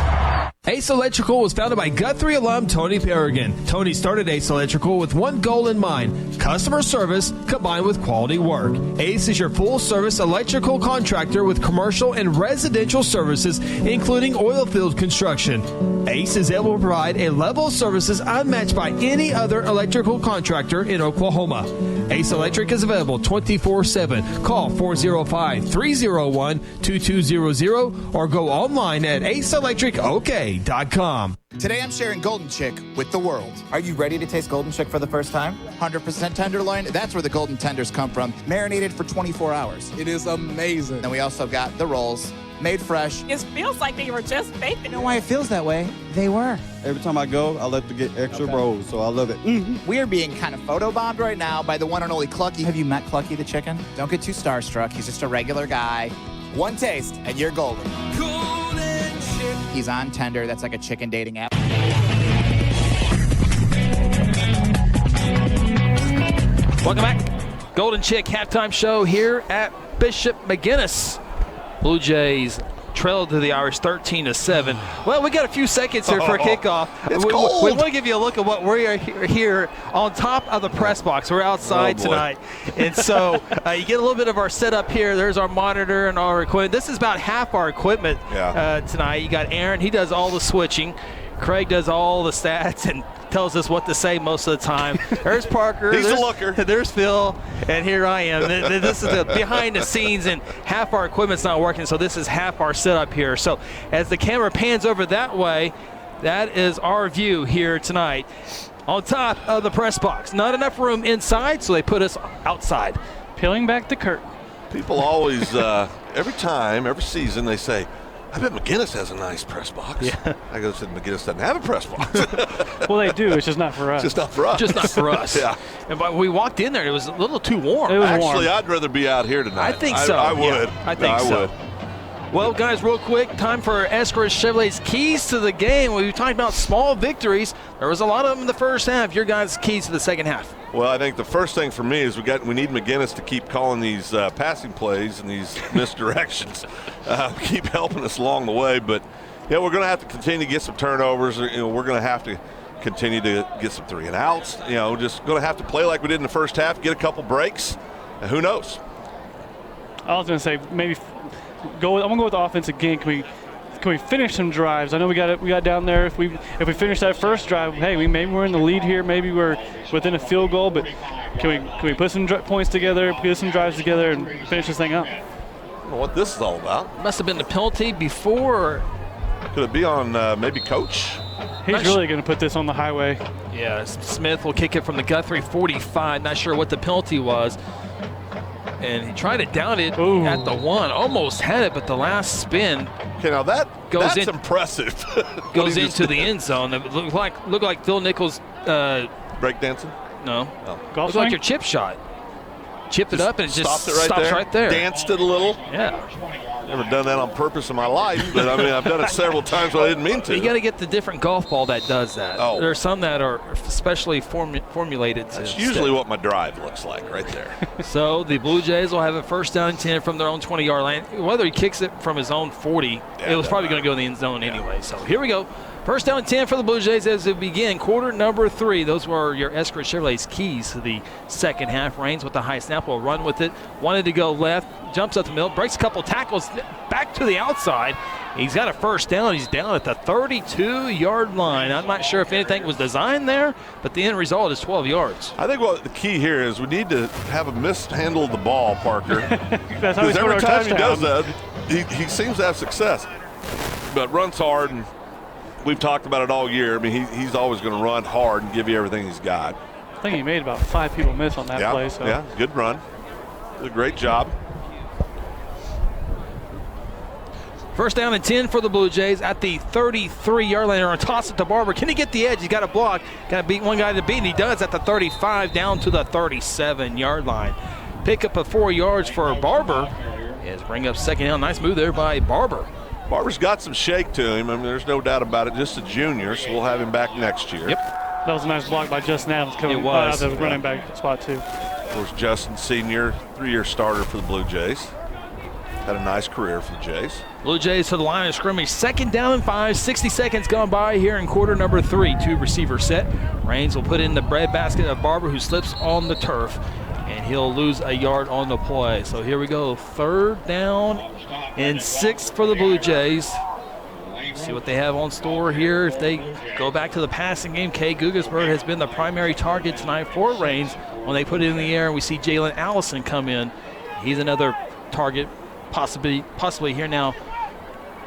Ace Electrical was founded by Guthrie alum Tony Perrigan. Tony started Ace Electrical with one goal in mind: customer service combined with quality work. Ace is your full-service electrical contractor with commercial and residential services, including oil field construction. Ace is able to provide a level of services unmatched by any other electrical contractor in Oklahoma. Ace Electric is available 24/7. Call 405-301-2200 or go online at aceelectricok.com. Today I'm sharing Golden Chick with the world. Are you ready to taste Golden Chick for the first time? 100% tenderloin, that's where the golden tenders come from. Marinated for 24 hours. It is amazing. Then we also got the rolls, made fresh. It feels like they were just baked. You know why it feels that way? They were. Every time I go, I like to get extra rolls, so I love it. We are being kind of photobombed right now by the one and only Clucky. Have you met Clucky the chicken? Don't get too starstruck. He's just a regular guy. One taste, and you're golden. He's on Tender. That's like a chicken dating app. Welcome back. Golden Chick halftime show here at Bishop McGuinness. Blue Jays trailed to the Irish 13-7. Well, we got a few seconds here for a kickoff. It's we cold. want to give you a look at what we are here on top of the press box. We're outside tonight. And so you get a little bit of our setup here. There's our monitor and our equipment. This is about half our equipment tonight. You got Aaron. He does all the switching. Craig does all the stats and tells us what to say most of the time. There's Parker. He's a looker. There's Phil, and here I am. This is the behind the scenes, and half our equipment's not working, so this is half our setup here. So as the camera pans over that way, that is our view here tonight on top of the press box. Not enough room inside, so they put us outside. Peeling back the curtain. People always, every season, they say, I bet McGuinness has a nice press box. Yeah. I go, said McGuinness doesn't have a press box. Well, they do. It's just not for us. Just not for us. Just not for us. Yeah. And when we walked in there, it was a little too warm. It was Actually, warm. I'd rather be out here tonight. I think so. I would. Yeah, I think so. would. Well, guys, real quick, time for Escort Chevrolet's keys to the game. We talked about small victories. There was a lot of them in the first half. Your guys' keys to the second half. Well, I think the first thing for me is we need McGuinness to keep calling these passing plays and these misdirections. Keep helping us along the way. But, yeah, we're going to have to continue to get some turnovers. We're going to have to continue to get some 3 and outs. Just going to have to play like we did in the first half, get a couple breaks, and who knows? I was going to say maybe I'm going to go with the offense again. Can we finish some drives? I know we got down there. If we finish that first drive, hey, maybe we're in the lead here. Maybe we're within a field goal. But can we put some points together, put some drives together, and finish this thing up? I don't know what this is all about. Must have been the penalty before. Could it be on maybe Coach? He's really going to put this on the highway. Yeah, Smith will kick it from the Guthrie 45. Not sure what the penalty was. And he tried to down it at the 1. Almost had it, but the last spin. Okay, now that's impressive. Goes into the end zone. It looked like Phil Nichols breakdancing. No. Golf Looks swing? like your chip shot. Chipped it up and it just stopped stops right there. Danced it a little. Yeah. Never done that on purpose in my life, but I mean, I've done it several times, but I didn't mean to. You got to get the different golf ball that does that. Oh. There's some that are specially formulated to That's usually what my drive looks like right there. So the Blue Jays will have a first down and 10 from their own 20-yard line. Whether he kicks it from his own 40, it was probably going to go in the end zone anyway. So here we go. First down and 10 for the Blue Jays as we begin quarter number 3. Those were your Eskridge Chevrolet's keys to the second half. Reigns with the high snap will run with it. Wanted to go left, jumps up the middle, breaks a couple tackles, back to the outside. He's got a first down. He's down at the 32-yard line. I'm not sure if anything was designed there, but the end result is 12 yards. I think what the key here is we need to have him mishandle the ball, Parker. That's how we Because score every our time he touchdown. does that, he seems to have success. But runs hard, and we've talked about it all year. I mean, he's always going to run hard and give you everything he's got. I think he made about 5 people miss on that play. So. Yeah, good run. Did a great job. First down and 10 for the Blue Jays at the 33-yard line. They're going to toss it to Barber. Can he get the edge? He's got a block. Got to beat one guy to beat, and he does at the 35 down to the 37-yard line. Pickup of 4 yards for Barber. Yes, bring up second down. Nice move there by Barber. Barber's got some shake to him. I mean, there's no doubt about it. Just a junior, so we'll have him back next year. Yep. That was a nice block by Justin Adams coming out of the running back spot, too. Of course, Justin, senior, 3-year starter for the Blue Jays. Had a nice career for the Jays. Blue Jays to the line of scrimmage. Second down and 5. 60 seconds gone by here in quarter number 3. 2 receiver set. Reigns will put in the breadbasket of Barber, who slips on the turf, and he'll lose a yard on the play. So here we go. Third down and 6 for the Blue Jays. See what they have on store here. If they go back to the passing game, Kay Gugasberg has been the primary target tonight for Reigns. When they put it in the air, we see Jalen Allison come in. He's another target, possibly here now.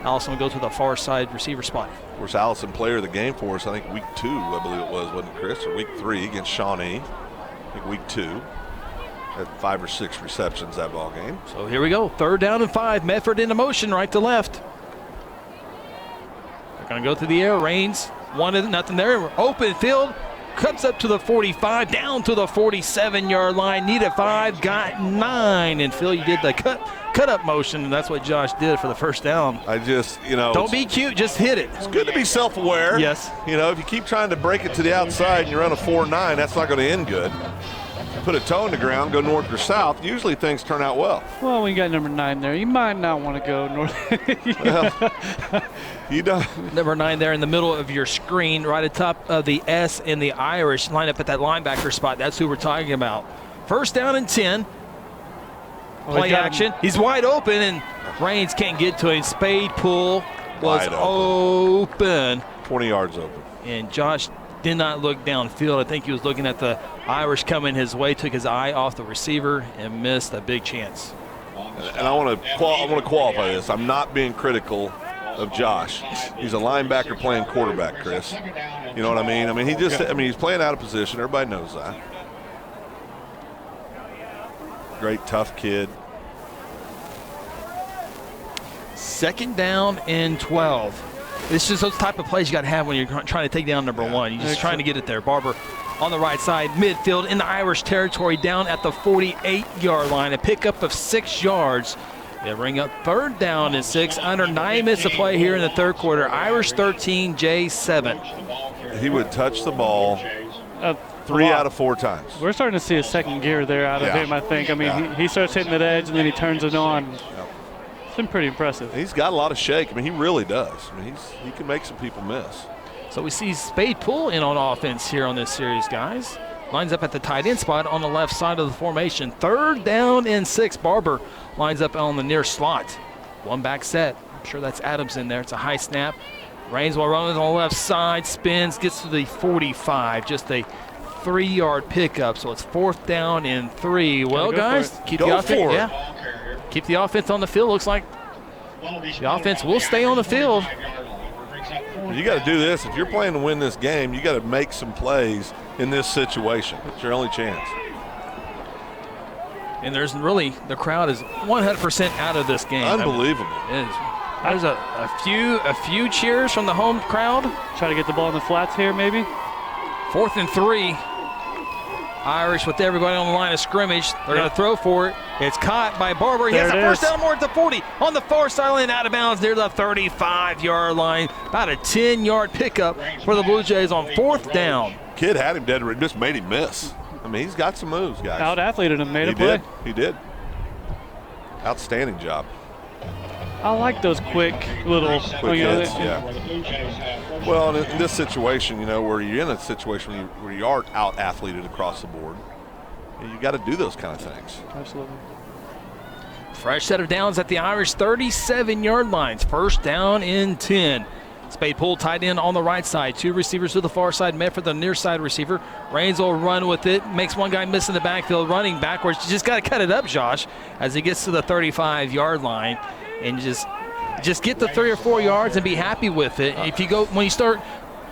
Allison will go to the far side receiver spot. Of course, Allison, player of the game for us, I think week 2, I believe it was, wasn't it, Chris? Or week 3 against Shawnee. I think week 2. Had 5 or 6 receptions that ball game. So here we go. Third down and 5. Medford into motion, right to left. They're going to go through the air. Reigns, 1-0 there. Open field. Cuts up to the 45, down to the 47-yard line. Needed 5, got 9. And Phil, you did the cut up motion, and that's what Josh did for the first down. I just, don't be cute, just hit it. It's good to be self-aware. Yes. If you keep trying to break it to the outside and you run a 4.9, that's not going to end good. Put a toe in the ground, go north or south, usually things turn out well. Well, when you got number 9 there, you might not want to go north. Well, you don't. Number 9 there in the middle of your screen, right atop of the S in the Irish. Line up at that linebacker spot. That's who we're talking about. First down and 10. Play action. He's wide open, and Reigns can't get to him. Spade pull was open. 20 yards open. And Josh did not look downfield. I think he was looking at the Irish coming his way, took his eye off the receiver, and missed a big chance. And I want to qualify this. I'm not being critical of Josh. He's a linebacker playing quarterback, Chris. You know what I mean? I mean, he's playing out of position. Everybody knows that. Great, tough kid. Second down and 12. It's just those type of plays you got to have when you're trying to take down number 1. You're just trying to get it there. Barber on the right side, midfield in the Irish territory, down at the 48-yard line. A pickup of 6 yards. They bring up third down and 6. Under 9 minutes to play here in the third quarter. Irish 13, Jay 7. He would touch the ball 3 out of 4 times. We're starting to see a second gear there out of him, I think. I mean, he starts hitting that edge, and then he turns it on. It's been pretty impressive. He's got a lot of shake. I mean, he really does. I mean, he can make some people miss. So we see Spade pull in on offense here on this series, guys. Lines up at the tight end spot on the left side of the formation. Third down and 6. Barber lines up on the near slot. One back set. I'm sure that's Adams in there. It's a high snap. Reigns will run on the left side, spins, gets to the 45. Just a 3-yard pickup. So it's fourth down and 3. Well, guys, keep the offense. Yeah. Keep the offense on the field. Looks like the offense will stay on the field. You got to do this. If you're playing to win this game, you got to make some plays in this situation. It's your only chance. And there's really, the crowd is 100% out of this game. Unbelievable. It is. There's a few cheers from the home crowd. Try to get the ball in the flats here, maybe. 4th and 3. Irish with everybody on the line of scrimmage. They're going to throw for it. It's caught by Barber. He has There the it first is. down more at the 40. On the far sideline, out of bounds near the 35-yard line. About a 10-yard pickup for the Blue Jays on 4th down. Kid had him dead. Just made him miss. I mean, he's got some moves, guys. Out-athleted him, made a play. He did. Outstanding job. I like those quick little hits, yeah. Well, in this situation, where you're in a situation where you are out-athleted across the board, you got to do those kind of things. Absolutely. Fresh set of downs at the Irish 37-yard lines. 1st down and 10. Spade pull tight end on the right side. 2 receivers to the far side. Medford, the near side receiver. Raines will run with it. Makes one guy miss in the backfield. Running backwards. You just got to cut it up, Josh, as he gets to the 35-yard line. And just get the 3 or 4 yards and be happy with it. If you go, when you start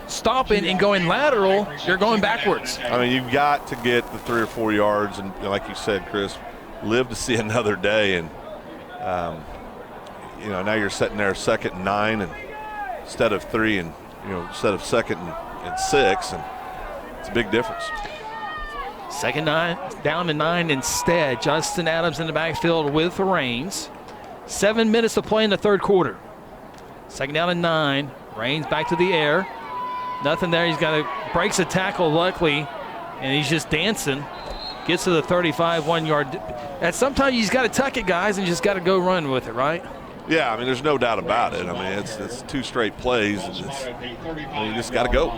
stopping and going lateral, you're going backwards. I mean, you've got to get the 3 or 4 yards, and like you said, Chris, live to see another day. And now you're sitting there 2nd and 9, and instead of 3, and instead of 2nd and 6, and it's a big difference. 2nd down and 9 instead. Justin Adams in the backfield with Raines. 7 minutes to play in the 3rd quarter. 2nd down and 9. Raines back to the air. Nothing there. He's got breaks a tackle, luckily, and he's just dancing. Gets to the 35, 1 yard. And sometimes you just got to tuck it, guys, and you just got to go run with it, right? Yeah, I mean, there's no doubt about it. I mean, it's 2 straight plays. And you just got to go.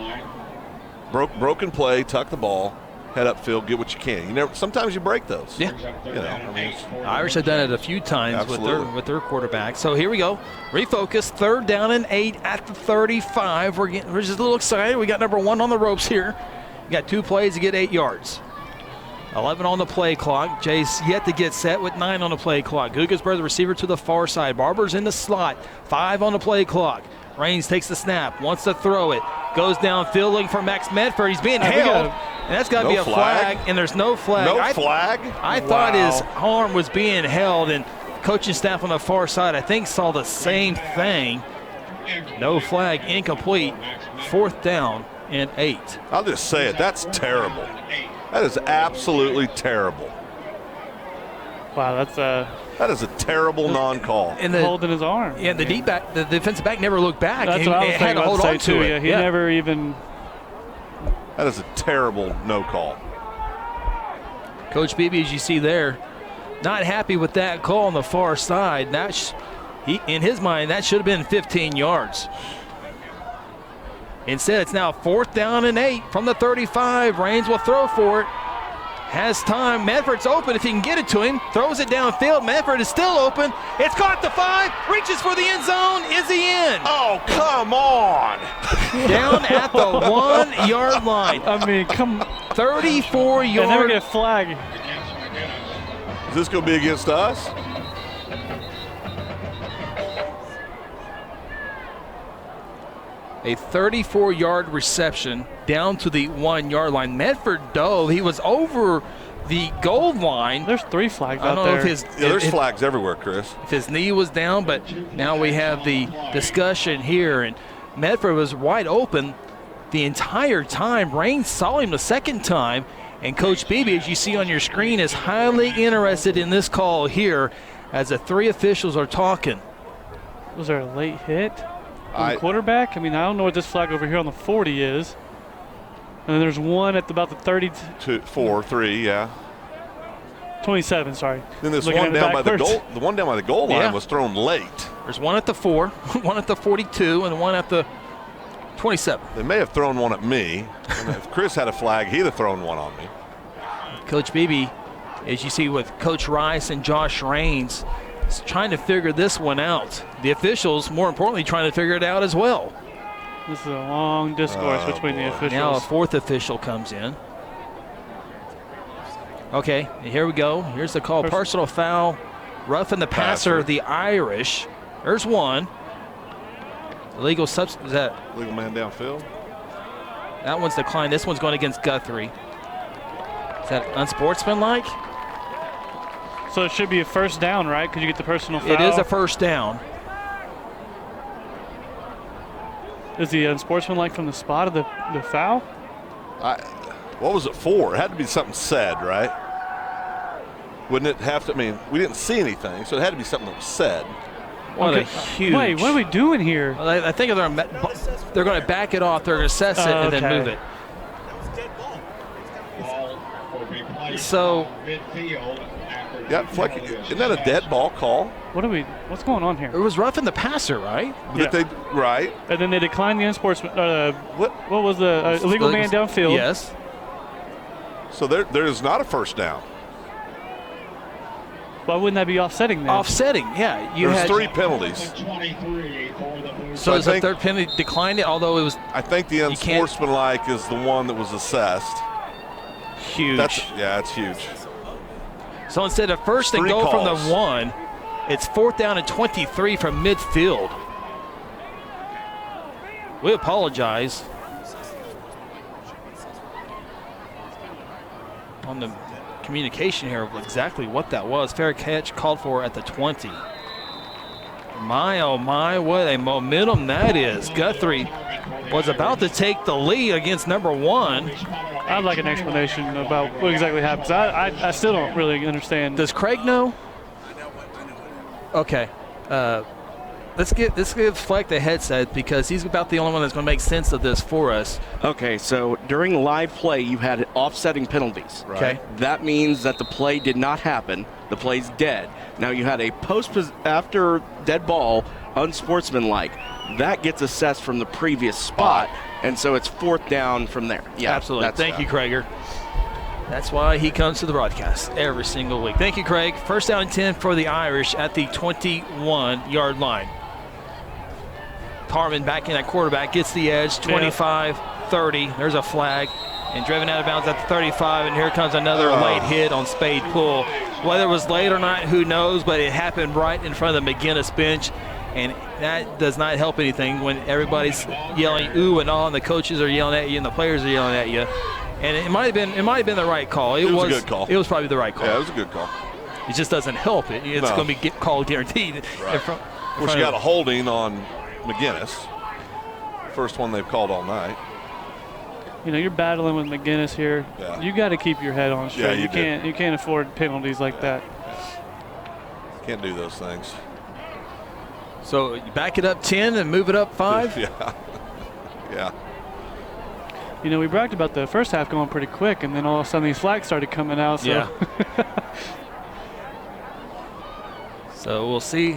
Broken play, tuck the ball, head upfield, get what you can. Sometimes you break those. Yeah. Irish have done it a few times with their quarterback. So here we go. Refocus. 3rd down and 8 at the 35. We're just a little excited. We got number 1 on the ropes here. You got 2 plays to get 8 yards. 11 on the play clock. Jay's yet to get set with 9 on the play clock. Gugasberg, the receiver, to the far side. Barber's in the slot. 5 on the play clock. Raines takes the snap, wants to throw it. Goes downfield looking for Max Medford. He's being held. And that's got to be a flag, and there's no flag. No flag? I thought his arm was being held, and coaching staff on the far side, I think, saw the same thing. No flag, incomplete. 4th down and 8. I'll just say it. That's terrible. That is absolutely terrible. Wow, that is a terrible non-call. And holding his arm. Yeah, the defensive back never looked back. That's what I was had to hold on to it. Yeah, he never even. That is a terrible no call. Coach Beebe, as you see there, not happy with that call on the far side. In his mind, that should have been 15 yards. Instead, it's now 4th down and 8 from the 35. Raines will throw for it. Has time. Medford's open if he can get it to him. Throws it downfield. Medford is still open. It's caught the 5. Reaches for the end zone. Is he in? Oh, come on. Down at the 1 yard line. I mean, 34 yards. They never get a flag. Is this going to be against us? A 34-yard reception down to the 1 yard line. Medford dove. He was over the goal line. There's 3 flags out there. There's flags everywhere, Chris. If his knee was down, but now we have the discussion here. And Medford was wide open the entire time. Raines saw him the 2nd time. And Coach Beebe, as you see on your screen, is highly interested in this call here as the 3 officials are talking. Was there a late hit? The quarterback? I mean, I don't know what this flag over here on the 40 is. And then there's one at about the 30. 3, yeah. 27, sorry. Then this one down by the goal. The one down by the goal line was thrown late. There's one at the 4, one at the 42, and one at the 27. They may have thrown one at me. And if Chris had a flag, he'd have thrown one on me. Coach Beebe, as you see with Coach Rice and Josh Raines, is trying to figure this one out. The officials, more importantly, trying to figure it out as well. This is a long discourse between the officials. Now a 4th official comes in. Okay, here we go. Here's the call. Personal foul, roughing the passer, the Irish. There's one. Illegal substance. Is that legal man downfield? That one's declined. This one's going against Guthrie. Is that unsportsmanlike? So it should be a 1st down, right? Because you get the personal foul. It is a 1st down. Is the unsportsmanlike from the spot of the foul? What was it for? It had to be something said, right? Wouldn't it have to? I mean, we didn't see anything, so it had to be something that was said. What a huge. Wait, what are we doing here? Well, I think they're going to back it off. They're going to assess it and then move it. So, yeah, isn't that a dead ball call? What's going on here? It was roughing the passer, right? Yeah. Right. And then they declined the unsportsman. What was the illegal man downfield? Yes. So there is not a first down. Why wouldn't that be offsetting then? Offsetting, yeah. There's 3 penalties. So is the third penalty declined it, although it was. I think the unsportsmanlike is the one that was assessed. Huge. That's huge. So instead of first and goal from the 1, it's 4th down and 23 from midfield. We apologize on the communication here of exactly what that was. Fair catch called for at the 20. My, oh my, what a momentum that is. Guthrie was about to take the lead against number 1. I'd like an explanation about what exactly happens. I still don't really understand. Does Craig know? Okay. Let's give Fleck the headset because he's about the only one that's going to make sense of this for us. Okay, so during live play, you had offsetting penalties. Right. Okay. That means that the play did not happen. The play's dead. Now you had a after dead ball, unsportsmanlike. That gets assessed from the previous spot, and so it's 4th down from there. Yeah, absolutely. Thank you, Krager. That's why he comes to the broadcast every single week. Thank you, Craig. First down and 10 for the Irish at the 21-yard line. Tarman back in at quarterback, gets the edge, 25, 30. There's a flag, and driven out of bounds at the 35, and here comes another late hit on Spade Pool. Whether it was late or not, who knows, but it happened right in front of the McGuinness bench, and that does not help anything when everybody's yelling ooh and all, and the coaches are yelling at you, and the players are yelling at you. And it might have been the right call. It was a good call. It was probably the right call. Yeah, it was a good call. It just doesn't help it. It's going to be called guaranteed. Right. Of course, you got a holding on McGuinness. First one they've called all night. You know, you're battling with McGuinness here. Yeah. You got to keep your head on straight. Yeah, you can't afford penalties like that. Can't do those things. So you back it up 10 and move it up 5? Yeah. You know, we bragged about the first half going pretty quick, and then all of a sudden these flags started coming out. So. Yeah. So we'll see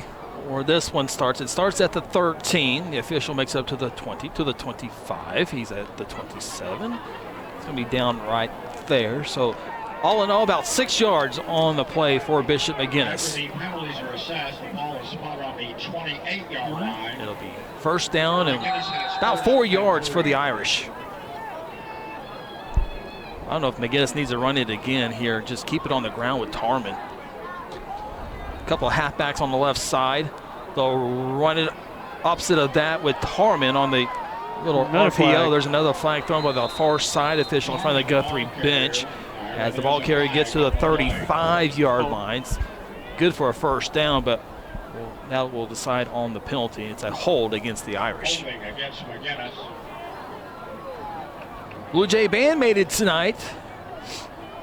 where this one starts. It starts at the 13. The official makes up to the 20, to the 25. He's at the 27. It's going to be down right there. So all in all, about 6 yards on the play for Bishop McGuinness. The penalties are assessed. The ball is spotted on the 28-yard line. It'll be first down and about 4 yards for the Irish. I don't know if McGuinness needs to run it again here. Just keep it on the ground with Tarman. A couple of halfbacks on the left side. They'll run it opposite of that with Tarman on the little RPO. Flag. There's another flag thrown by the far side official in front of the Guthrie bench as the ball carrier gets to the 35-yard lines. Good for a first down, but now we'll decide on the penalty. It's a hold against the Irish. Against McGuinness. Blue Jay band made it tonight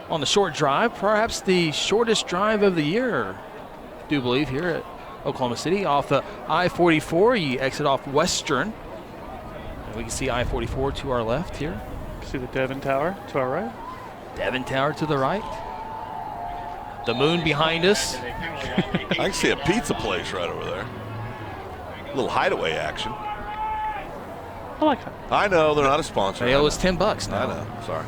on the short drive, perhaps the shortest drive of the year, I do believe, here at Oklahoma City. Off the I-44, you exit off Western. And we can see I-44 to our left here. See the Devon Tower to our right. Devon Tower to the right. The moon behind us. I can see a pizza place right over there. A little hideaway action. I like that. I know, they're not a sponsor. They owe us $10 now. I know, sorry.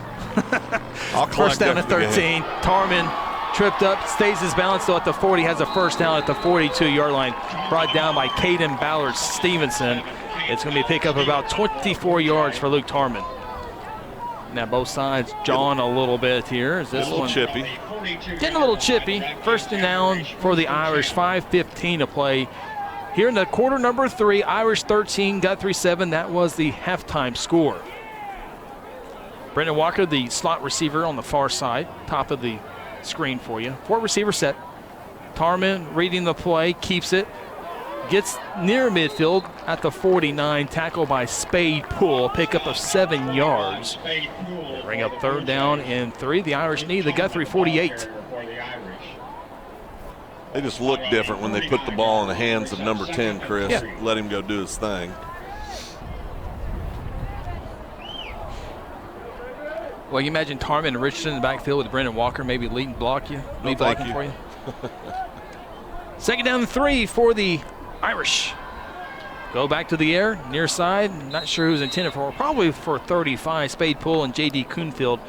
I'll First down at 13. Tarman tripped up, stays his balance, though at the 40, has a first down at the 42-yard line, brought down by Caden Ballard Stevenson. It's going to be a pickup of about 24 yards for Luke Tarman. Now both sides jawing a little bit here. Is this a little one chippy? Getting a little chippy. First and down for the Irish, 5:15 to play. Here in the quarter number 3, Irish 13, Guthrie 7. That was the halftime score. Brendan Walker, the slot receiver on the far side, top of the screen for you. 4 receiver set. Tarman reading the play, keeps it, gets near midfield at the 49, tackled by Spade Pool, pickup of 7 yards. Bring up 3rd down and 3. The Irish need the Guthrie 48. They just look different when they put the ball in the hands of number 10, Chris. Yeah. Let him go do his thing. Well, you imagine Tarman and Richardson in the backfield with Brendan Walker maybe lead blocking for you. 2nd down and 3 for the Irish. Go back to the air, near side. Not sure who's intended for. Probably for 35. Spade Poole and J.D. Kuhnfield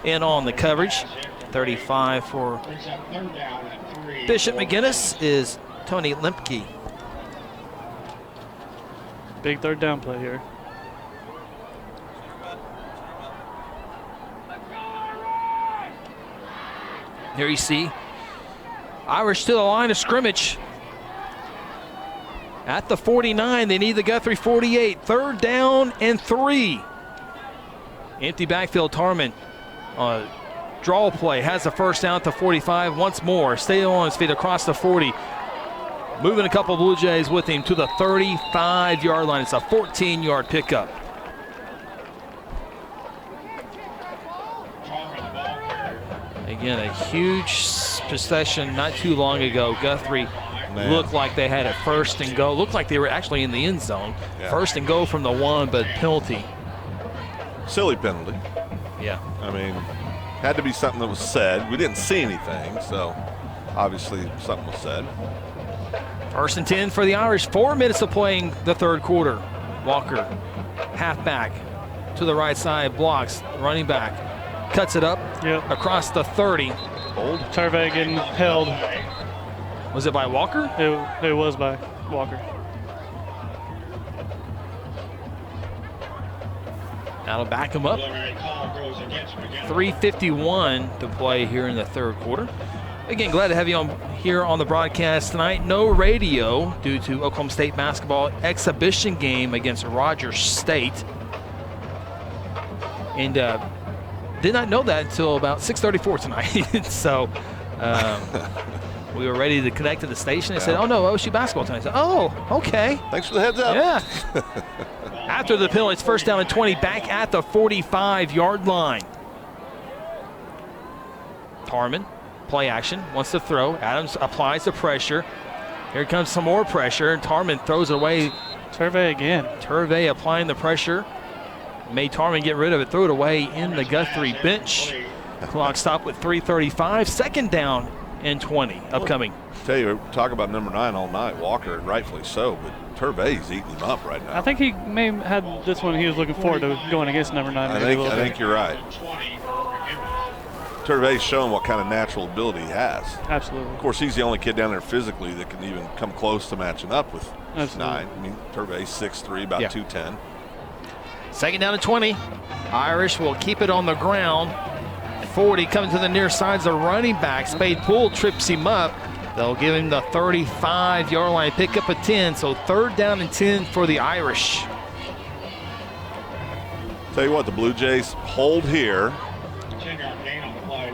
in on the coverage. 35 for Bishop McGuinness is Tony Lemke. Big 3rd down play here. Here you see Irish to the line of scrimmage. At the 49, they need the Guthrie 48. 3rd down and 3. Empty backfield, Tarman. Draw play, has the 1st down at the 45 once more. Stay on his feet across the 40. Moving a couple of Blue Jays with him to the 35-yard line. It's a 14-yard pickup. Again, a huge possession not too long ago. Guthrie looked like they had it 1st and go. Looked like they were actually in the end zone. Yeah. 1st and go from the 1, but penalty. Silly penalty. Yeah. I mean, had to be something that was said. We didn't see anything, so obviously something was said. 1st and 10 for the Irish. 4 minutes of playing the 3rd quarter. Walker, halfback to the right side, blocks, running back, cuts it up across the 30. Hold. Turvey getting held. Was it by Walker? It was by Walker. That'll back him up. 3:51 to play here in the 3rd quarter. Again, glad to have you on here on the broadcast tonight. No radio due to Oklahoma State basketball exhibition game against Rogers State. And did not know that until about 6:34 tonight. So we were ready to connect to the station. They said, oh no, OSU basketball tonight. I said, oh, okay. Thanks for the heads up. Yeah. After the penalty, it's 1st down and 20 back at the 45-yard line. Tarman, play action, wants to throw. Adams applies the pressure. Here comes some more pressure, and Tarman throws it away. Turvey again. Turvey applying the pressure. Made Tarman get rid of it, threw it away in the Guthrie bench. Clock stopped with 3:35. 2nd down and 20 upcoming. Tell you, talk about number 9 all night, Walker, and rightfully so, but Turvey's eating him up right now. I think he may have had this one he was looking forward to going against number 9. I think you're right. Turvey's showing what kind of natural ability he has. Absolutely. Of course, he's the only kid down there physically that can even come close to matching up with Absolutely. 9. I mean, Turvey's 6'3", about 210. 2nd down and 20. Irish will keep it on the ground. 40 coming to the near side's the running back. Spade Poole trips him up. They'll give him the 35-yard line, pick up a 10. So 3rd down and 10 for the Irish. Tell you what, the Blue Jays hold here. 10-yard gain on the play.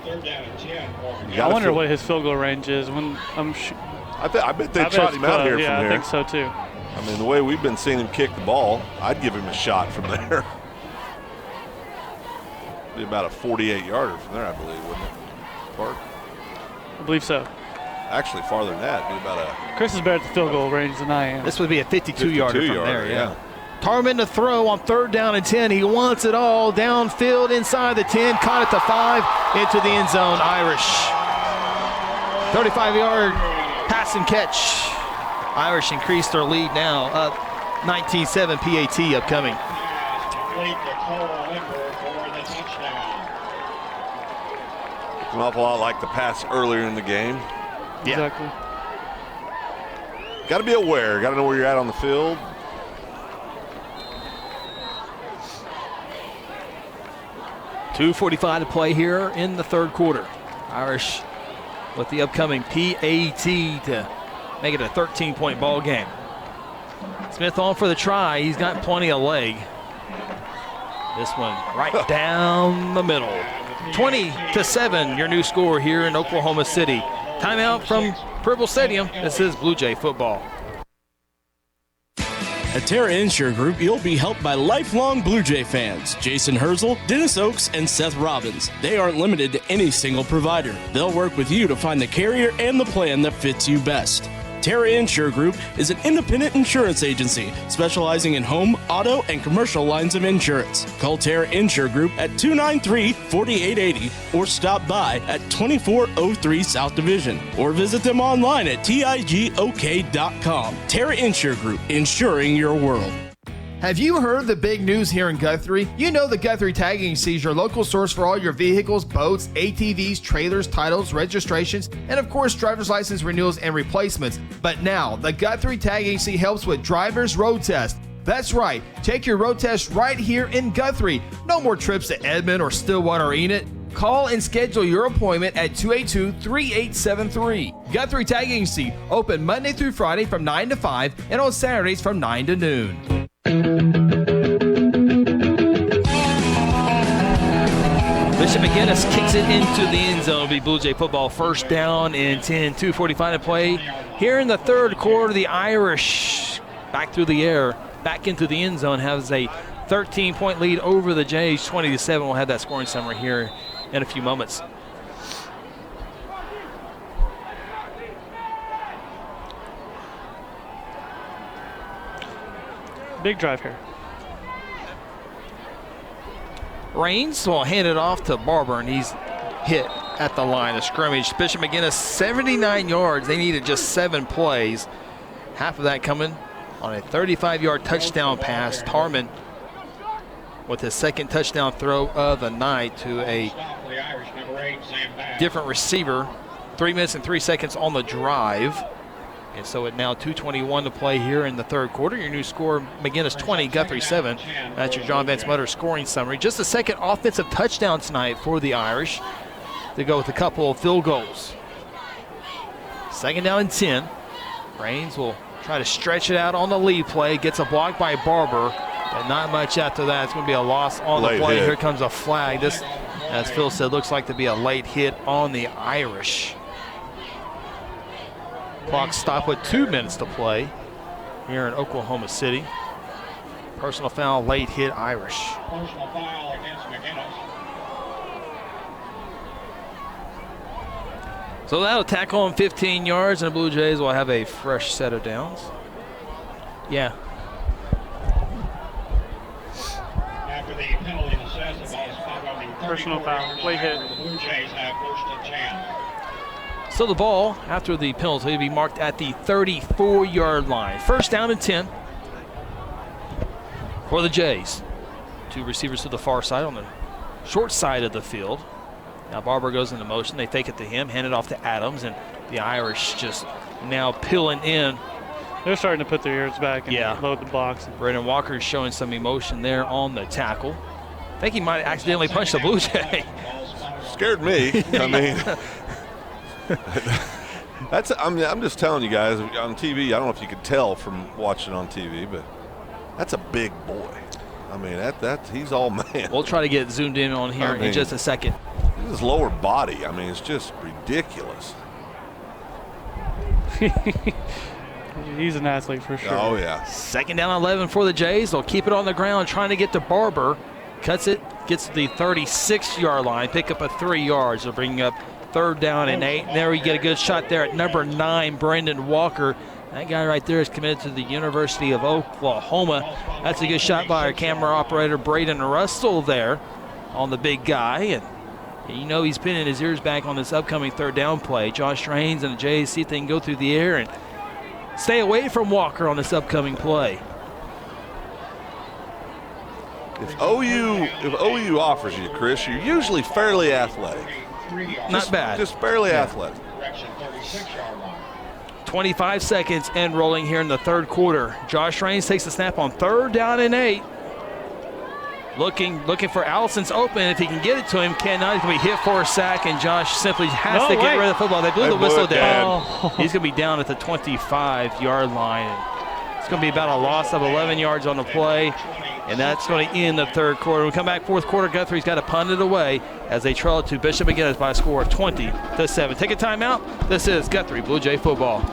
Third down and 10. I wonder what his field goal range is. When I bet they trot him out here from here. I think so too. I mean, the way we've been seeing him kick the ball, I'd give him a shot from there. Be about a 48-yarder from there, I believe, wouldn't it, Park? I believe so. Actually, farther than that, it'd be about a... Chris is better at the field goal range than I am. This would be a 52-yarder from there, yeah. Tarman to throw on 3rd down and 10. He wants it all downfield inside the 10, caught at the 5, into the end zone. Irish. 35-yard pass and catch. Irish increased their lead now, up 19-7 PAT upcoming. It's an awful lot like the pass earlier in the game. Yeah. Exactly. Got to be aware. Got to know where you're at on the field. .245 to play here in the 3rd quarter. Irish with the upcoming PAT to make it a 13-point ball game. Smith on for the try. He's got plenty of leg. This one right down the middle. 20-7, your new score here in Oklahoma City. Timeout from Purple Stadium. This is Blue Jay football. At Terra Insure Group, you'll be helped by lifelong Blue Jay fans, Jason Herzl, Dennis Oakes, and Seth Robbins. They aren't limited to any single provider. They'll work with you to find the carrier and the plan that fits you best. Terra Insure Group is an independent insurance agency specializing in home, auto, and commercial lines of insurance. Call Terra Insure Group at 293-4880 or stop by at 2403 South Division or visit them online at tigok.com. Terra Insure Group, insuring your world. Have you heard the big news here in Guthrie? You know the Guthrie Tag Agency is your local source for all your vehicles, boats, ATVs, trailers, titles, registrations, and of course driver's license renewals and replacements. But now, the Guthrie Tag Agency helps with driver's road test. That's right, take your road test right here in Guthrie. No more trips to Edmond or Stillwater or Enid. Call and schedule your appointment at 282-3873. Guthrie Tag Agency, open Monday through Friday from 9 to 5 and on Saturdays from 9 to noon. Bishop McGuinness kicks it into the end zone. It'll be Blue Jay football, first down and 10, 2:45 to play. Here in the third quarter, the Irish back through the air, back into the end zone, has a 13-point lead over the Jays, 20-7. We'll have that scoring summary here in a few moments. Big drive here. Raines will hand it off to Barber, and he's hit at the line of scrimmage. Bishop McGuinness, 79 yards. They needed just 7 plays. Half of that coming on a 35-yard touchdown pass. Tarman with his second touchdown throw of the night to a different receiver. 3 minutes and 3 seconds on the drive. And so at now 2:21 to play here in the third quarter. Your new score, McGuinness 20, Guthrie 7. That's your John Vance Mutter scoring summary. Just the second offensive touchdown tonight for the Irish. They go with a couple of field goals. Second down and 10. Raines will try to stretch it out on the lead play. Gets a block by Barber, but not much after that. It's going to be a loss on the play. Here comes a flag. This, as Phil said, looks like to be a late hit on the Irish. Clock stop with 2 minutes to play here in Oklahoma City. Personal foul, late hit Irish. Personal foul against McGuinness. So that'll tackle on 15 yards, and the Blue Jays will have a fresh set of downs. Yeah. After the penalty assessed, the ball is spotted on the personal foul, late hit. The Blue Jays have first and 10. So the ball, after the penalty, will be marked at the 34-yard line. First down and 10 for the Jays. 2 receivers to the far side on the short side of the field. Now Barber goes into motion. They fake it to him, hand it off to Adams, and the Irish just now peeling in. They're starting to put their ears back and load the box. Braden Walker is showing some emotion there on the tackle. I think he might accidentally punch the Blue Jay. Scared me. I mean, I'm just telling you guys on TV. I don't know if you could tell from watching on TV, but that's a big boy. I mean, he's all man. We'll try to get zoomed in on here in just a second. His lower body, I mean, it's just ridiculous. He's an athlete for sure. Oh, yeah. Second down 11 for the Jays. They'll keep it on the ground, trying to get to Barber. Cuts it, gets to the 36-yard line, pick up a 3 yards. They'll bring up third down and 8. And there we get a good shot there at number 9, Brendan Walker. That guy right there is committed to the University of Oklahoma. That's a good shot by our camera operator, Braden Russell, there on the big guy. And you know he's pinning his ears back on this upcoming third down play. Josh Raines and the Jays see if they can go through the air and stay away from Walker on this upcoming play. If OU offers you, Chris, you're usually fairly athletic. Not bad. Just fairly athletic. 25 seconds and rolling here in the third quarter. Josh Raines takes the snap on third down and 8. Looking for Allison's open. If he can get it to him, cannot. He's going to be hit for a sack, and Josh simply has to get rid of the football. They blew the whistle down. He's going to be down at the 25-yard line. It's going to be about a loss of 11 yards on the play, and that's going to end the third quarter. We come back fourth quarter. Guthrie's got to punt it away as they trail it to Bishop McGuinness by a score of 20-7. Take a timeout. This is Guthrie Blue Jay football.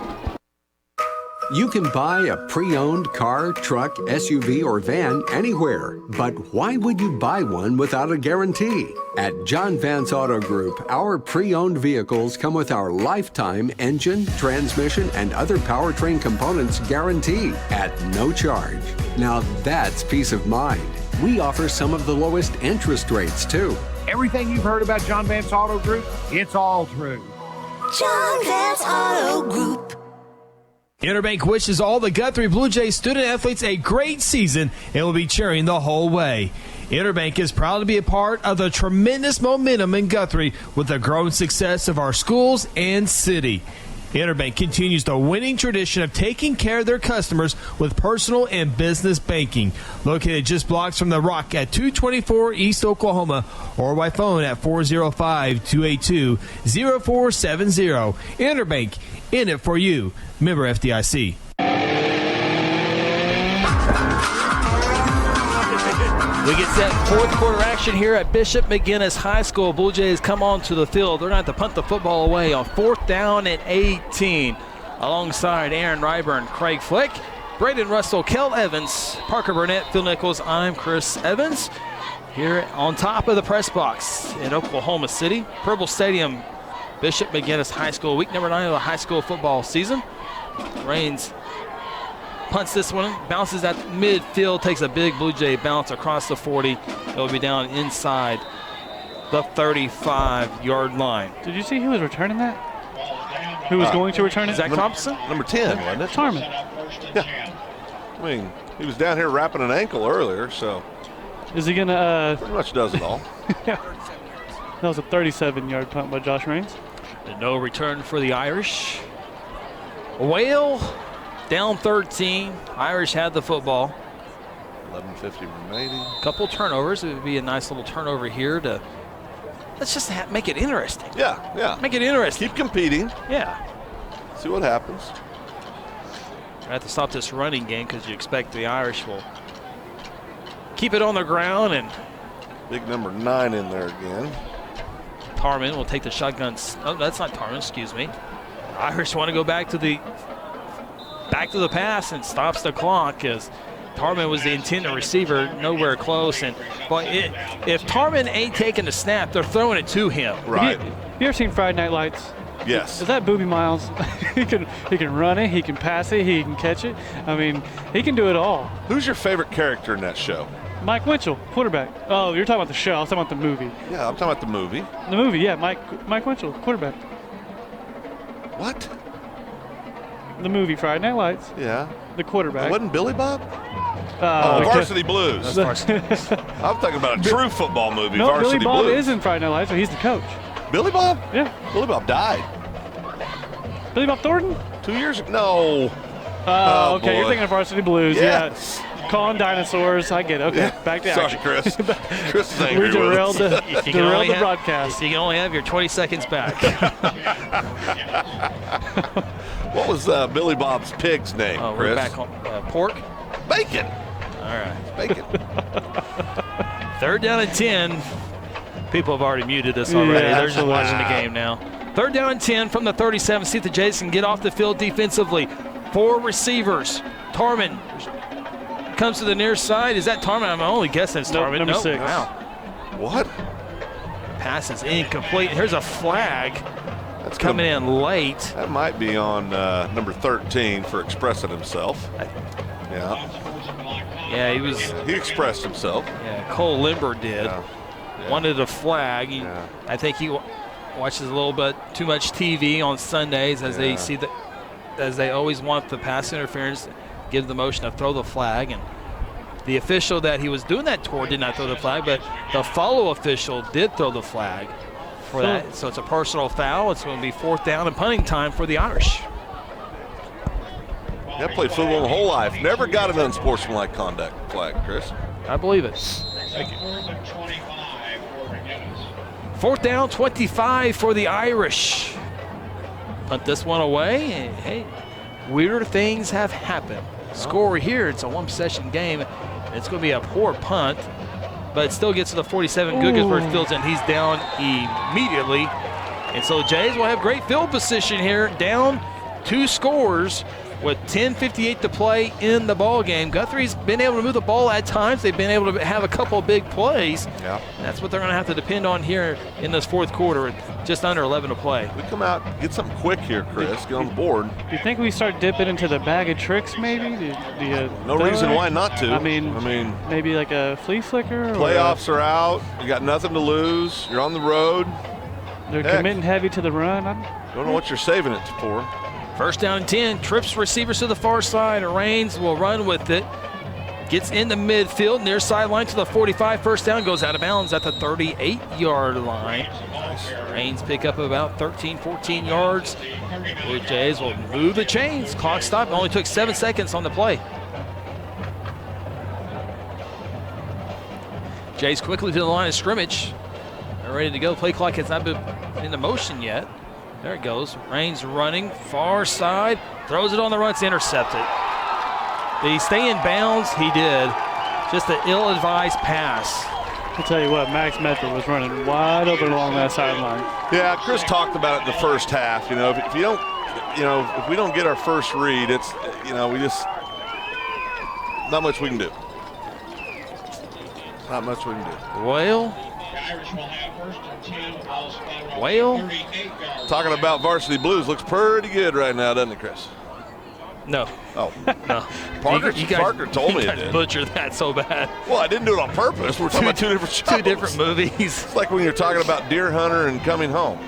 You can buy a pre-owned car, truck, SUV, or van anywhere. But why would you buy one without a guarantee? At John Vance Auto Group, our pre-owned vehicles come with our lifetime engine, transmission, and other powertrain components guarantee at no charge. Now that's peace of mind. We offer some of the lowest interest rates, too. Everything you've heard about John Vance Auto Group, it's all true. John Vance Auto Group. Interbank wishes all the Guthrie Bluejays student athletes a great season and will be cheering the whole way. Interbank is proud to be a part of the tremendous momentum in Guthrie with the growing success of our schools and city. Interbank continues the winning tradition of taking care of their customers with personal and business banking. Located just blocks from the Rock at 224 East Oklahoma or by phone at 405-282-0470. Interbank, in it for you. Member FDIC. We get set fourth quarter action here at Bishop McGuinness High School. Blue Jays come onto the field. They're going to have to punt the football away on 4th down and 18. Alongside Aaron Ryburn, Craig Flick, Braden Russell, Kel Evans, Parker Burnett, Phil Nichols. I'm Chris Evans. Here on top of the press box in Oklahoma City, Purple Stadium, Bishop McGuinness High School, week number 9 of the high school football season. Raines punts this one, bounces at midfield, takes a big Blue Jay bounce across the 40. It will be down inside the 35-yard line. Did you see who was returning that? Who was going to return it? Zach Thompson? Number 10, wasn't it? Tarman. Yeah. I mean, he was down here wrapping an ankle earlier, so. Is he going to... pretty much does it all. Yeah. That was a 37-yard punt by Josh Raines. And no return for the Irish. Whale down 13. Irish had the football. 11:50 remaining. Couple turnovers. It would be a nice little turnover here to let's just make it interesting. Yeah. Make it interesting. Keep competing. Yeah. See what happens. I have to stop this running game because you expect the Irish will keep it on the ground. And big number 9 in there again. Tarman will take the shotgun. Oh, that's not Tarman. Excuse me. Irish want to go back to the pass and stops the clock as Tarman was the intended receiver, nowhere close. And boy, if Tarman ain't taking the snap, they're throwing it to him. Right. You ever seen Friday Night Lights? Yes. Is that Booby Miles? he can run it, he can pass it, he can catch it. I mean, he can do it all. Who's your favorite character in that show? Mike Winchell, quarterback. Oh, you're talking about the show. I was talking about the movie. Yeah, I'm talking about the movie. The movie, yeah. Mike Winchell, quarterback. What? The movie Friday Night Lights. Yeah. The quarterback. Wasn't Billy Bob? Varsity Blues. Varsity. I'm talking about a true football movie, no, Varsity Billy Bob Blues. is in Friday Night Lights, so he's the coach. Billy Bob? Yeah. Billy Bob died. Billy Bob Thornton? 2 years ago? No. Okay, boy. You're thinking of Varsity Blues. Yes. Yeah. Calling dinosaurs. I get it. Okay, back to action. Sorry, Chris. Chris is angry We derailed with us. the broadcast. You can only have your 20 seconds back. What was Billy Bob's pig's name, Oh, Chris? we're back on pork. Bacon. All right. Bacon. 3rd down and 10. People have already muted us already. Yeah, They're just watching the game now. 3rd down and 10 from the 37. See if the Jays can get off the field defensively. 4 receivers. Tarman comes to the near side. Is that Tarman? I'm only guessing it's Tarman. Number 6. Wow. What? Pass is incomplete. Here's a flag. That's coming in late. That might be on number 13 for expressing himself. Yeah. Yeah, he expressed himself. Yeah, Cole Limber did. Yeah. Wanted a flag. I think he watches a little bit too much TV on Sundays as they see that, as they always want the pass interference, give the motion to throw the flag. And the official that he was doing that toward did not throw the flag, but the follow official did throw the flag for that. So it's a personal foul. It's going to be 4th down and punting time for the Irish. I played football my whole life. Never got an unsportsmanlike conduct flag, Chris. I believe it. Thank you. 4th down, 25 for the Irish. Punt this one away. And, hey, weirder things have happened. Score here, it's a one-possession game. It's going to be a poor punt, but it still gets to the 47. Guggenberg fields and he's down immediately. And so Jays will have great field position here, down 2 scores with 10:58 to play in the ball game. Guthrie's been able to move the ball at times. They've been able to have a couple of big plays. Yeah. That's what they're going to have to depend on here in this fourth quarter. Just under 11 to play. We come out, get something quick here, Chris. Get on the board. Do you think we start dipping into the bag of tricks, maybe? No reason why not to. I mean, maybe like a flea flicker. Playoffs are out. You got nothing to lose. You're on the road. They're committing heavy to the run. Don't know what you're saving it for. First down and 10. Trips receivers to the far side. Raines will run with it. Gets in the midfield, near sideline to the 45. First down, goes out of bounds at the 38-yard line. Raines pick up about 13, 14 yards. Blue Jays will move the chains. Clock stop. It only took 7 seconds on the play. Jays quickly to the line of scrimmage. They're ready to go. Play clock has not been into motion yet. There it goes. Raines running, far side. Throws it on the run. It's intercepted. Did he stay in bounds? He did. Just an ill-advised pass. I'll tell you what, Max Medford was running wide open along that sideline. Yeah, Chris talked about it in the first half. You know, if you don't, you know, if we don't get our first read, it's, you know, we just, not much we can do. Not much we can do. Well, talking about varsity blues looks pretty good right now, doesn't it, Chris? No. Oh. No. Parker told me you it did. Butchered that so bad. Well, I didn't do it on purpose. We're talking about two different shows. Two different movies. It's like when you're talking about Deer Hunter and Coming Home.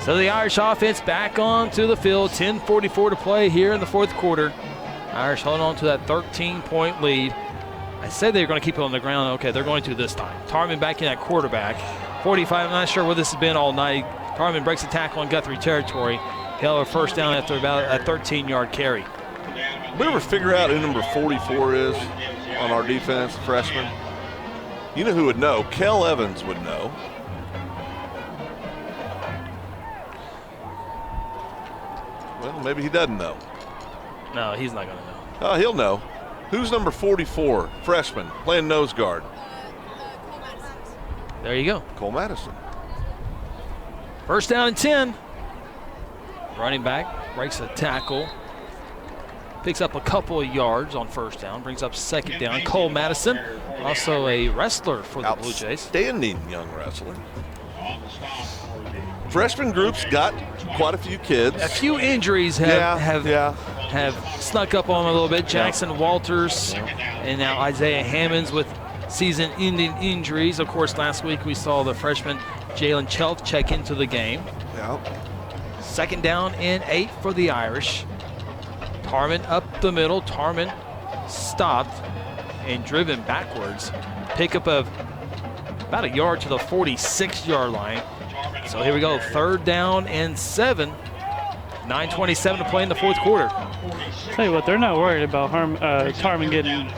So the Irish offense back onto the field. 10:44 to play here in the fourth quarter. Irish holding on to that 13-point lead. I said they were going to keep it on the ground. Okay, they're going to this time. Tarman back in at quarterback. 45, I'm not sure what this has been all night. Tarman breaks a tackle on Guthrie territory. He'll have a first down after about a 13-yard carry. We ever figure out who number 44 is on our defense, freshman? You know who would know? Kel Evans would know. Well, maybe he doesn't know. No, he's not going to know. Oh, he'll know. Who's number 44, freshman, playing nose guard? There you go. Cole Madison. First down and 10. Running back breaks a tackle. Picks up a couple of yards on first down. Brings up second down. Cole Madison, also a wrestler for the Blue Jays. Outstanding young wrestler. Freshman group's got quite a few kids. A few injuries have snuck up on them a little bit. Jackson Walters and now Isaiah Hammonds with season-ending injuries. Of course, last week we saw the freshman Jalen Chelf check into the game. Yeah. Second down and 8 for the Irish. Tarman up the middle. Tarman stopped and driven backwards. Pickup of about a yard to the 46-yard line. So here we go, third down and 7. 9:27 to play in the fourth quarter. Tell you what, they're not worried about Tarman getting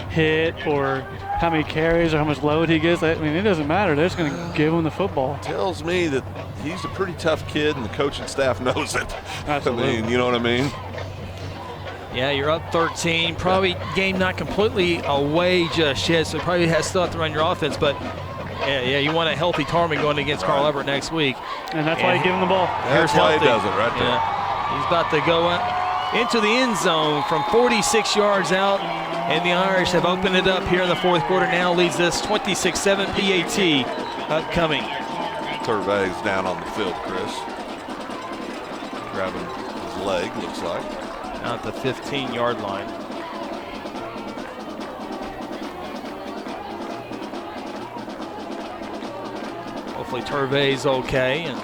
hit or how many carries or how much load he gets. I mean, it doesn't matter. They're just going to give him the football. Tells me that he's a pretty tough kid and the coaching staff knows it. Absolutely. I mean, you know what I mean? Yeah, you're up 13. Probably game not completely away just yet, so probably still have to run your offense. But yeah, you want a healthy Tarman going against Carl Everett next week. And that's why you give him the ball. That's why he does it right there. Yeah. He's about to go into the end zone from 46 yards out, and the Irish have opened it up here in the fourth quarter. Now leads this 26-7 PAT upcoming. Turvey's down on the field, Chris. Grabbing his leg, looks like. Out the 15-yard line. Hopefully Turvey's okay. And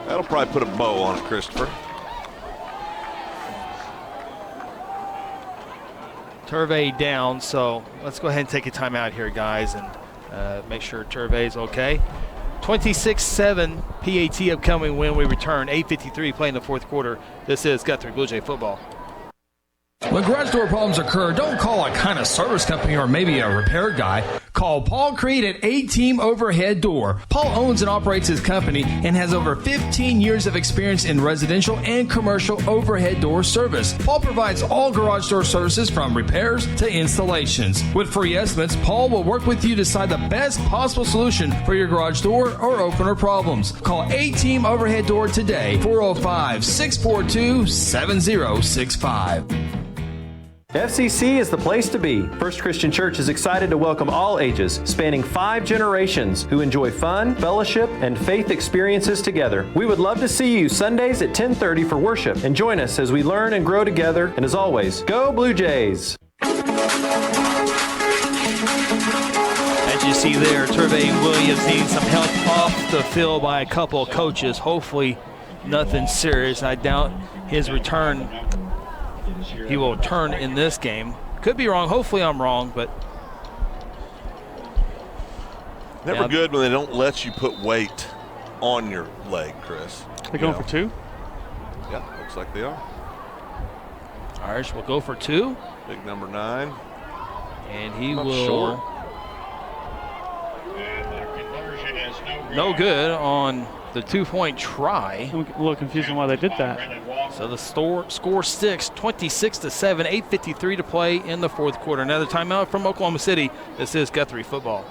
that'll probably put a bow on it, Christopher. Turvey down, so let's go ahead and take a timeout here, guys, and make sure Turvey's okay. 26-7 PAT upcoming when we return. 8:53 playing the fourth quarter. This is Guthrie Bluejay football. When garage door problems occur, don't call a kind of service company or maybe a repair guy. Call Paul Creed at A-Team Overhead Door. Paul owns and operates his company and has over 15 years of experience in residential and commercial overhead door service. Paul provides all garage door services from repairs to installations. With free estimates, Paul will work with you to decide the best possible solution for your garage door or opener problems. Call A-Team Overhead Door today, 405-642-7065. FCC is the place to be. First Christian Church is excited to welcome all ages, spanning 5 generations, who enjoy fun, fellowship, and faith experiences together. We would love to see you Sundays at 10:30 for worship, and join us as we learn and grow together. And as always, go Blue Jays! As you see there, Turvey Williams needing some help off the field by a couple of coaches. Hopefully nothing serious. I doubt his return. He will turn in this game. Could be wrong. Hopefully I'm wrong, but never good when they don't let you put weight on your leg, Chris. They're going for 2? Yeah, looks like they are. Irish will go for 2. Big number 9. And he Not will. short. No good on the 2-point try. I'm a little confused on why they did that. So the score sticks 26-7, 8:53 to play in the fourth quarter. Another timeout from Oklahoma City. This is Guthrie football.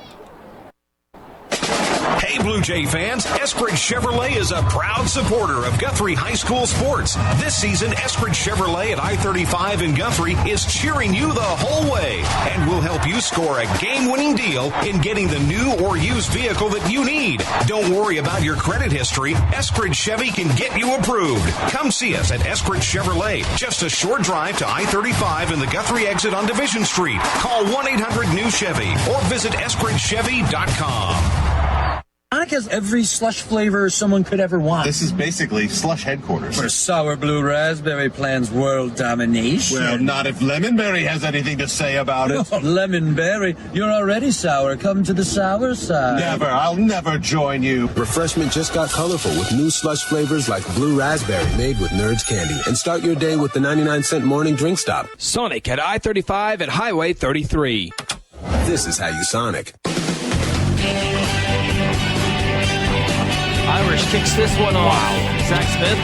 Hey, Blue Jay fans, Eskridge Chevrolet is a proud supporter of Guthrie High School sports. This season, Eskridge Chevrolet at I-35 in Guthrie is cheering you the whole way and will help you score a game-winning deal in getting the new or used vehicle that you need. Don't worry about your credit history. Eskridge Chevy can get you approved. Come see us at Eskridge Chevrolet, just a short drive to I-35 in the Guthrie exit on Division Street. Call 1-800-NEW-CHEVY or visit EskridgeChevy.com. Sonic has every slush flavor someone could ever want. This is basically slush headquarters. For sour blue raspberry plans world domination. Well, not if Lemonberry has anything to say about it. Oh, Lemonberry, you're already sour. Come to the sour side. Never. I'll never join you. Refreshment just got colorful with new slush flavors like blue raspberry made with Nerds candy. And start your day with the 99-cent morning drink stop. Sonic at I-35 at Highway 33. This is how you Sonic. Irish kicks this one off. Zach Smith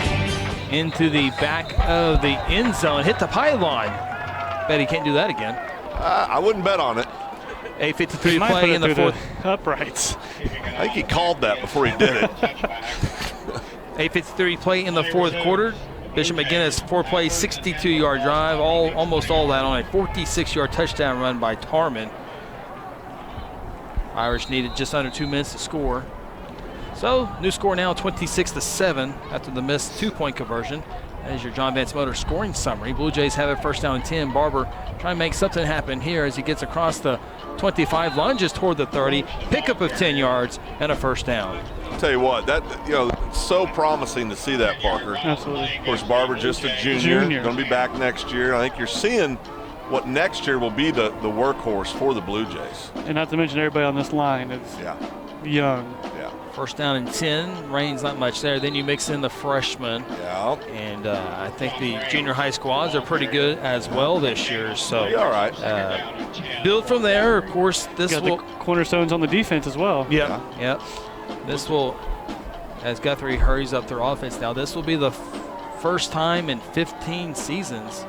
into the back of the end zone. Hit the pylon. Bet he can't do that again. I wouldn't bet on it. 8:53 play in the fourth. Uprights. I think he called that before he did it. 8:53 play in the fourth quarter. Bishop McGuinness 4-play, 62-yard drive. Almost all that on a 46-yard touchdown run by Tarman. Irish needed just under 2 minutes to score. So, new score now 26-7 after the missed 2-point conversion. That is your John Vance Motor scoring summary. Blue Jays have it first down and 10. Barber trying to make something happen here as he gets across the 25, lunges toward the 30, pickup of 10 yards, and a first down. I'll tell you what, that it's so promising to see that, Parker. Absolutely. Of course, Barber just a junior. Going to be back next year. I think you're seeing what next year will be the workhorse for the Blue Jays. And not to mention everybody on this line is young. Yeah. First down and 10. Rain's not much there. Then you mix in the freshmen. Yeah. And I think the junior high squads are pretty good as well this year. So all right. Build from there. Of course, this got will the cornerstones on the defense as well. Yeah. This will, as Guthrie hurries up their offense now, this will be the first time in 15 seasons.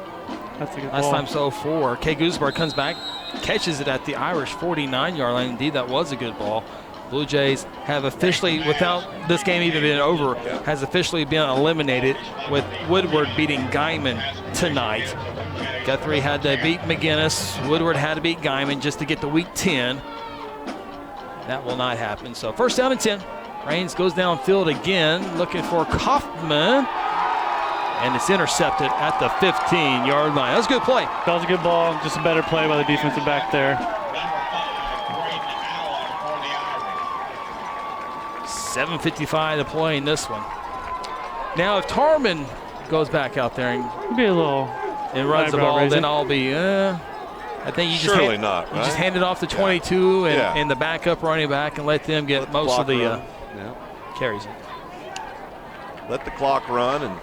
That's a good Last ball. time so 4. Kay Goosebar comes back, catches it at the Irish 49-yard line. Indeed, that was a good ball. Blue Jays have officially, without this game even being over, has officially been eliminated with Woodward beating Guyman tonight. Guthrie had to beat McGuinness. Woodward had to beat Guyman just to get to week 10. That will not happen. So first down and 10. Raines goes downfield again, looking for Kaufman. And it's intercepted at the 15-yard line. That was a good play. That was a good ball. Just a better play by the defensive back there. 7:55 to play in this one. Now, if Tarman goes back out there and be a little runs the ball, raising. then I'll be. I think you just Surely not, You right? just hand it off to 22 and the backup running back and let them get most of the carries. Let the clock run and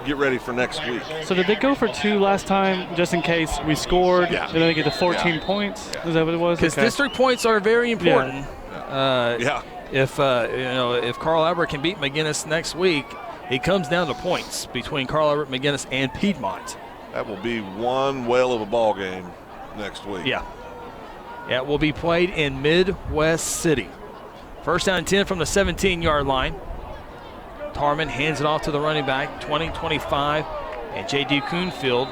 get ready for next week. So did they go for 2 last time, just in case we scored, Yeah. and then they get to 14 points? Is that what it was? Because district points are very important. Yeah. If Carl Albert can beat McGuinness next week, it comes down to points between Carl Albert, McGuinness, and Piedmont. That will be one whale of a ball game next week. Yeah. It will be played in Midwest City. First down and 10 from the 17-yard line. Tarman hands it off to the running back, 20-25, and J.D. Kuhnfield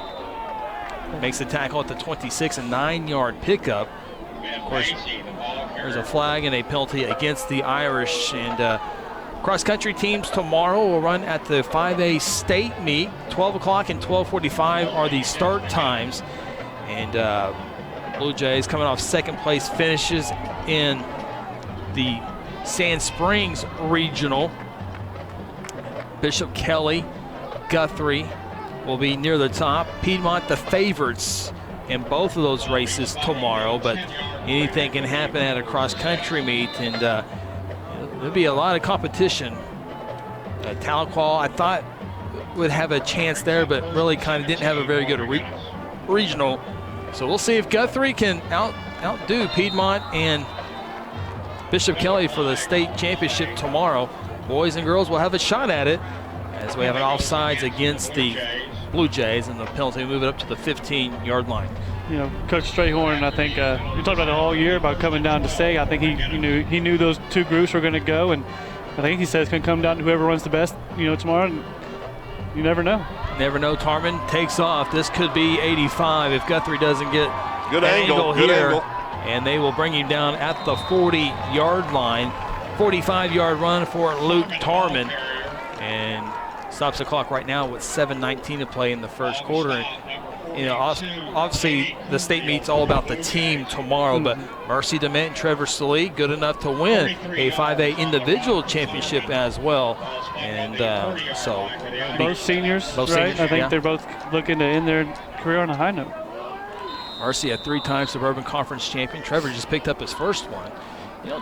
makes the tackle at the 26, a 9-yard pickup. Of course, there's a flag and a penalty against the Irish. And cross-country teams tomorrow will run at the 5A state meet. 12 o'clock and 12:45 are the start times. And Blue Jays coming off second place finishes in the Sand Springs Regional. Bishop Kelly, Guthrie will be near the top. Piedmont the favorites in both of those races tomorrow, but anything can happen at a cross-country meet, and there'll be a lot of competition. Tahlequah, I thought, would have a chance there, but really kind of didn't have a very good regional. So we'll see if Guthrie can outdo Piedmont and Bishop Kelly for the state championship tomorrow. Boys and girls will have a shot at it as we have an offsides against the Blue Jays, and the penalty will move it up to the 15-yard line. You know, Coach Strayhorn, I think we talked about it all year about coming down to state. I think he knew those two groups were going to go, and I think he said it's going to come down to whoever runs the best, tomorrow. And you never know. Never know. Tarman takes off. This could be 85 if Guthrie doesn't get good angle here. Angle. And they will bring him down at the 40-yard line. 45-yard run for Luke Tarman, and stops the clock right now with 7:19 to play in the first quarter. And, obviously the state meet's all about the team tomorrow, but Mercy DeMint and Trevor Salee good enough to win a 5A individual championship as well. And so both seniors, both right? Seniors, I think they're both looking to end their career on a high note. Mercy, a 3-time Suburban Conference champion. Trevor just picked up his first one.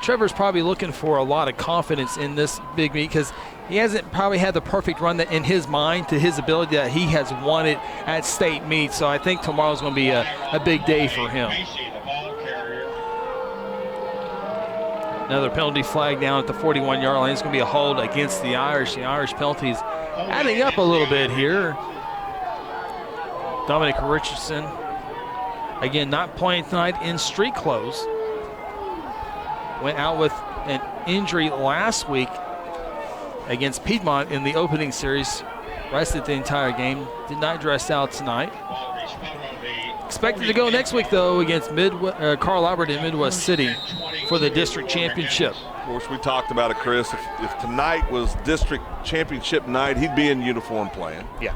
Trevor's probably looking for a lot of confidence in this big meet because he hasn't probably had the perfect run that in his mind to his ability that he has wanted at state meet. So I think tomorrow's going to be a big day for him. Another penalty flag down at the 41-yard line. It's going to be a hold against the Irish. The Irish penalties adding up a little bit here. Dominic Richardson, again, not playing tonight in street clothes. Went out with an injury last week against Piedmont in the opening series. Rested the entire game. Did not dress out tonight. Expected to go next week, though, against Carl Albert in Midwest City for the district championship. Of course, we talked about it, Chris. If tonight was district championship night, he'd be in uniform playing. Yeah.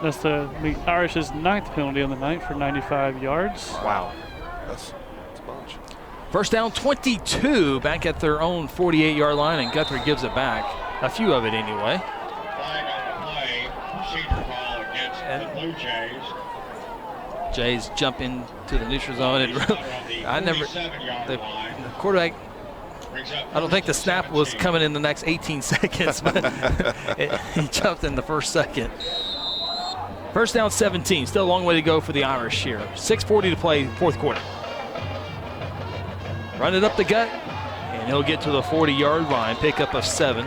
That's the Irish's 9th penalty on the night for 95 yards. Wow. That's a bunch. First down 22 back at their own 48-yard line, and Guthrie gives it back. A few of it anyway. Flag on the play. Procedure call against the Blue Jays. Jays jump into the neutral zone. And the quarterback, I don't think the snap was coming in the next 18 seconds, but he jumped in the first second. First down 17. Still a long way to go for the Irish here. 6:40 to play, fourth quarter. Run it up the gut, and he'll get to the 40-yard line, pickup of 7.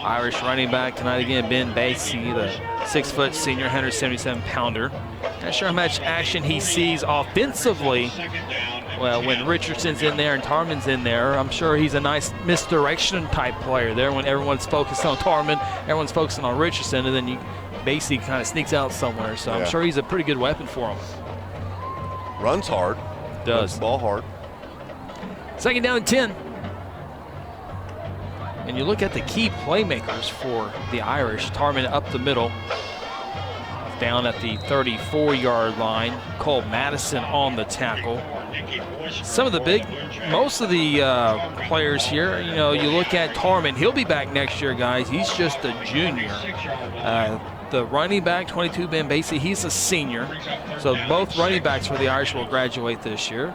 Irish running back tonight again, Ben Basie, the 6-foot senior, 177-pounder. Not sure how much action he sees offensively. Well, when Richardson's in there and Tarman's in there, I'm sure he's a nice misdirection type player there. When everyone's focused on Tarman, everyone's focusing on Richardson, and then Basie kind of sneaks out somewhere. So I'm sure he's a pretty good weapon for him. Runs hard. Does. Runs the ball hard. Second down and 10. And you look at the key playmakers for the Irish. Tarman up the middle. Down at the 34-yard line. Cole Madison on the tackle. Some of the most of the players here, you look at Tarman. He'll be back next year, guys. He's just a junior. The running back, 22, Ben Basie, he's a senior. So both running backs for the Irish will graduate this year.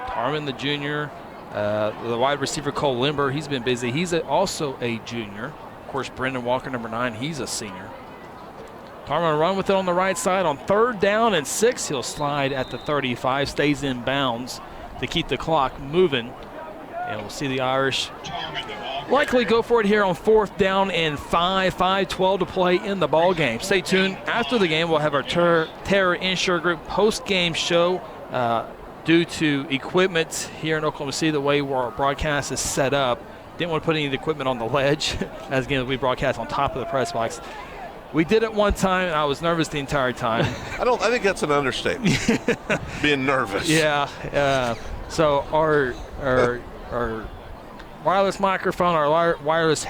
Tarman, the junior, The wide receiver, Cole Limber, he's been busy. He's also a junior. Of course, Brendan Walker, number 9, he's a senior. Tarman will run with it on the right side on 3rd down and 6. He'll slide at the 35, stays in bounds to keep the clock moving. And we'll see the Irish likely go for it here on 4th down and 5:12 to play in the ball game. Stay tuned. After the game, we'll have our Terror Insure Group post-game show. Due to equipment here in Oklahoma City, the way our broadcast is set up, didn't want to put any of the equipment on the ledge. As again, we broadcast on top of the press box. We did it one time, and I was nervous the entire time. I think that's an understatement. Being nervous. Yeah. So our wireless microphone, our wireless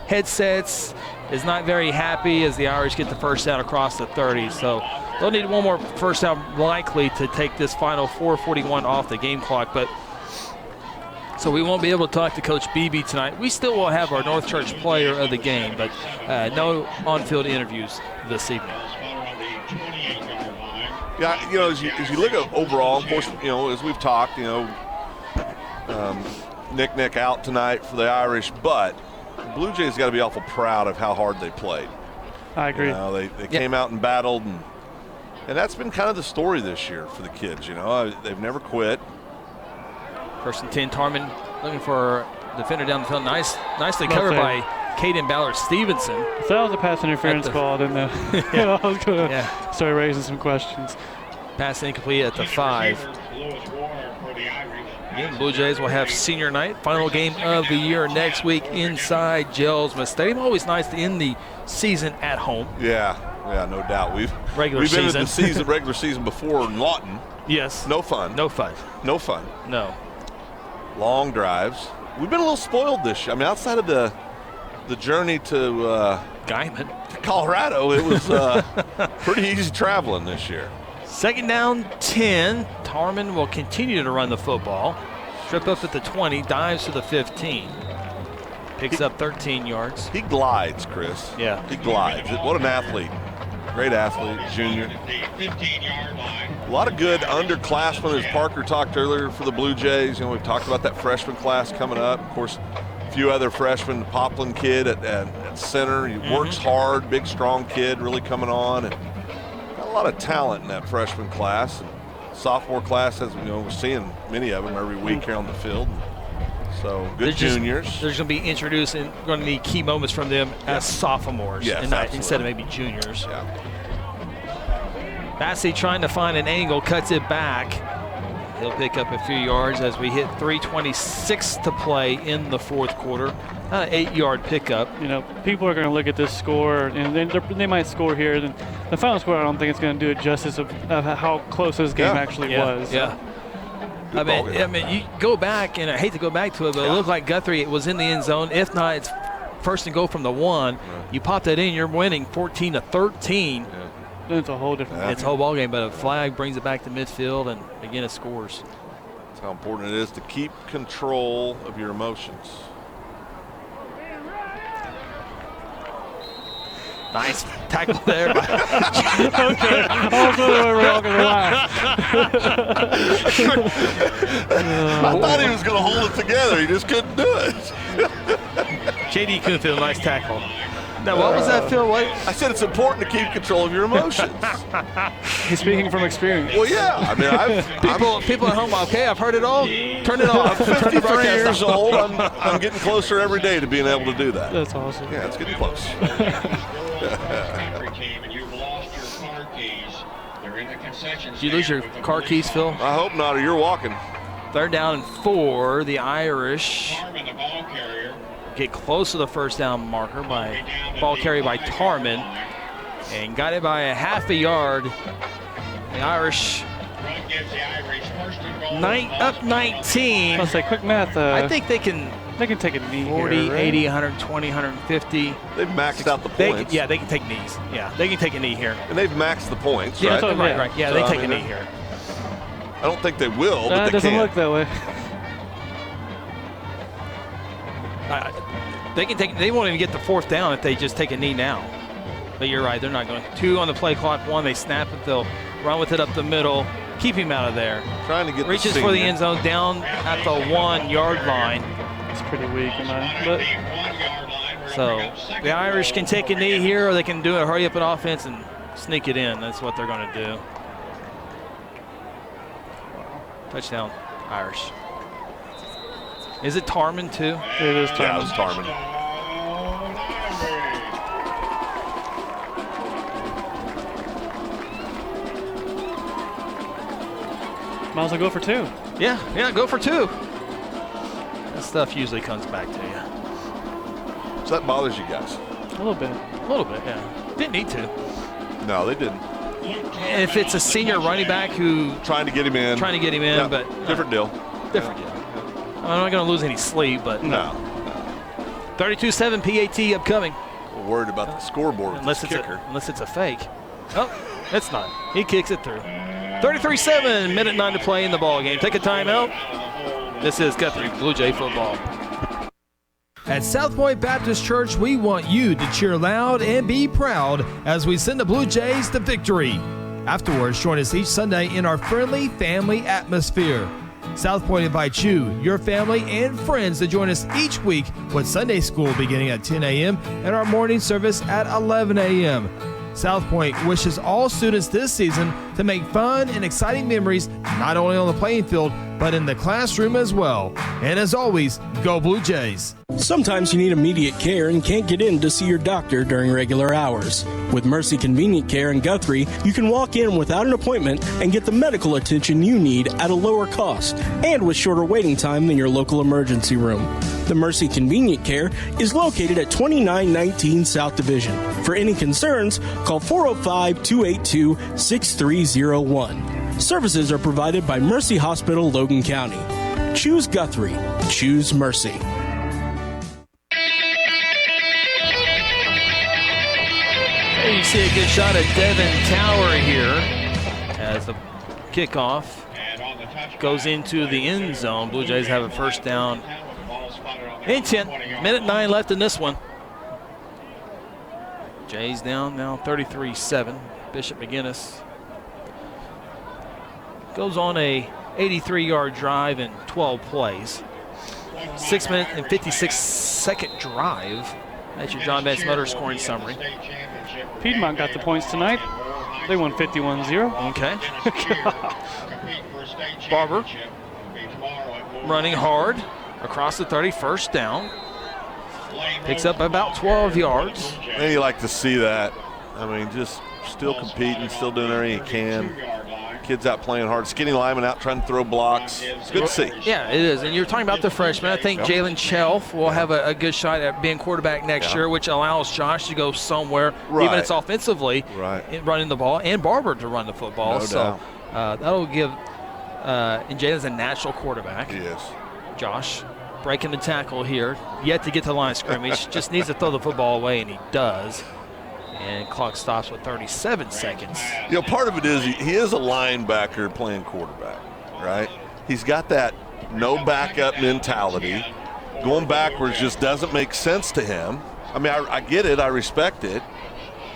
headsets is not very happy as the Irish get the first down across the 30. So they'll need one more first down likely to take this final 4:41 off the game clock. But so we won't be able to talk to Coach Beebe tonight. We still will have our North Church player of the game, but no on-field interviews this evening. Yeah, as you look at overall, of course, as we've talked, Nick out tonight for the Irish, but the Blue Jays got to be awful proud of how hard they played. I agree. They came out and battled, and that's been kind of the story this year for the kids. They've never quit. 1st and 10, Tarman looking for a defender down the field. Nicely covered by Caden Ballard-Stevenson. If that was a pass interference call, then I was going to start raising some questions. Pass incomplete at the 5. Again, Blue Jays will have senior night, final game of the year next week inside Gelsma Stadium. Always nice to end the season at home. Yeah, no doubt. We've been in the regular season before in Lawton. Yes. No fun. No fun. No. Long drives. We've been a little spoiled this year. I mean, outside of the journey to Guyman, to Colorado, it was pretty easy traveling this year. 2nd down, 10. Tarman will continue to run the football. Strip up at the 20, dives to the 15. Picks up 13 yards. He glides, Chris. Yeah. He glides. What an athlete. Great athlete, junior. A lot of good underclassmen, as Parker talked earlier, for the Blue Jays. We've talked about that freshman class coming up. Of course, a few other freshmen, Poplin kid at center. He works hard, big, strong kid, really coming on. And got a lot of talent in that freshman class. And sophomore class, as we're seeing many of them every week here on the field. So good juniors. They're going to be introduced and going to need key moments from them as sophomores, and not instead of maybe juniors. Yeah. Massey trying to find an angle, cuts it back. He'll pick up a few yards as we hit 3:26 to play in the 4th quarter. An 8-yard pickup. People are going to look at this score, and they might score here. And the final score, I don't think it's going to do it justice of how close this game actually was. Yeah. I mean, you go back, and I hate to go back to it, but it looked like Guthrie was in the end zone. If not, it's 1st and goal from the 1. You pop that in, you're winning 14-13. Then it's a whole different. It's a whole ball game, but a flag brings it back to midfield, and again, it scores. That's how important it is to keep control of your emotions. Nice tackle there. Okay. We're all going to laugh. I thought he was going to hold it together. He just couldn't do it. J.D. Coonfield, nice tackle. Now, what was that, Phil? What? I said it's important to keep control of your emotions. He's speaking from experience. Well, yeah. I mean, people at home, okay, I've heard it all. Turn it off. I'm 53 years old. I'm getting closer every day to being able to do that. That's awesome. Yeah, it's getting close. Did you lose your car keys, Phil? I hope not, or you're walking. 3rd down and 4. The Irish get close to the first down marker by ball carry by Tarman, and got it by a half a yard. The Irish up 19. Let's say quick math. I think they can take a knee 40, here, right? 80, 120, 150. They've maxed out the points. They can take knees. Yeah, they can take a knee here. And they've maxed the points, yeah, right? Right. Yeah, so, they take a knee here. I don't think they will, but they doesn't can. look that way. They won't even get the 4th down if they just take a knee now. But you're right, they're not going. 2 on the play clock, 1, they snap it, they'll run with it up the middle. Keep him out of there. Trying to get reaches the for the end zone down at the 1 yard line. It's pretty weak, but so the Irish can take a knee here, or they can do a hurry up an offense and sneak it in. That's what they're going to do. Touchdown, Irish. Is it Tarman too? It is Tarman. Yeah, it was Tarman. Might as well go for 2. Yeah, go for 2. That stuff usually comes back to you. So that bothers you guys? A little bit. Yeah. Didn't need to. No, they didn't. If it's a senior running back who trying to get him in, yeah, but different deal. Different deal. I'm not going to lose any sleep, but no. 32-7 PAT upcoming. We're worried about the scoreboard. Unless it's a fake. Oh, it's not. He kicks it through. 33-7, minute 9 to play in the ball game. Take a timeout. This is Guthrie Bluejay football. At South Point Baptist Church, we want you to cheer loud and be proud as we send the Blue Jays to victory. Afterwards, join us each Sunday in our friendly family atmosphere. South Point invites you, your family, and friends to join us each week with Sunday school beginning at 10 a.m. and our morning service at 11 a.m. South Point wishes all students this season to make fun and exciting memories not only on the playing field, but in the classroom as well. And as always, go Blue Jays. Sometimes you need immediate care and can't get in to see your doctor during regular hours. With Mercy Convenient Care in Guthrie, you can walk in without an appointment and get the medical attention you need at a lower cost and with shorter waiting time than your local emergency room. The Mercy Convenient Care is located at 2919 South Division. For any concerns, call 405-282-6301. Services are provided by Mercy Hospital, Logan County. Choose Guthrie. Choose Mercy. You see a good shot at Devin Tower here as the kickoff goes into the end zone. Blue Jays have a first down and 10. Minute 9 left in this one. Jays down now 33-7. Bishop McGuinness goes on a 83-yard drive in 12 plays. 6 minute and 56-second drive. That's your John Vance Motor scoring summary. Piedmont got the points tonight. They won 51-0. Okay. Barber running hard across the 31st down. Picks up about 12 yards. And you like to see that. I mean, just still competing, still doing everything he can. Kids out playing hard. Skinny lineman out trying to throw blocks. It's good to see. Yeah, it is. And you're talking about the freshman. I think Jalen Chelf will have a good shot at being quarterback next year, which allows Josh to go somewhere, even if it's offensively, in running the ball, and Barber to run the football. No so that'll give and Jalen's a natural quarterback. Yes. Josh breaking the tackle here, yet to get to the line of scrimmage. Just needs to throw the football away, and he does. And clock stops with 37 seconds. You know, part of it is he is a linebacker playing quarterback, right? He's got that no backup mentality. Going backwards just doesn't make sense to him. I mean, I get it. I respect it.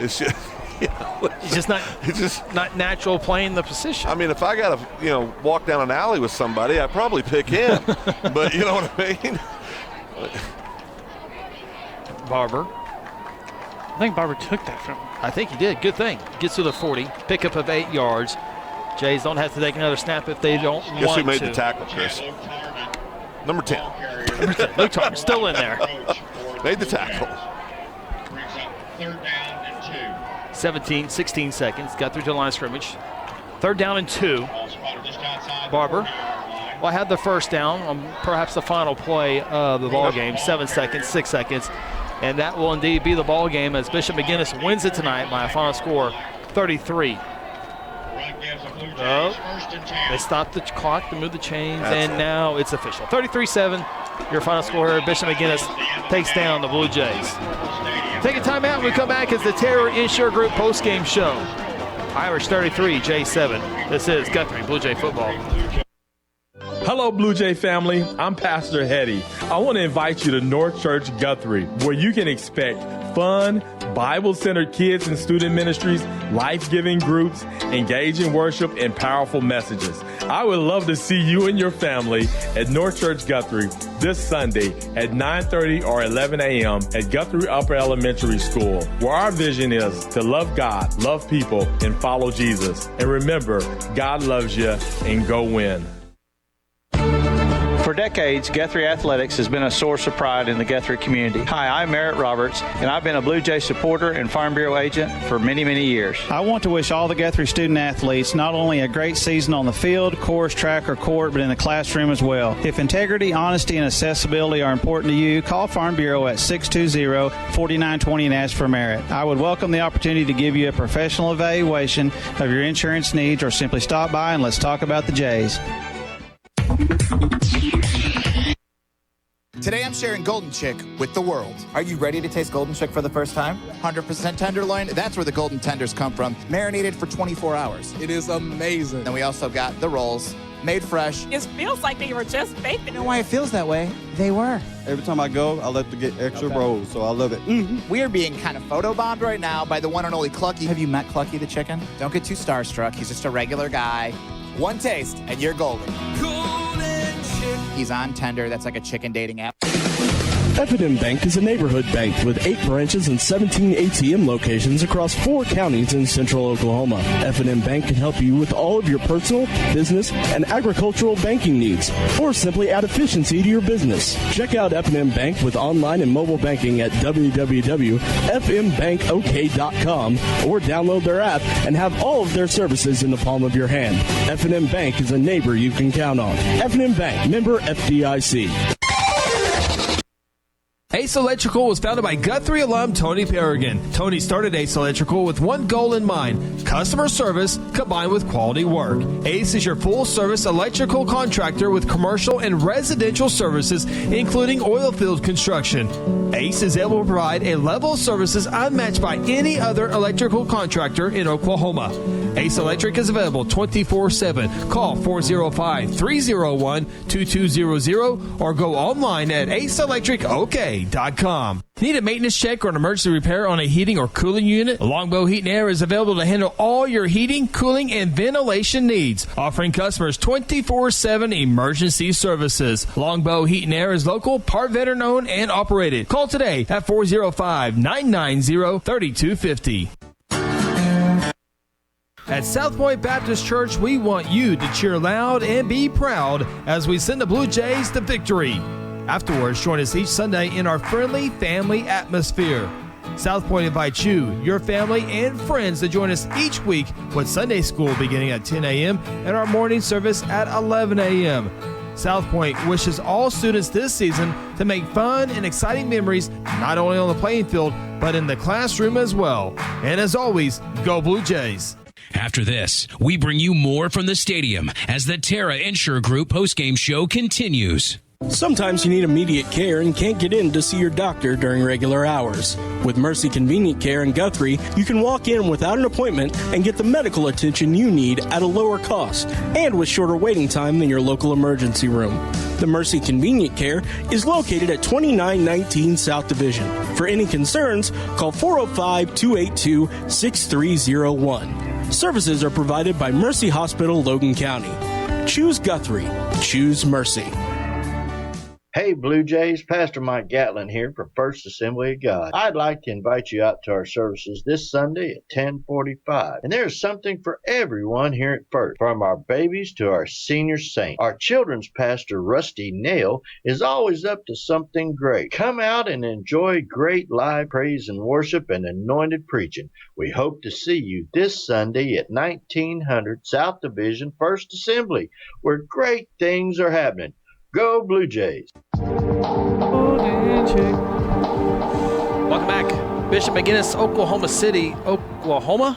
It's just, it's just not natural playing the position. I mean, if I got to, walk down an alley with somebody, I'd probably pick him. But you know what I mean? Barber. I think Barber took that from him. I think he did. Good thing. Gets to the 40. Pickup of 8 yards. Jays don't have to take another snap if they don't want to. Guess who made the tackle, Chris? Number 10. Luke Tarman still in there. Made the tackle. 16 seconds. Got through to the line of scrimmage. 3rd down and 2. Barber. Well, I had the first down on perhaps the final play of the ball game. 7 seconds, 6 seconds. And that will indeed be the ball game as Bishop McGuinness wins it tonight by a final score 33. Oh, they stopped the clock to move the chains, now it's official. 33-7, your final score here. Bishop McGuinness takes down the Blue Jays. Take a timeout when we come back as the Terror Insure Group postgame show. Irish 33, Jays 7. This is Guthrie Bluejay football. Hello, Blue Jay family. I'm Pastor Hetty. I want to invite you to North Church Guthrie, where you can expect fun, Bible-centered kids and student ministries, life-giving groups, engaging worship, and powerful messages. I would love to see you and your family at North Church Guthrie this Sunday at 9:30 or 11 a.m. at Guthrie Upper Elementary School, where our vision is to love God, love people, and follow Jesus. And remember, God loves you, and go win. For decades, Guthrie Athletics has been a source of pride in the Guthrie community. Hi, I'm Merritt Roberts, and I've been a Blue Jay supporter and Farm Bureau agent for many, many years. I want to wish all the Guthrie student athletes not only a great season on the field, course, track, or court, but in the classroom as well. If integrity, honesty, and accessibility are important to you, call Farm Bureau at 620-4920 and ask for Merritt. I would welcome the opportunity to give you a professional evaluation of your insurance needs, or simply stop by and let's talk about the Jays. Today I'm sharing Golden Chick with the world. Are you ready to taste Golden Chick for the first time? 100% tenderloin, that's where the golden tenders come from, marinated for 24 hours. It is amazing. And we also got the rolls, made fresh. It feels like they were just baked. You know why it feels that way? They were. Every time I go, I like to get extra rolls, so I love it. We are being kind of photobombed right now by the one and only Clucky. Have you met Clucky the chicken? Don't get too starstruck. He's just a regular guy. One taste, and you're golden. He's on Tender. That's like a chicken dating app. F&M Bank is a neighborhood bank with 8 branches and 17 ATM locations across 4 counties in central Oklahoma. F&M Bank can help you with all of your personal, business, and agricultural banking needs, or simply add efficiency to your business. Check out F&M Bank with online and mobile banking at www.fmbankok.com or download their app and have all of their services in the palm of your hand. F&M Bank is a neighbor you can count on. F&M Bank, member FDIC. Ace Electrical was founded by Guthrie alum Tony Perrigan. Tony started Ace Electrical with one goal in mind: customer service combined with quality work. Ace is your full-service electrical contractor with commercial and residential services, including oil field construction. Ace is able to provide a level of services unmatched by any other electrical contractor in Oklahoma. Ace Electric is available 24/7. Call 405-301-2200 or go online at aceelectricok.com. Need a maintenance check or an emergency repair on a heating or cooling unit? Longbow Heat and Air is available to handle all your heating, cooling, and ventilation needs, offering customers 24/7 emergency services. Longbow Heat and Air is local, part veteran-owned, and operated. Call today at 405-990-3250. At South Point Baptist Church, we want you to cheer loud and be proud as we send the Blue Jays to victory. Afterwards, join us each Sunday in our friendly family atmosphere. South Point invites you, your family, and friends to join us each week with Sunday school beginning at 10 a.m. and our morning service at 11 a.m. South Point wishes all students this season to make fun and exciting memories not only on the playing field, but in the classroom as well. And as always, go Blue Jays. After this, we bring you more from the stadium as the Terra Insure Group postgame show continues. Sometimes you need immediate care and can't get in to see your doctor during regular hours. With Mercy Convenient Care in Guthrie, you can walk in without an appointment and get the medical attention you need at a lower cost and with shorter waiting time than your local emergency room. The Mercy Convenient Care is located at 2919 South Division. For any concerns, call 405-282-6301. Services are provided by Mercy Hospital, Logan County. Choose Guthrie. Choose Mercy. Hey Blue Jays, Pastor Mike Gatlin here from First Assembly of God. I'd like to invite you out to our services this Sunday at 10:45. And there's something for everyone here at First, from our babies to our senior saints. Our children's pastor, Rusty Nail, is always up to something great. Come out and enjoy great live praise and worship and anointed preaching. We hope to see you this Sunday at 1900 South Division, First Assembly, where great things are happening. Go Blue Jays. Welcome back. Bishop McGuinness, Oklahoma City, Oklahoma.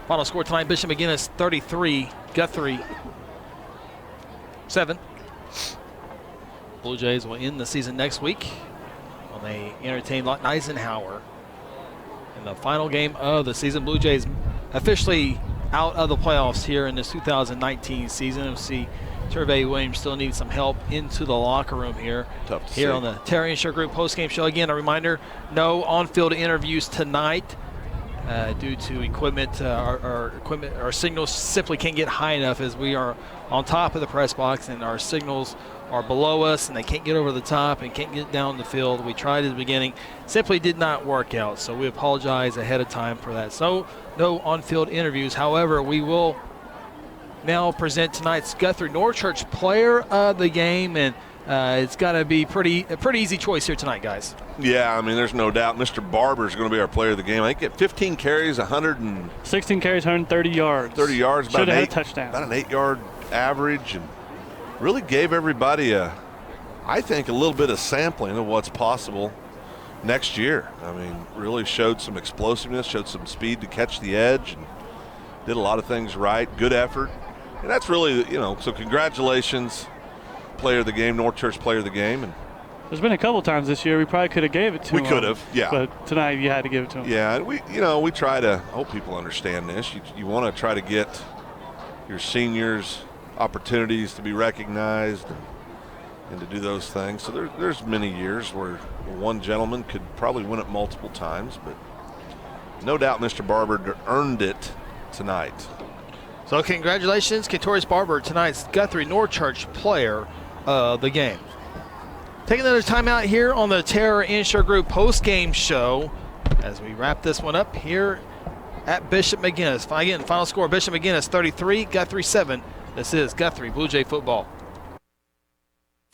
Final score tonight, Bishop McGuinness 33, Guthrie 7. Blue Jays will end the season next week when they entertain Eisenhower in the final game of the season. Blue Jays officially out of the playoffs here in this 2019 season. We'll see Tervey Williams still needs some help into the locker room here. Tough to here see. On the Terra Insure Group postgame show. Again, a reminder, no on-field interviews tonight due to equipment. Our signals simply can't get high enough as we are on top of the press box and our signals are below us and they can't get over the top and can't get down the field. We tried at the beginning, simply did not work out, so we apologize ahead of time for that. So no on-field interviews. However, we will now present tonight's Guthrie Northchurch player of the game, and it's got to be a pretty easy choice here tonight, guys. Yeah, I mean, there's no doubt. Mr. Barber is going to be our player of the game. I think he had 15 carries, 16 carries, 130 yards. 30 yards, Should have had a touchdown. About an 8-yard average, and really gave everybody I think a little bit of sampling of what's possible next year. I mean, really showed some explosiveness, showed some speed to catch the edge, and did a lot of things right. Good effort. And that's really, so congratulations, player of the game, Northchurch player of the game. And there's been a couple times this year we probably could have gave it to him. We could have, yeah. But tonight you had to give it to him. Yeah, and we try to, I hope people understand this. You want to try to get your seniors opportunities to be recognized and to do those things. So there's many years where one gentleman could probably win it multiple times, but no doubt Mr. Barber earned it tonight. So congratulations, Katorius Barber, tonight's Guthrie Northchurch player of the game. Taking another time out here on the Terra Insure Group post-game show as we wrap this one up here at Bishop McGuinness. Again, final score, Bishop McGuinness 33, Guthrie 7. This is Guthrie Blue Jay football.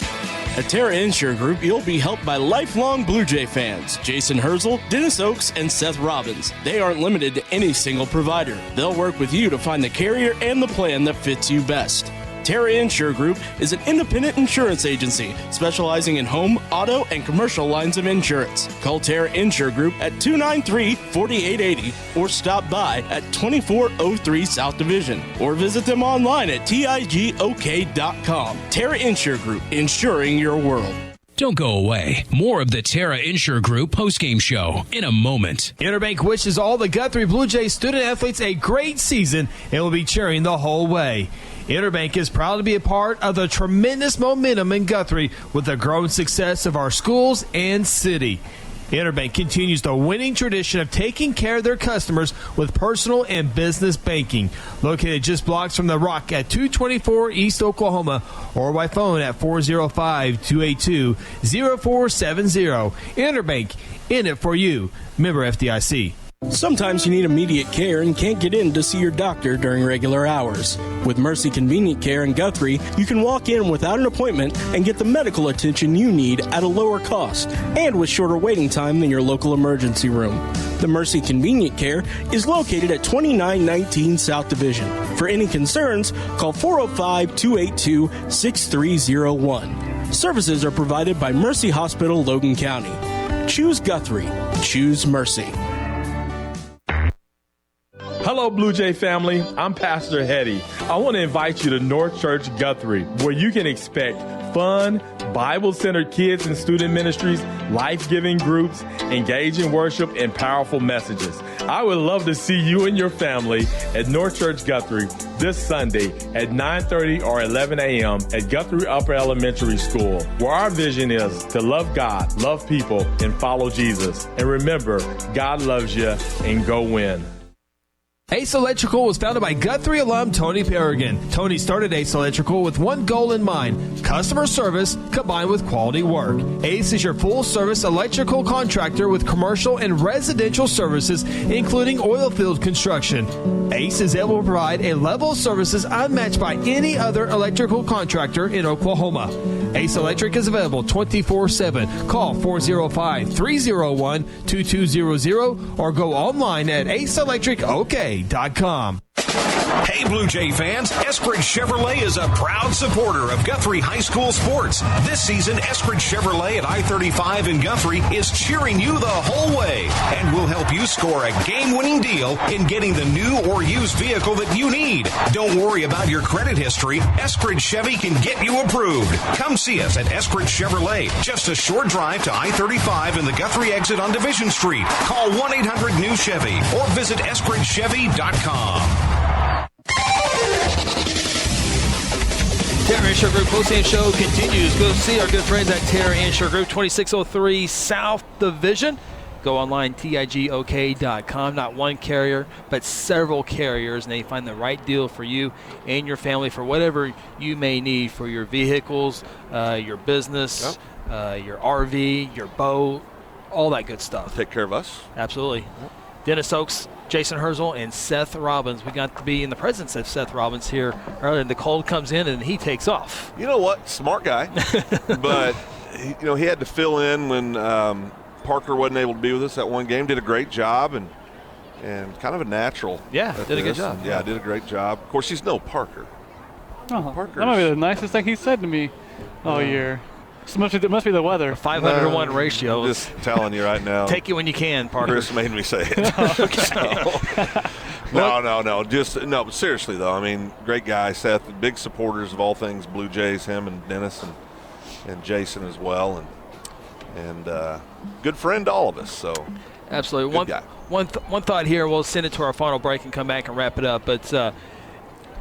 At Terra Insure Group, you'll be helped by lifelong Blue Jay fans, Jason Herzl, Dennis Oakes, and Seth Robbins. They aren't limited to any single provider. They'll work with you to find the carrier and the plan that fits you best. Terra Insure Group is an independent insurance agency specializing in home, auto, and commercial lines of insurance. Call Terra Insure Group at 293-4880 or stop by at 2403 South Division or visit them online at tigok.com. Terra Insure Group, insuring your world. Don't go away. More of the Terra Insure Group postgame show in a moment. Interbank wishes all the Guthrie Blue Jays student athletes a great season and will be cheering the whole way. Interbank is proud to be a part of the tremendous momentum in Guthrie with the growing success of our schools and city. Interbank continues the winning tradition of taking care of their customers with personal and business banking. Located just blocks from the Rock at 224 East Oklahoma or by phone at 405-282-0470. Interbank, in it for you. Member FDIC. Sometimes you need immediate care and can't get in to see your doctor during regular hours. With Mercy Convenient Care in Guthrie, you can walk in without an appointment and get the medical attention you need at a lower cost and with shorter waiting time than your local emergency room. The Mercy Convenient Care is located at 2919 South Division. For any concerns, call 405-282-6301. Services are provided by Mercy Hospital, Logan County. Choose Guthrie. Choose Mercy. Hello, Blue Jay family. I'm Pastor Hetty. I want to invite you to North Church Guthrie, where you can expect fun, Bible-centered kids and student ministries, life-giving groups, engaging worship, and powerful messages. I would love to see you and your family at North Church Guthrie this Sunday at 9:30 or 11 a.m. at Guthrie Upper Elementary School, where our vision is to love God, love people, and follow Jesus. And remember, God loves you, and go win. Ace Electrical was founded by Guthrie alum Tony Perrigan. Tony started Ace Electrical with one goal in mind: customer service combined with quality work. Ace is your full-service electrical contractor with commercial and residential services, including oil field construction. Ace is able to provide a level of services unmatched by any other electrical contractor in Oklahoma. Ace Electric is available 24/7. Call 405-301-2200 or go online at aceelectricok.com. Hey, Blue Jay fans, Eskridge Chevrolet is a proud supporter of Guthrie High School sports. This season, Eskridge Chevrolet at I-35 in Guthrie is cheering you the whole way and will help you score a game-winning deal in getting the new or used vehicle that you need. Don't worry about your credit history. Eskridge Chevy can get you approved. Come see us at Eskridge Chevrolet, just a short drive to I-35 in the Guthrie exit on Division Street. Call 1-800-NEW-CHEVY or visit eskridgechevy.com. Terra Insure Group postgame show continues. Go see our good friends at Terra Insure Group, 2603 South Division. Go online, tigok.com. Not one carrier, but several carriers, and they find the right deal for you and your family for whatever you may need for your vehicles, your business, your RV, your boat, all that good stuff. Take care of us. Absolutely. Yep. Dennis Oaks, Jason Herzl, and Seth Robbins. We got to be in the presence of Seth Robbins here earlier. The cold comes in and he takes off. You know what? Smart guy. But, he had to fill in when Parker wasn't able to be with us that one game. Did a great job and kind of a natural. Yeah, did a good job. Yeah, did a great job. Of course, he's no Parker. Oh, that might be the nicest thing he said to me all year. It must be the weather. 500 to 1 ratio. Just telling you right now. Take it when you can, Parker. Chris made me say it. No. But seriously, though, I mean, great guy, Seth. Big supporters of all things Blue Jays, him and Dennis and Jason as well. And good friend to all of us. So absolutely. One thought here. We'll send it to our final break and come back and wrap it up. But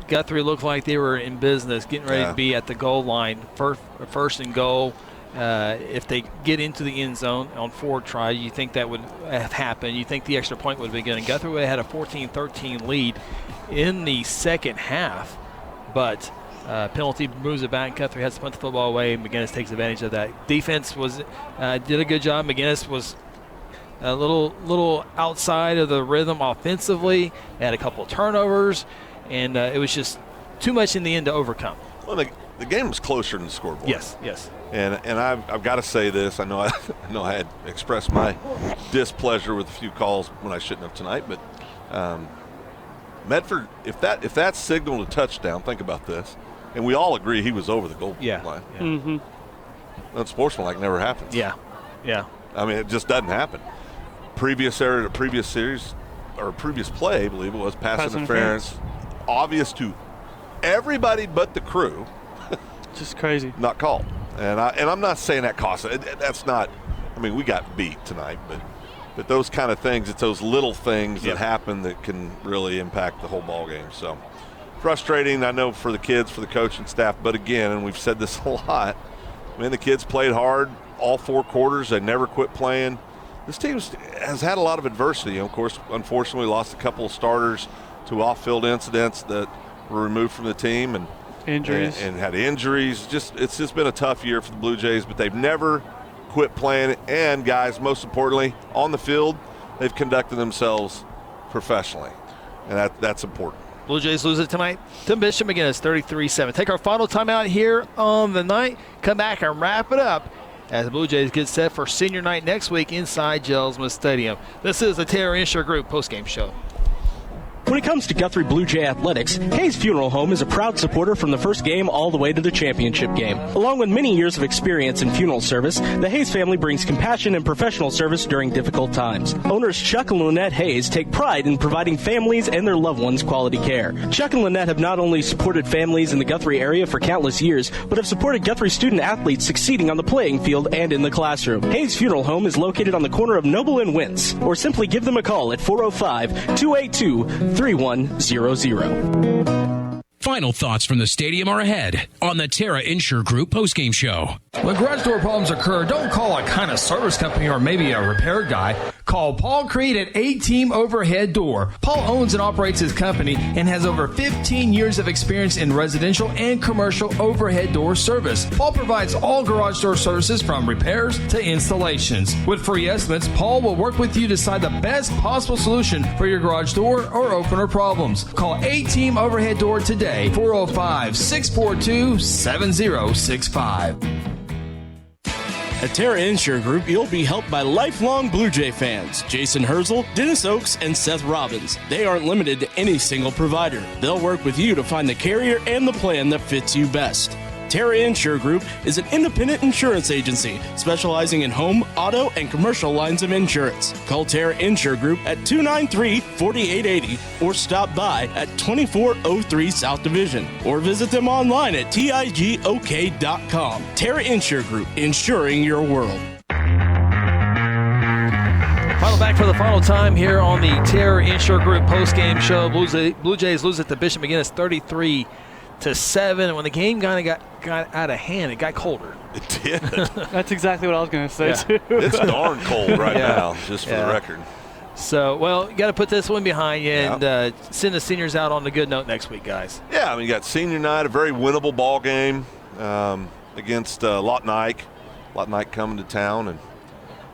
Guthrie looked like they were in business, getting ready to be at the goal line, first and goal. If they get into the end zone on forward try, you think that would have happened. You think the extra point would have been good. And Guthrie would have had a 14-13 lead in the second half. But penalty moves it back. Guthrie has to punt the football away. McGuinness takes advantage of that. Defense did a good job. McGuinness was a little outside of the rhythm offensively. Had a couple of turnovers. And it was just too much in the end to overcome. Well, the game was closer than the scoreboard. Yes. And I've got to say this. I know I had expressed my displeasure with a few calls when I shouldn't have tonight. But Medford, if that signaled a touchdown, think about this. And we all agree he was over the goal line. Yeah. Mm-hmm. Unsportsmanlike never happens. Yeah. I mean, it just doesn't happen. Previous series or previous play, I believe it was pass interference. Obvious to everybody but the crew. Just crazy. Not called. And I'm not saying that cost. That's not. I mean, we got beat tonight, but those kind of things, it's those little things that happen that can really impact the whole ball game. So frustrating, I know, for the kids, for the coaching staff. But again, and we've said this a lot, the kids played hard all 4 quarters. They never quit playing. This team has had a lot of adversity. Of course, unfortunately, lost a couple of starters to off-field incidents that were removed from the team and injuries and had injuries. It's just been a tough year for the Blue Jays, but they've never quit playing. And guys, most importantly, on the field, they've conducted themselves professionally, and that's important. Blue Jays lose it tonight to Bishop McGuinness, 33-7. Take our final timeout here on the night. Come back and wrap it up as the Blue Jays get set for senior night next week inside Gelsman Stadium. This is the Terra Insure Group postgame show. When it comes to Guthrie Bluejay Athletics, Hayes Funeral Home is a proud supporter from the first game all the way to the championship game. Along with many years of experience in funeral service, the Hayes family brings compassion and professional service during difficult times. Owners Chuck and Lynette Hayes take pride in providing families and their loved ones quality care. Chuck and Lynette have not only supported families in the Guthrie area for countless years, but have supported Guthrie student athletes succeeding on the playing field and in the classroom. Hayes Funeral Home is located on the corner of Noble and Wentz, or simply give them a call at 405-282-3100. Final thoughts from the stadium are ahead on the Terra Insure Group postgame show. When garage door problems occur, don't call a kind of service company or maybe a repair guy. Call Paul Creed at A-Team Overhead Door. Paul owns and operates his company and has over 15 years of experience in residential and commercial overhead door service. Paul provides all garage door services from repairs to installations. With free estimates, Paul will work with you to decide the best possible solution for your garage door or opener problems. Call A-Team Overhead Door today, 405-642-7065. At Terra Insure Group, you'll be helped by lifelong Blue Jay fans, Jason Herzl, Dennis Oaks, and Seth Robbins. They aren't limited to any single provider. They'll work with you to find the carrier and the plan that fits you best. Terra Insure Group is an independent insurance agency specializing in home, auto, and commercial lines of insurance. Call Terra Insure Group at 293-4880 or stop by at 2403 South Division or visit them online at tigok.com. Terra Insure Group, insuring your world. Final back for the final time here on the Terra Insure Group postgame show. Blue Jays lose it to Bishop McGuinness 33-7. to 7. And when the game kind of got out of hand, it got colder. It did. That's exactly what I was going to say, too. It's darn cold right now, just for the record. So, well, you got to put this one behind you and send the seniors out on a good note next week, guys. Yeah, I mean, you got senior night, a very winnable ball game against Lawton Ike. Lawton Ike coming to town, and,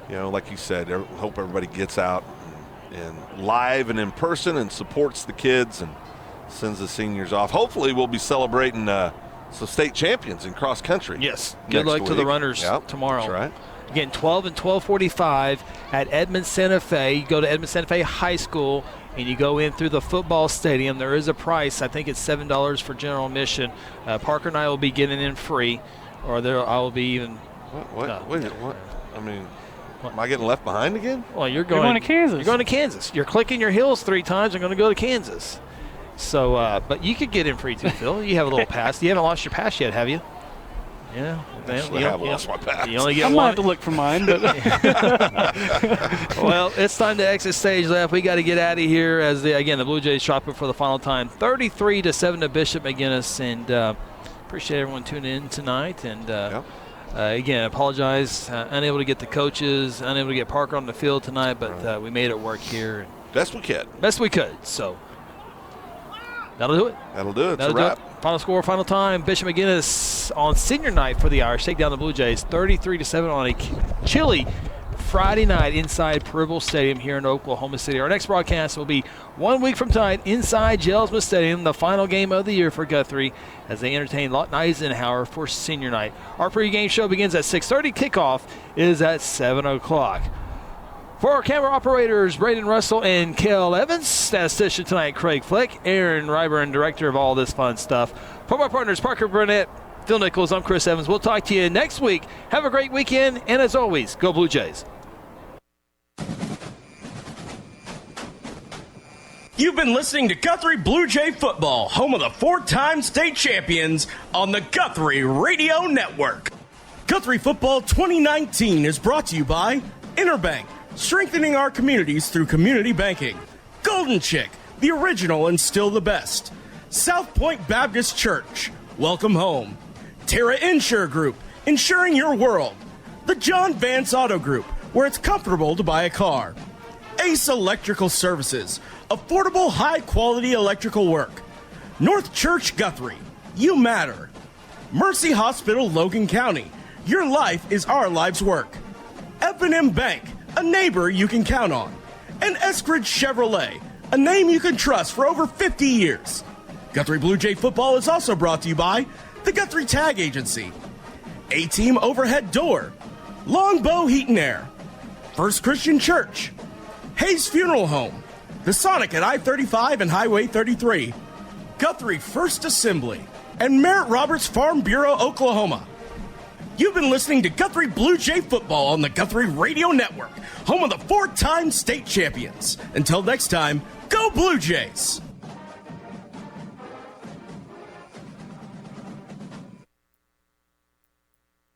you know, like you said, hope everybody gets out and live and in person and supports the kids and sends the seniors off. Hopefully we'll be celebrating some state champions in cross country. Yes. Good luck to the runners tomorrow. That's right. Again, 12 and 12:45 at Edmond Santa Fe. You go to Edmond Santa Fe High School and you go in through the football stadium. There is a price. I think it's $7 for general admission. Parker and I will be getting in free, or I will be even. What? Wait a minute. What? I mean, am I getting left behind again? Well, you're going to Kansas. You're going to Kansas. You're clicking your heels 3 times. You're going to go to Kansas. So, but you could get in free too, Phil. You have a little pass. You haven't lost your pass yet, have you? Yeah. Actually, I have lost my pass. You only get one. one. I have to look for mine. But Well, it's time to exit stage left. We got to get out of here as the Blue Jays shop it for the final time. 33-7 to Bishop McGuinness, and appreciate everyone tuning in tonight. And again, apologize, unable to get the coaches, unable to get Parker on the field tonight, but we made it work here. Best we could. Best we could. So that'll do it. That'll do it. It's That'll a wrap. do it. Final score, final time. Bishop McGuinness on senior night for the Irish take down the Blue Jays 33-7 on a chilly Friday night inside Percival Stadium here in Oklahoma City. Our next broadcast will be 1 week from tonight inside Jelsma Stadium, the final game of the year for Guthrie as they entertain Lawton Eisenhower for senior night. Our pregame show begins at 6:30. Kickoff is at 7 o'clock. For our camera operators, Braden Russell and Kel Evans, statistician tonight, Craig Fleck, Aaron Ryburn, director of all this fun stuff. For my partners, Parker Burnett, Phil Nichols, I'm Chris Evans. We'll talk to you next week. Have a great weekend, and as always, go Blue Jays. You've been listening to Guthrie Bluejay Football, home of the 4-time state champions on the Guthrie Radio Network. Guthrie Football 2019 is brought to you by Interbank, strengthening our communities through community banking. Golden Chick, the original and still the best. South Point Baptist Church, welcome home. Terra Insure Group, insuring your world. The John Vance Auto Group, where it's comfortable to buy a car. Ace Electrical Services, affordable, high-quality electrical work. North Church Guthrie, you matter. Mercy Hospital Logan County, your life is our life's work. F&M Bank, a neighbor you can count on. And Eskridge Chevrolet, a name you can trust for over 50 years. Guthrie Blue Jay Football is also brought to you by the Guthrie Tag Agency, A-Team Overhead Door, Longbow Heat and Air, First Christian Church, Hayes Funeral Home, the Sonic at I-35 and Highway 33, Guthrie First Assembly, and Merritt Roberts Farm Bureau, Oklahoma. You've been listening to Guthrie Blue Jay Football on the Guthrie Radio Network, home of the 4-time state champions. Until next time, go Blue Jays!